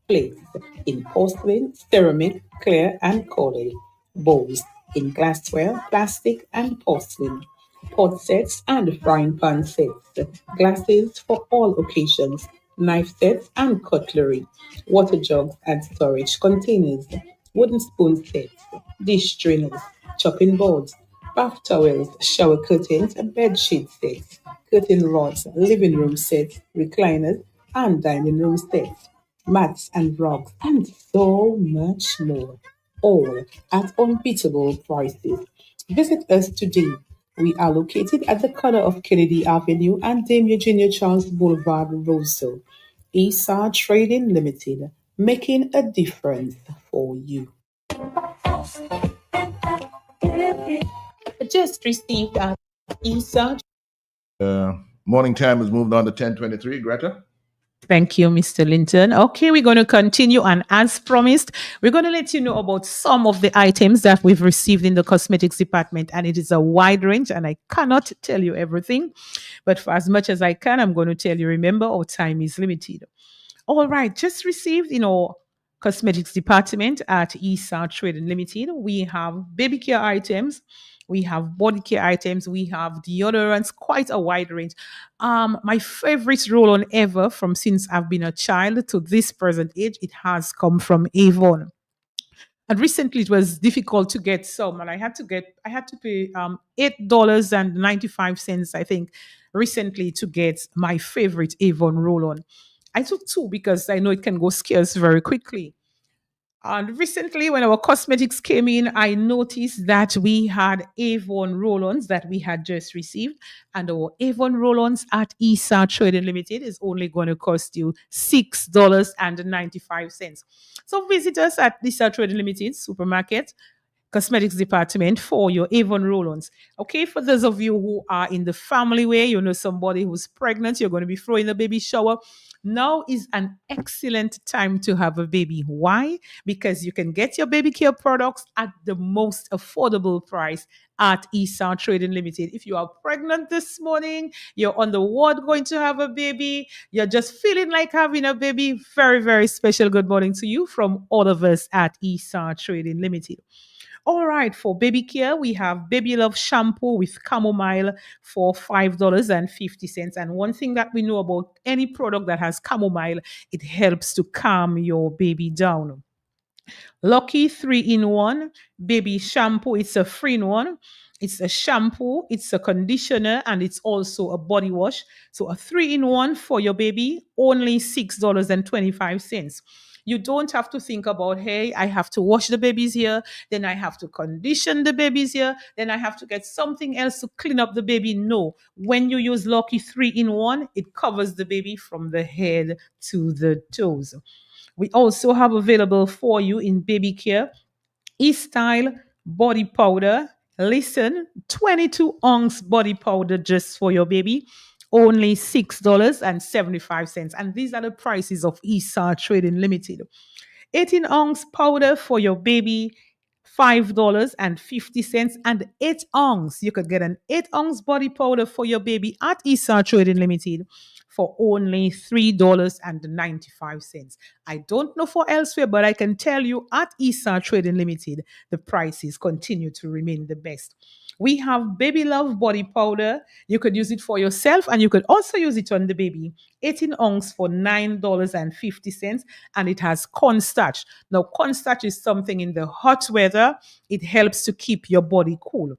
Plates in porcelain, ceramic, clear and colored. Bowls in glassware, plastic and porcelain. Pot sets and frying pan sets. Glasses for all occasions. Knife sets and cutlery. Water jugs and storage containers. Wooden spoon sets. Dish trainers. Chopping boards. Bath towels, shower curtains, bed sheet sets, curtain rods, living room sets, recliners, and dining room sets, mats and rugs, and so much more. All at unbeatable prices. Visit us today. We are located at the corner of Kennedy Avenue and Dame Eugenia Charles Boulevard, Roseville. ESA Trading Limited, making a difference for you. Just received at ESA. Morning time has moved on to 10:23. Greta? Thank you, Mr. Linton. Okay, we're going to continue, and as promised, we're going to let you know about some of the items that we've received in the cosmetics department, and it is a wide range, and I cannot tell you everything, but for as much as I can, I'm going to tell you. Remember, our time is limited. All right, just received in our cosmetics department at ESA Trading Limited. We have baby care items, we have body care items, we have deodorants, quite a wide range. My favorite roll-on ever from since I've been a child to this present age, it has come from Avon. And recently it was difficult to get some, and I had to pay $8.95, I think, recently to get my favorite Avon roll-on. I took two because I know it can go scarce very quickly. And recently, when our cosmetics came in, I noticed that we had Avon roll-ons that we had just received, and our Avon roll-ons at ESA Trading Limited is only going to cost you $6.95. So visit us at ESA Trading Limited supermarket cosmetics department for your Avon roll-ons. Okay, for those of you who are in the family way, you know somebody who's pregnant, you're going to be throwing a baby shower. Now is an excellent time to have a baby. Why? Because you can get your baby care products at the most affordable price at ESA Trading Limited. If you are pregnant this morning, you're on the ward going to have a baby, you're just feeling like having a baby, very, very special good morning to you from all of us at ESA Trading Limited. All right, for baby care, we have Baby Love shampoo with chamomile for $5.50. And one thing that we know about any product that has chamomile, it helps to calm your baby down. Lucky 3-in-1 baby shampoo. It's a 3-in-1. It's a shampoo, it's a conditioner, and it's also a body wash. So a 3-in-1 for your baby, only $6.25. You don't have to think about, hey, I have to wash the babies here, then I have to condition the babies here, then I have to get something else to clean up the baby. No. When you use Lucky 3-in-1, it covers the baby from the head to the toes. We also have available for you in baby care E-Style body powder. Listen, 22-ounce body powder just for your baby, only $6.75. And these are the prices of ESA Trading Limited. 18-ounce powder for your baby, $5.50. And 8-ounce, you could get an 8-ounce body powder for your baby at ESA Trading Limited for only $3.95. I don't know for elsewhere, but I can tell you at ESA Trading Limited, the prices continue to remain the best. We have Baby Love body powder. You could use it for yourself and you could also use it on the baby. 18-ounce for $9.50, and it has cornstarch. Now, cornstarch is something in the hot weather. It helps to keep your body cool.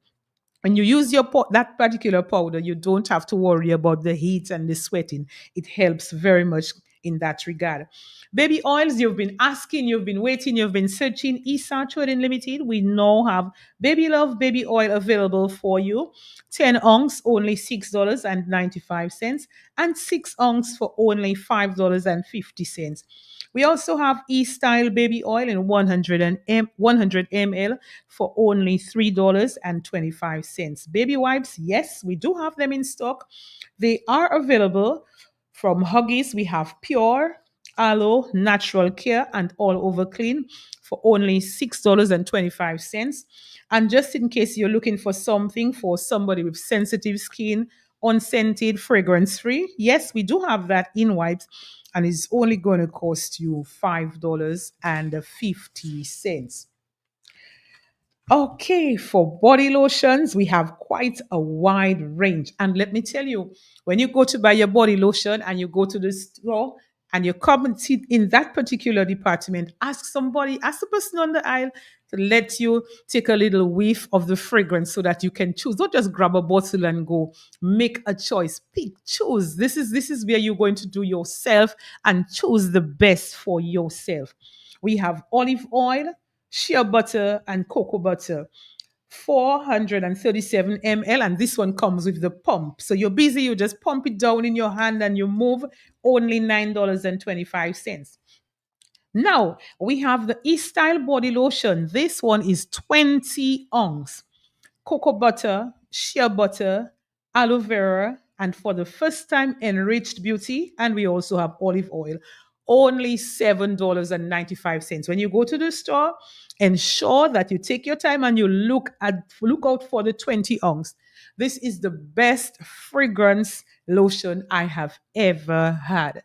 When you use that particular powder, you don't have to worry about the heat and the sweating. It helps very much in that regard. Baby oils, you've been asking, you've been waiting, you've been searching. Esar Trading Limited, we now have Baby Love baby oil available for you. 10 ounce, only $6.95, and 6 ounce for only $5.50. We also have E-Style baby oil in 100 ml for only $3.25. Baby wipes, yes, we do have them in stock. They are available from Huggies. We have Pure, Aloe, Natural Care, and All Over Clean for only $6.25. And just in case you're looking for something for somebody with sensitive skin, unscented, fragrance free, yes, we do have that in wipes, and it's only going to cost you $5.50. Okay, for body lotions, we have quite a wide range. And let me tell you, when you go to buy your body lotion and you go to the store and you come and sit in that particular department, ask the person on the aisle to let you take a little whiff of the fragrance so that you can choose. Don't just grab a bottle and go. Make a choice. Pick, choose. This is where you're going to do yourself and choose the best for yourself. We have olive oil, shea butter, and cocoa butter. 437 ml, and this one comes with the pump. So you're busy, you just pump it down in your hand and you move. Only $9.25. Now we have the E-Style body lotion. This one is 20 ounce. Cocoa butter, shea butter, aloe vera, and for the first time, enriched beauty. And we also have olive oil. Only $7.95. When you go to the store, ensure that you take your time and you look out for the 20 ounce. This is the best fragrance lotion I have ever had.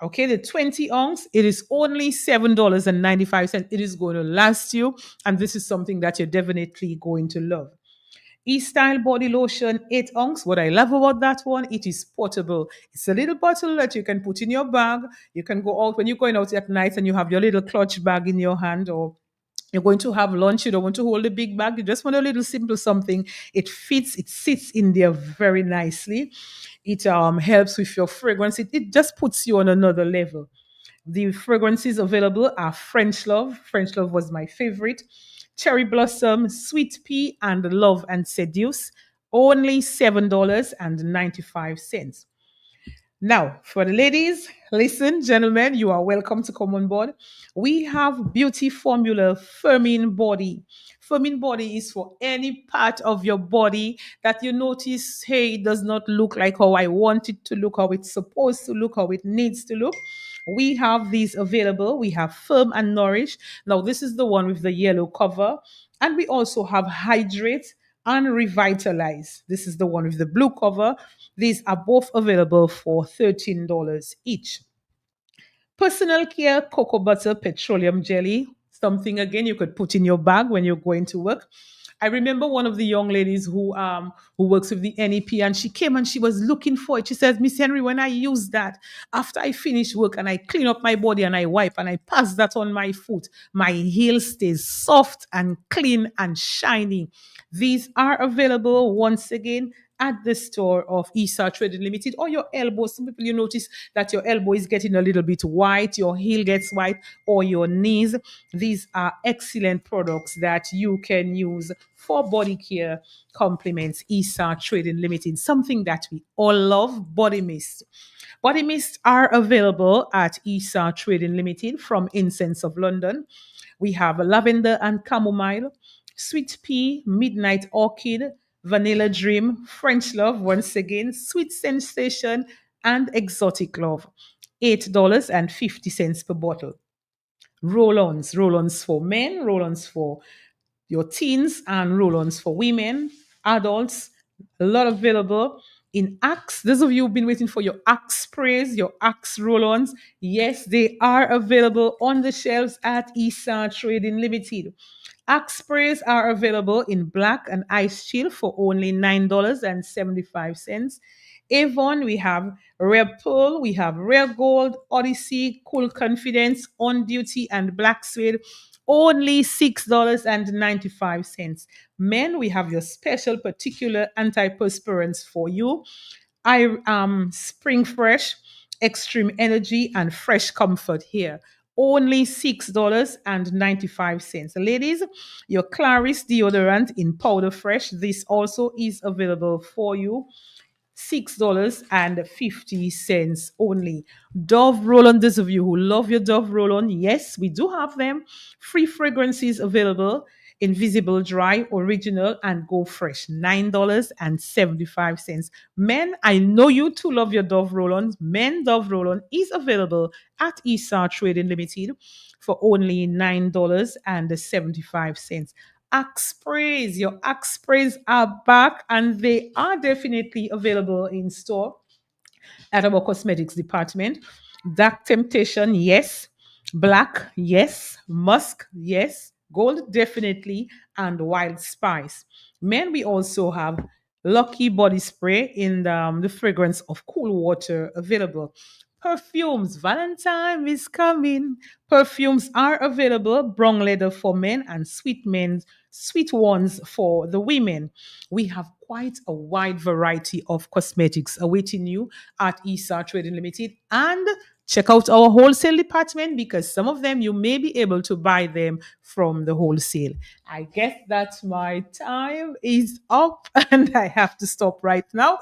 Okay, the 20 ounce, it is only $7.95. It is going to last you, and this is something that you're definitely going to love. E-Style body lotion, 8 ounce. What I love about that one, it is portable. It's a little bottle that you can put in your bag. You can go out when you're going out at night and you have your little clutch bag in your hand, or you're going to have lunch, you don't want to hold a big bag, you just want a little simple something. It fits, it sits in there very nicely. It helps with your fragrance. It just puts you on another level. The fragrances available are French Love. French Love was my favorite. Cherry Blossom, Sweet Pea, and Love and Seduce. Only $7.95. Now, for the ladies, listen, gentlemen, you are welcome to come on board. We have Beauty Formula Firming Body. Firming Body is for any part of your body that you notice, hey, it does not look like how I want it to look, how it's supposed to look, how it needs to look. We have these available. We have Firm and Nourish. Now, this is the one with the yellow cover. And we also have Hydrate and Revitalize. This is the one with the blue cover. These are both available for $13 each. Personal Care Cocoa Butter Petroleum Jelly. Something, again, you could put in your bag when you're going to work. I remember one of the young ladies who works with the NEP, and she came and she was looking for it. She says, Miss Henry, when I use that, after I finish work and I clean up my body and I wipe and I pass that on my foot, my heel stays soft and clean and shiny. These are available once again at the store of ESA Trading Limited, or your elbow. Some people, you notice that your elbow is getting a little bit white, your heel gets white, or your knees. These are excellent products that you can use for body care. Compliments ESA Trading Limited, something that we all love, body mist. Body mists are available at ESA Trading Limited from Incense of London. We have lavender and chamomile, sweet pea, midnight orchid, vanilla dream, French love, once again, sweet sensation, and exotic love. $8.50 per bottle. Roll-ons for men, roll-ons for your teens, and roll-ons for women, adults. A lot available in Axe. Those of you who've been waiting for your Axe sprays, your Axe roll-ons, yes, they are available on the shelves at ESA Trading Limited. Axe sprays are available in black and ice chill for only $9.75. Avon, we have Rare Pearl, we have Rare Gold, Odyssey, Cool Confidence, On Duty, and Black Suede. Only $6.95. Men, we have your special particular antiperspirants for you. Spring Fresh, extreme energy and fresh comfort here. Only $6.95. Ladies, your Clarice deodorant in powder fresh. This also is available for you. $6.50 only. Dove roll-on, those of you who love your Dove roll-on, yes, we do have them. Free fragrances available. Invisible Dry, Original, and Go Fresh, $9.75. Men, I know you too love your Dove roll-ons. Men Dove roll-on is available at ESA Trading Limited for only $9.75. Axe sprays, your Axe sprays are back and they are definitely available in store at our cosmetics department. Dark Temptation, yes. Black, yes. Musk, yes. Gold, definitely. And Wild Spice. Men, we also have Lucky Body Spray in the fragrance of cool water available. Perfumes, Valentine is coming. Perfumes are available. Brown leather for men and sweet ones for the women. We have quite a wide variety of cosmetics awaiting you at ESA Trading Limited. And check out our wholesale department because some of them you may be able to buy them from the wholesale. I guess that my time is up and I have to stop right now.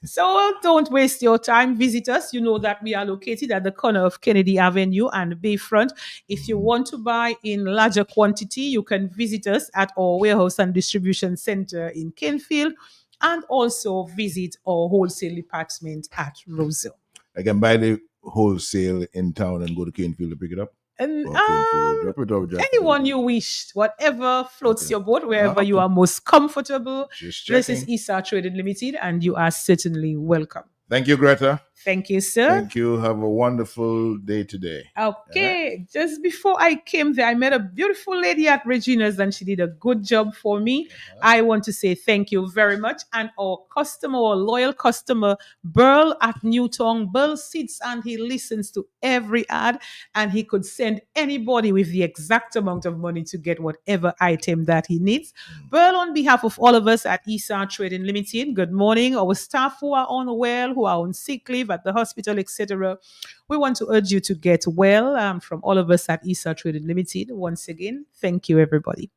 So don't waste your time. Visit us. You know that we are located at the corner of Kennedy Avenue and Bayfront. If you want to buy in larger quantity, you can visit us at our warehouse and distribution center in Kenfield and also visit our wholesale department at Roseville. I can buy the wholesale in town and go to Canefield to pick it up. And Drop it off, Jack. anyone you wish, whatever floats your boat, wherever you are most comfortable. Just This is checking. ESA Trading Limited, and you are certainly welcome. Thank you, Greta. Thank you, sir. Thank you. Have a wonderful day today. Okay, just before I came there, I met a beautiful lady at Regina's and she did a good job for me. I want to say thank you very much. And our customer, our loyal customer, Burl at Newtown, Burl sits and he listens to every ad and he could send anybody with the exact amount of money to get whatever item that he needs. Burl, on behalf of all of us at ESA Trading Limited, good morning. Our staff who are unwell, who are on sick leave at the hospital, etc. We want to urge you to get well from all of us at ESA Trading Limited. Once again, thank you, everybody.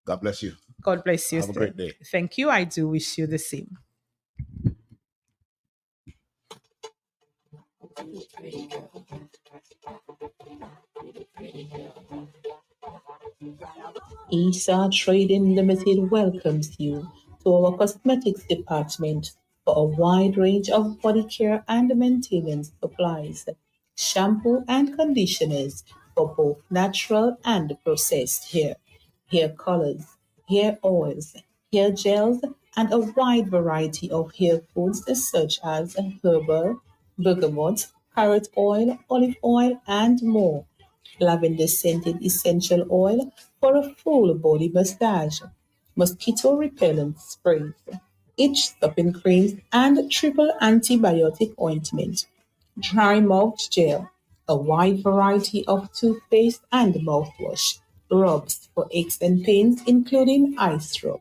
God bless you. God bless you. Have a great day. Thank you. I do wish you the same. ESA Trading Limited welcomes you to our cosmetics department for a wide range of body care and maintenance supplies, shampoo and conditioners for both natural and processed hair colors, hair oils, hair gels, and a wide variety of hair foods such as herbal, bergamot, carrot oil, olive oil, and more. Lavender scented essential oil for a full body massage, mosquito repellent sprays, itch stopping creams, and triple antibiotic ointment, dry mouth gel, a wide variety of toothpaste and mouthwash, rubs for aches and pains, including ice rub,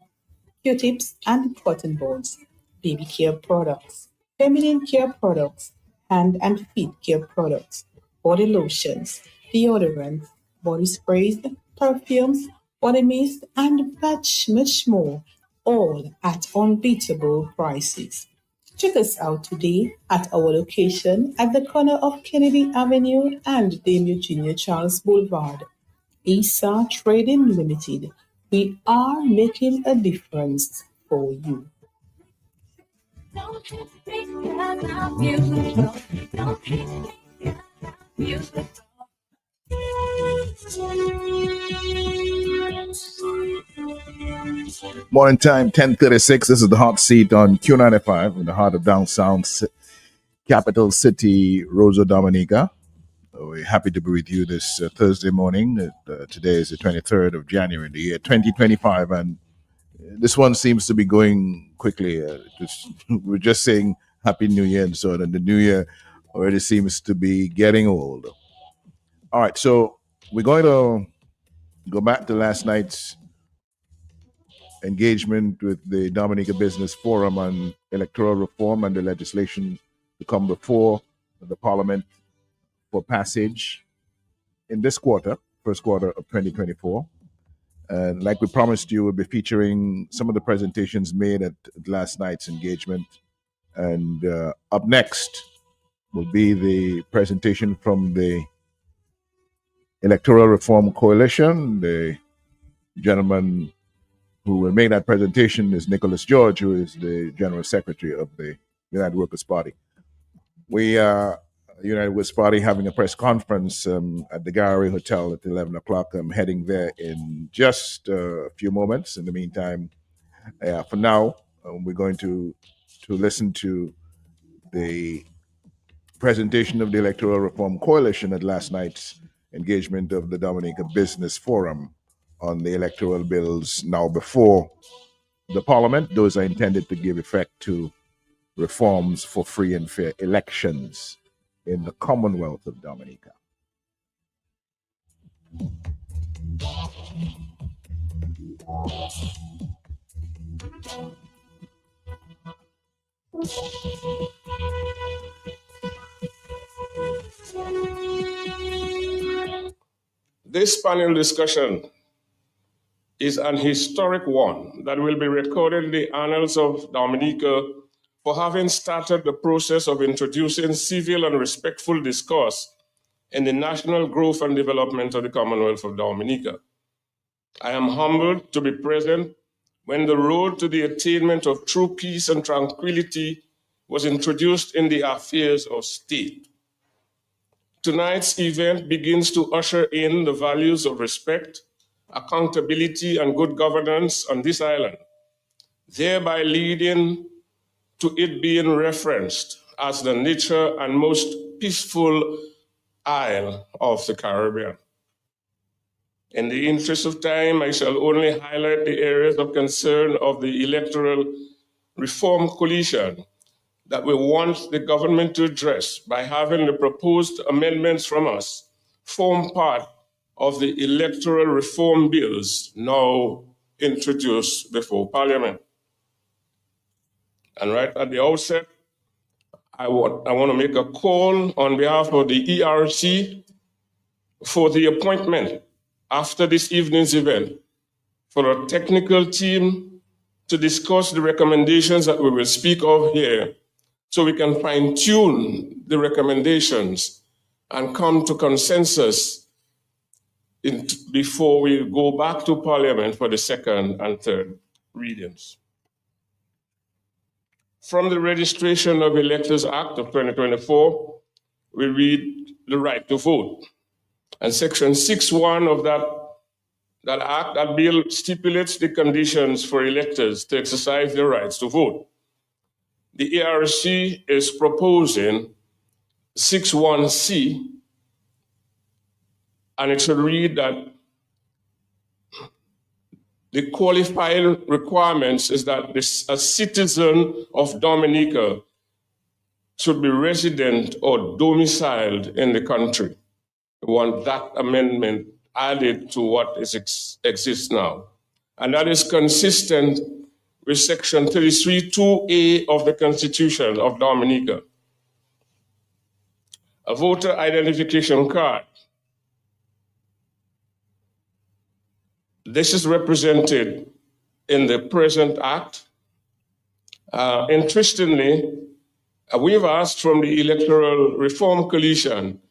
Q-tips and cotton balls, baby care products, feminine care products, hand and feet care products, body lotions, deodorants, body sprays, perfumes, body mist, and much more, all at unbeatable prices. Check us out today at our location at the corner of Kennedy Avenue and Dame Eugenia Charles Boulevard. ESA Trading Limited. We are making a difference for you. Morning time, 10:36. This is the hot seat on Q95 in the heart of downtown capital city, Rosa Dominica. We're happy to be with you this Thursday morning. Today is the 23rd of January in the year 2025, and this one seems to be going quickly. We're just saying Happy New Year and so on, and the New Year already seems to be getting old. All right, so we're going to go back to last night's engagement with the Dominica Business Forum on electoral reform and the legislation to come before the Parliament for passage in this quarter, first quarter of 2024. And like we promised you, we'll be featuring some of the presentations made at last night's engagement. And up next will be the presentation from the Electoral Reform Coalition. The gentleman who will make that presentation is Nicholas George, who is the General Secretary of the United Workers' Party. We are United Workers' Party having a press conference at the Gallery Hotel at 11 o'clock. I'm heading there in just a few moments. In the meantime, for now, we're going to listen to the presentation of the Electoral Reform Coalition at last night's engagement of the Dominica Business Forum on the electoral bills now before the Parliament. Those are intended to give effect to reforms for free and fair elections in the Commonwealth of Dominica. This panel discussion is an historic one that will be recorded in the annals of Dominica for having started the process of introducing civil and respectful discourse in the national growth and development of the Commonwealth of Dominica. I am humbled to be present when the road to the attainment of true peace and tranquility was introduced in the affairs of state. Tonight's event begins to usher in the values of respect, accountability, and good governance on this island, thereby leading to it being referenced as the nature and most peaceful isle of the Caribbean. In the interest of time, I shall only highlight the areas of concern of the Electoral Reform Coalition that we want the government to address by having the proposed amendments from us form part of the electoral reform bills now introduced before Parliament. And right at the outset, I want to make a call on behalf of the ERC for the appointment after this evening's event for a technical team to discuss the recommendations that we will speak of here, so we can fine-tune the recommendations and come to consensus before we go back to Parliament for the second and third readings. From the Registration of Electors Act of 2024, we read the right to vote. And Section 6.1 of that act, that bill, stipulates the conditions for electors to exercise their rights to vote. The ERC is proposing 6.1c, and it should read that the qualifying requirements is that a citizen of Dominica should be resident or domiciled in the country. We want that amendment added to what exists now. And that is consistent with Section 33(2)A of the Constitution of Dominica. A voter identification card. This is represented in the present act. Interestingly, we've asked from the Electoral Reform Coalition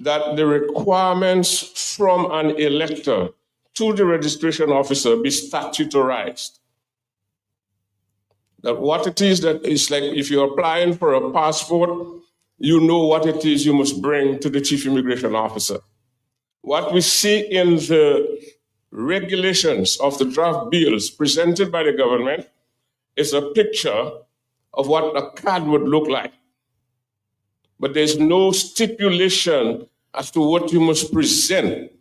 that the requirements from an elector to the registration officer be statutorized. That what it is that is like if you're applying for a passport, you know what it is you must bring to the chief immigration officer. What we see in the regulations of the draft bills presented by the government is a picture of what a card would look like. But there's no stipulation as to what you must present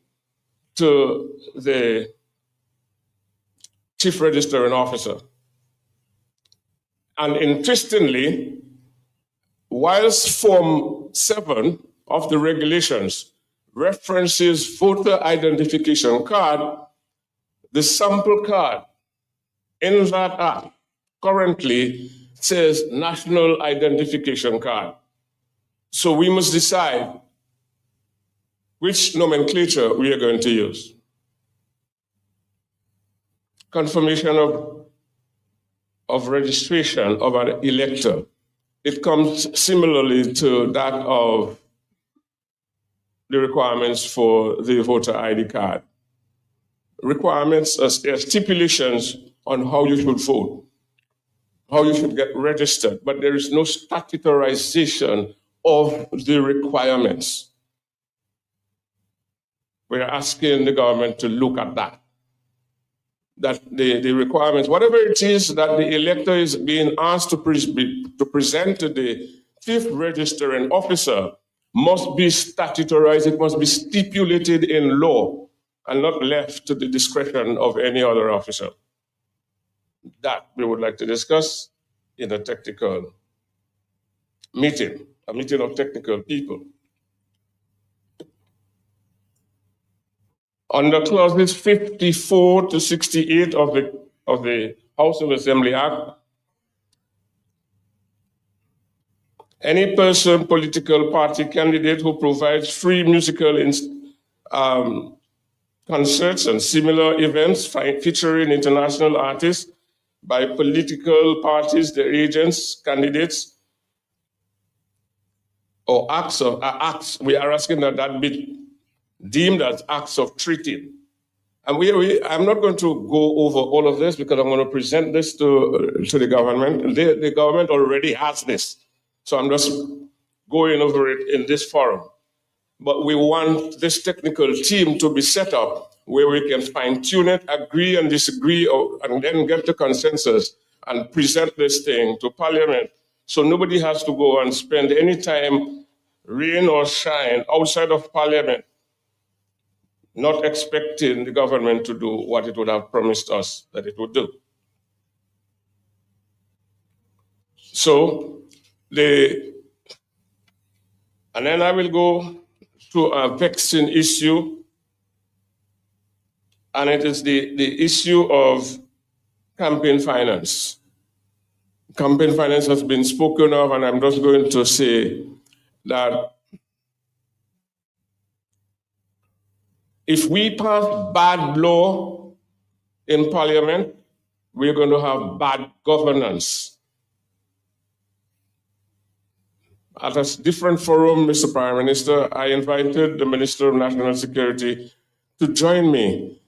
to the chief registering officer. And interestingly, whilst Form 7 of the regulations references voter identification card, the sample card in that act currently says national identification card. So we must decide which nomenclature we are going to use. Confirmation of registration of an elector. It comes similarly to that of the requirements for the voter ID card. Requirements, there are stipulations on how you should vote, how you should get registered, but there is no statutorization of the requirements. We're asking the government to look at that. That the requirements, whatever it is that the elector is being asked to present to the chief registering officer, must be statutorized, it must be stipulated in law and not left to the discretion of any other officer. That we would like to discuss in a technical meeting, a meeting of technical people. Under clauses 54 to 68 of the House of Assembly Act, any person, political party candidate who provides free musical concerts and similar events featuring international artists by political parties, their agents, candidates, or acts, we are asking that be deemed as acts of treaty. And I'm not going to go over all of this because I'm going to present this to the government. The government already has this. So I'm just going over it in this forum. But we want this technical team to be set up where we can fine-tune it, agree and disagree, and then get to consensus and present this thing to Parliament. So nobody has to go and spend any time, rain or shine, outside of Parliament, not expecting the government to do what it would have promised us that it would do. So, and then I will go to a vexing issue, and it is the issue of campaign finance. Campaign finance has been spoken of, and I'm just going to say that if we pass bad law in Parliament, we're going to have bad governance. At a different forum, Mr. Prime Minister, I invited the Minister of National Security to join me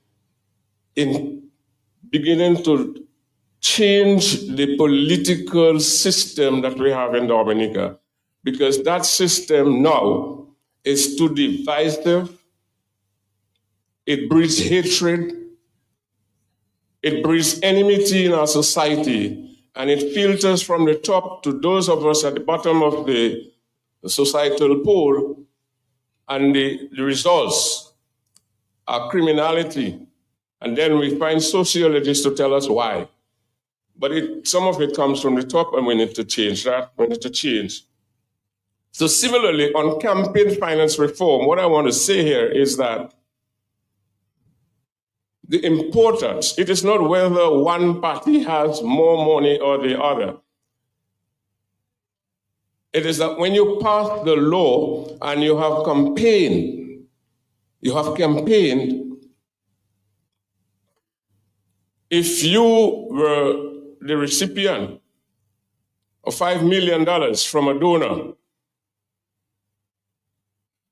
in beginning to change the political system that we have in Dominica, because that system now is too divisive. It breeds hatred. It breeds enmity in our society, and it filters from the top to those of us at the bottom of the societal pole, and the results are criminality. And then we find sociologists to tell us why. But some of it comes from the top, and we need to change that. We need to change. So similarly, on campaign finance reform, what I want to say here is that the importance, it is not whether one party has more money or the other. It is that when you pass the law and you have campaigned, if you were the recipient of $5 million from a donor,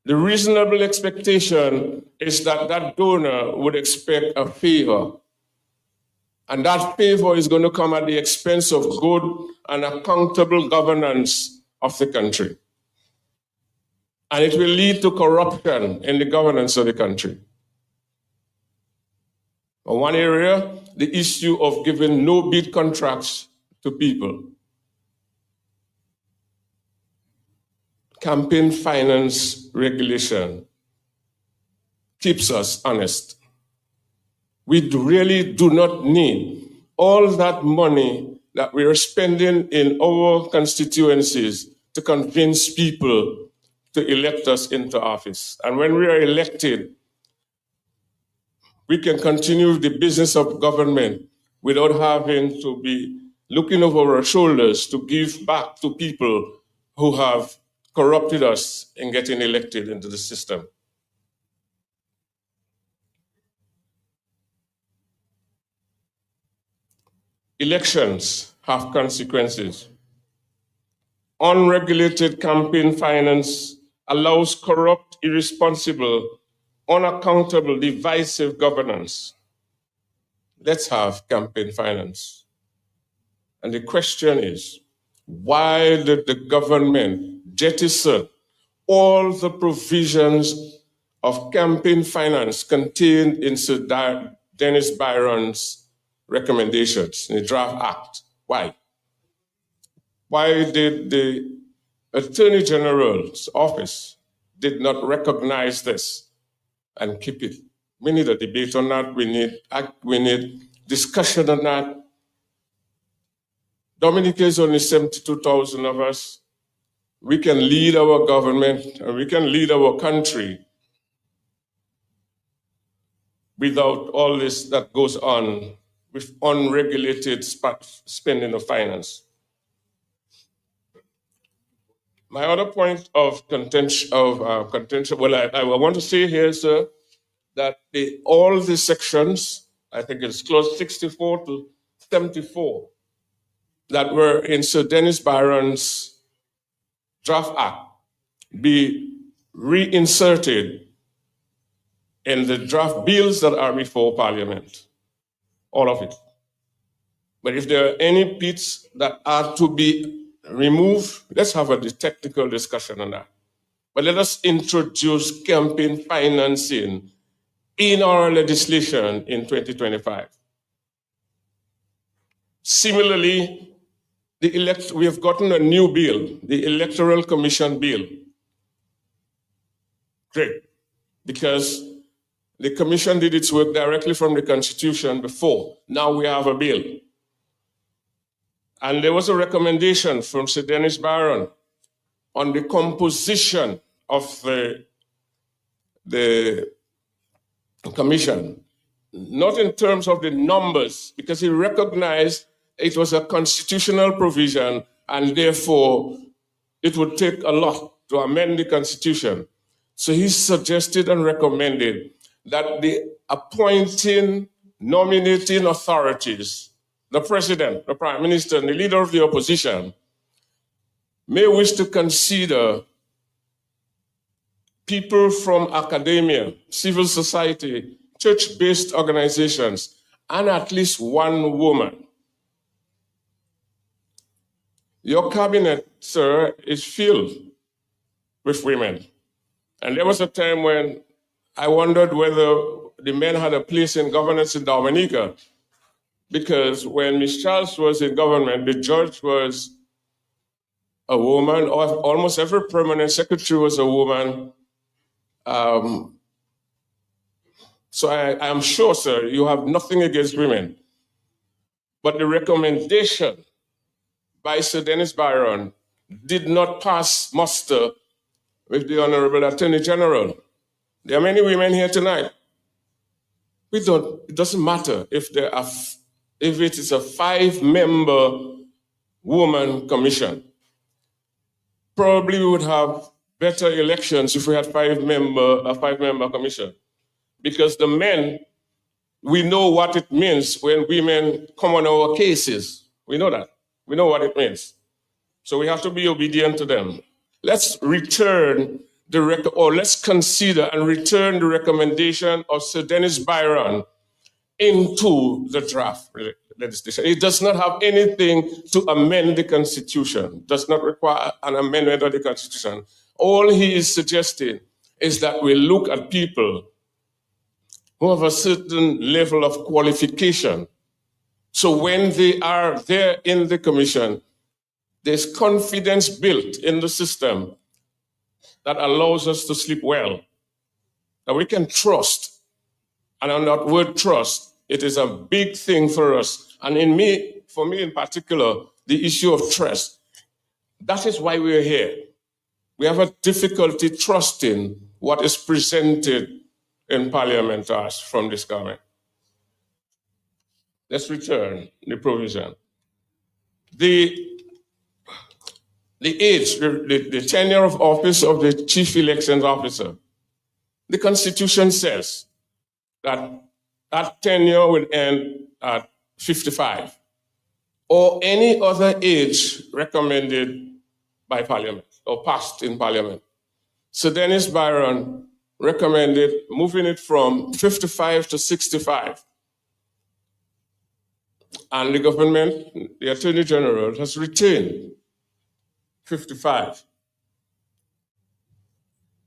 the reasonable expectation is that that donor would expect a favor. And that favor is going to come at the expense of good and accountable governance of the country. And it will lead to corruption in the governance of the country. In one area, the issue of giving no-bid contracts to people. Campaign finance regulation keeps us honest. We really do not need all that money that we are spending in our constituencies to convince people to elect us into office. And when we are elected, we can continue the business of government without having to be looking over our shoulders to give back to people who have corrupted us in getting elected into the system. Elections have consequences. Unregulated campaign finance allows corrupt, irresponsible, unaccountable, divisive governance. Let's have campaign finance. And the question is, why did the government jettison all the provisions of campaign finance contained in Sir Dennis Byron's recommendations in the draft act? Why? Why did the Attorney General's office did not recognize this and keep it? We need a debate on that. We need discussion on that. Dominica is only 72,000 of us. We can lead our government and we can lead our country without all this that goes on with unregulated spending of finance. My other point of contention, well, I want to say here, sir, that all the sections, I think it's close 64 to 74, that were in Sir Dennis Byron's draft act be reinserted in the draft bills that are before Parliament, all of it. But if there are any bits that are to be removed, let's have a technical discussion on that. But let us introduce campaign financing in our legislation in 2025. Similarly, we have gotten a new bill, the Electoral Commission Bill. Great, because the Commission did its work directly from the Constitution before. Now we have a bill. And there was a recommendation from Sir Dennis Byron on the composition of the Commission, not in terms of the numbers, because he recognized it was a constitutional provision and therefore it would take a lot to amend the Constitution. So he suggested and recommended that the appointing, nominating authorities, the President, the Prime Minister, and the Leader of the Opposition may wish to consider people from academia, civil society, church-based organizations, and at least one woman. Your cabinet, sir, is filled with women. And there was a time when I wondered whether the men had a place in governance in Dominica, because when Ms. Charles was in government, the judge was a woman, or almost every permanent secretary was a woman. So I am sure, sir, you have nothing against women. But the recommendation by Sir Dennis Byron did not pass muster with the Honorable Attorney General. There are many women here tonight. It doesn't matter if it is a 5-member woman commission. Probably we would have better elections if we had a 5-member commission. Because the men, we know what it means when women come on our cases. We know that. We know what it means. So we have to be obedient to them. Let's return let's consider and return the recommendation of Sir Dennis Byron into the draft legislation. It does not have anything to amend the Constitution. It does not require an amendment of the Constitution. All he is suggesting is that we look at people who have a certain level of qualification. So when they are there in the commission, there's confidence built in the system that allows us to sleep well, that we can trust. And on that word trust, it is a big thing for us. And for me in particular, the issue of trust. That is why we're here. We have a difficulty trusting what is presented in Parliament to us from this government. Let's return the provision. the age, the tenure of office of the chief elections officer. The Constitution says that that tenure will end at 55 or any other age recommended by Parliament or passed in Parliament. So Dennis Byron recommended moving it from 55 to 65. And the government, the Attorney General, has retained 55.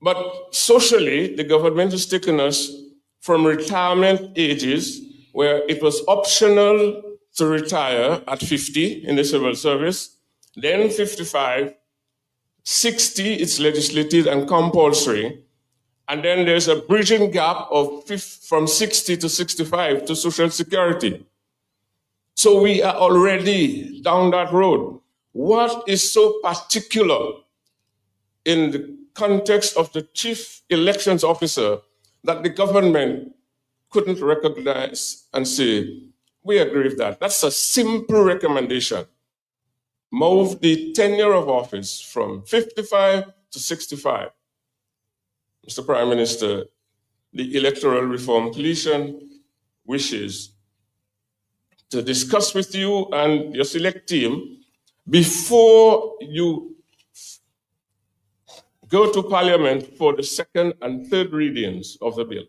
But socially, the government has taken us from retirement ages where it was optional to retire at 50 in the civil service, then 55, 60, it's legislative and compulsory, and then there's a bridging gap of from 60 to 65 to Social Security. So we are already down that road. What is so particular in the context of the chief elections officer that the government couldn't recognize and say, we agree with that? That's a simple recommendation. Move the tenure of office from 55 to 65. Mr. Prime Minister, the Electoral Reform Coalition wishes to discuss with you and your select team before you go to Parliament for the second and third readings of the bill.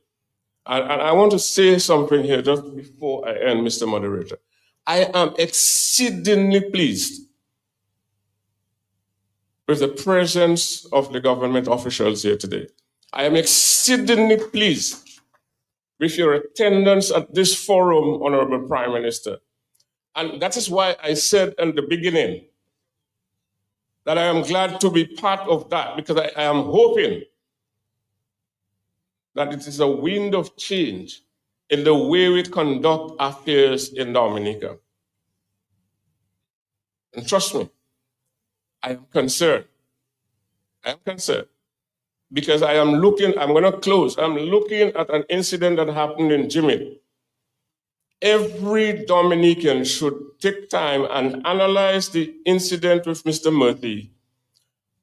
And I want to say something here just before I end, Mr. Moderator. I am exceedingly pleased with the presence of the government officials here today. I am exceedingly pleased with your attendance at this forum, Honorable Prime Minister. And that is why I said in the beginning that I am glad to be part of that, because I am hoping that it is a wind of change in the way we conduct affairs in Dominica. And trust me, I am concerned. I am concerned because I'm going to close. I'm looking at an incident that happened in Jimmy. Every Dominican should take time and analyze the incident with Mr. Murthy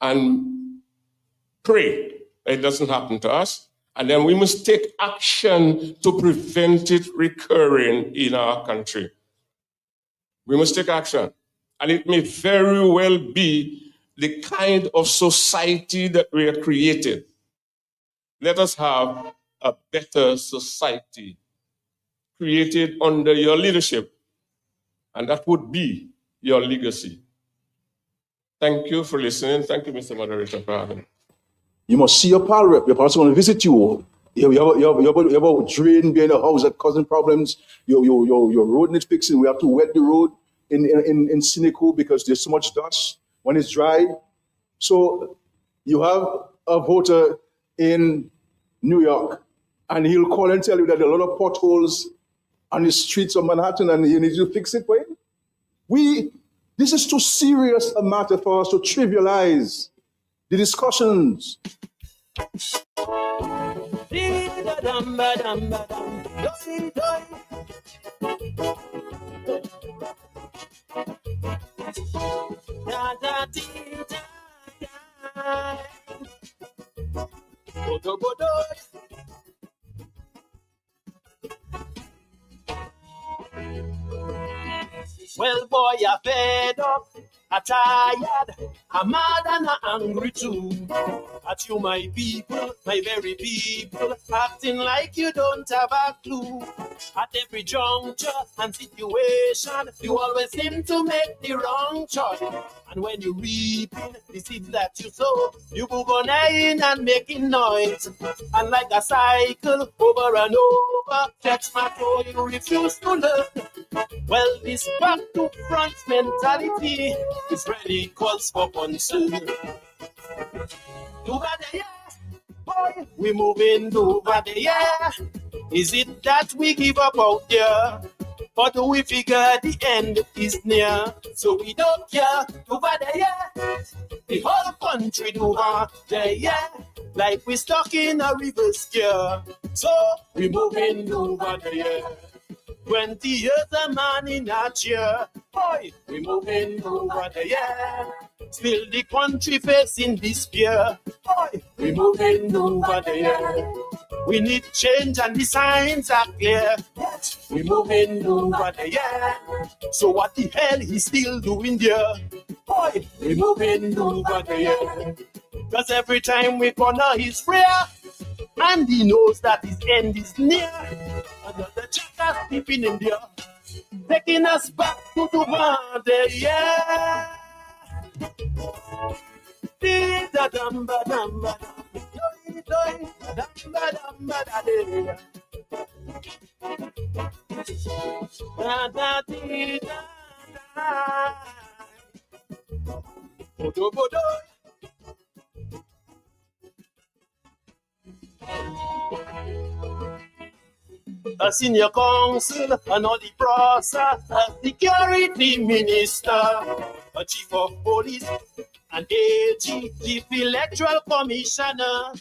and pray that it doesn't happen to us. And then we must take action to prevent it recurring in our country. We must take action. And it may very well be the kind of society that we are creating. Let us have a better society created under your leadership, and that would be your legacy. Thank you for listening. Thank you, Mr. Moderator, for having me. You must see your pal rep. Your pastor want to visit you. You have a drain behind the house that causing problems. Your road needs fixing. We have to wet the road in Cynical because there's so much dust when it's dry. So you have a voter in New York, and he'll call and tell you that there are a lot of potholes on the streets of Manhattan, and you need to fix it for him. This is too serious a matter for us to trivialize the discussions. Well, boy, you're fed up, I'm tired, I'm mad and I'm angry too. At you, my people, my very people, acting like you don't have a clue. At every juncture and situation, you always seem to make the wrong choice. And when you reap the seeds that you sow, you go on and making noise. And like a cycle over and over, that's my toe, you refuse to learn. Well, this back to front mentality is really calls for concern. Over there, boy, we moving over there. Is it that we give up out there? Or do we figure the end is near? So we don't care. Over there, the whole country over there, like we stuck in a reverse gear. So we moving over there. 20 years a man in a chair. Boy, we moving over the year. Still the country facing despair. Boy, we moving over the year. We need change and the signs are clear. But we moving over the year. So what the hell he's still doing there? Boy, we moving over the year. Cause every time we corner his prayer, and he knows that his end is near. Another checker sleeping in there, taking us back to the one day, yeah. A senior counsel, an audit process, a security minister, a chief of police, an AG, chief electoral commissioner,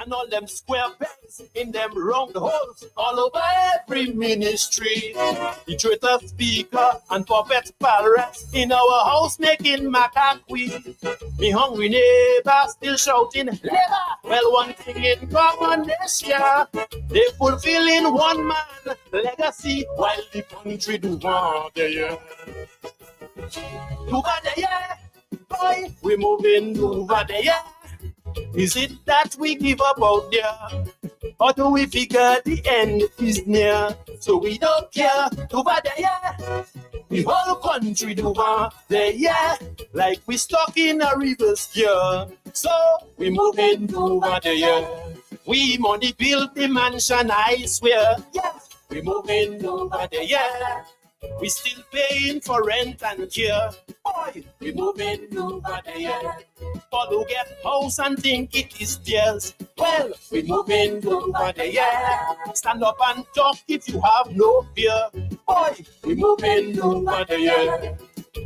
and all them square pegs in them round holes all over every ministry. The traitor speaker and puppet parrots in our house making macaque. Me hungry neighbor still shouting labor. Well, one thing in common this year, they fulfilling one man legacy while the country do one day. Over the year, boy, we moving over the year. Is it that we give up out there? Or do we figure the end is near? So we don't care. Over the year, the whole country do over the year. Like we stuck in a reverse gear. So we moving over the year. We money build the mansion, I swear. Yes, we moving over the year. We still paying for rent and care. Boy, we moving over the year. All who get house and think it is theirs. Well, we moving over the year. Stand up and talk if you have no fear. Boy, we moving over the year.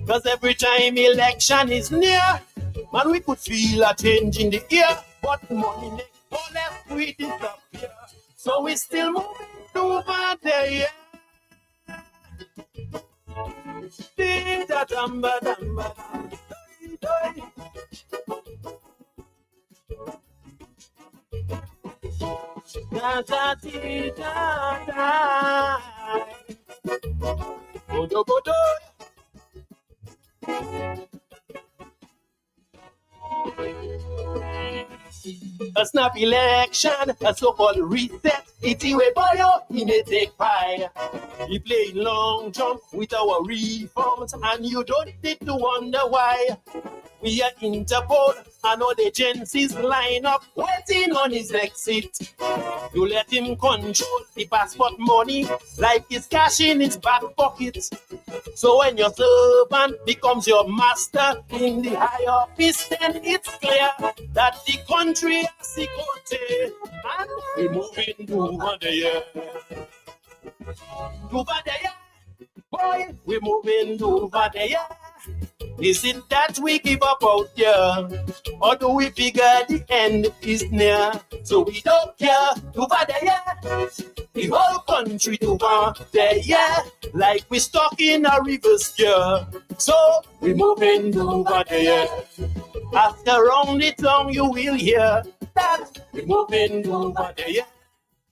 Cause every time election is near, man, we could feel a change in the air. But money make all less we disappear. So we still moving over the year. A snap election, a so-called reset. It's a way bio, he may take fire. He playing long jump with our reforms, and you don't need to wonder why. We are Interpol, and all the agencies line up, waiting on his exit. You let him control the passport money, like he's cash in his back pocket. So when your servant becomes your master in the high office, then it's clear that the country has security, and we're moving over the year. Over the year, boy, we're moving over the year. Is it that we give up out there? Or do we figure the end is near? So we don't care. Over the year, the whole country over the year. Like we stuck in a reverse gear. So we moving over the year. After around the tongue you will hear that we moving over the year.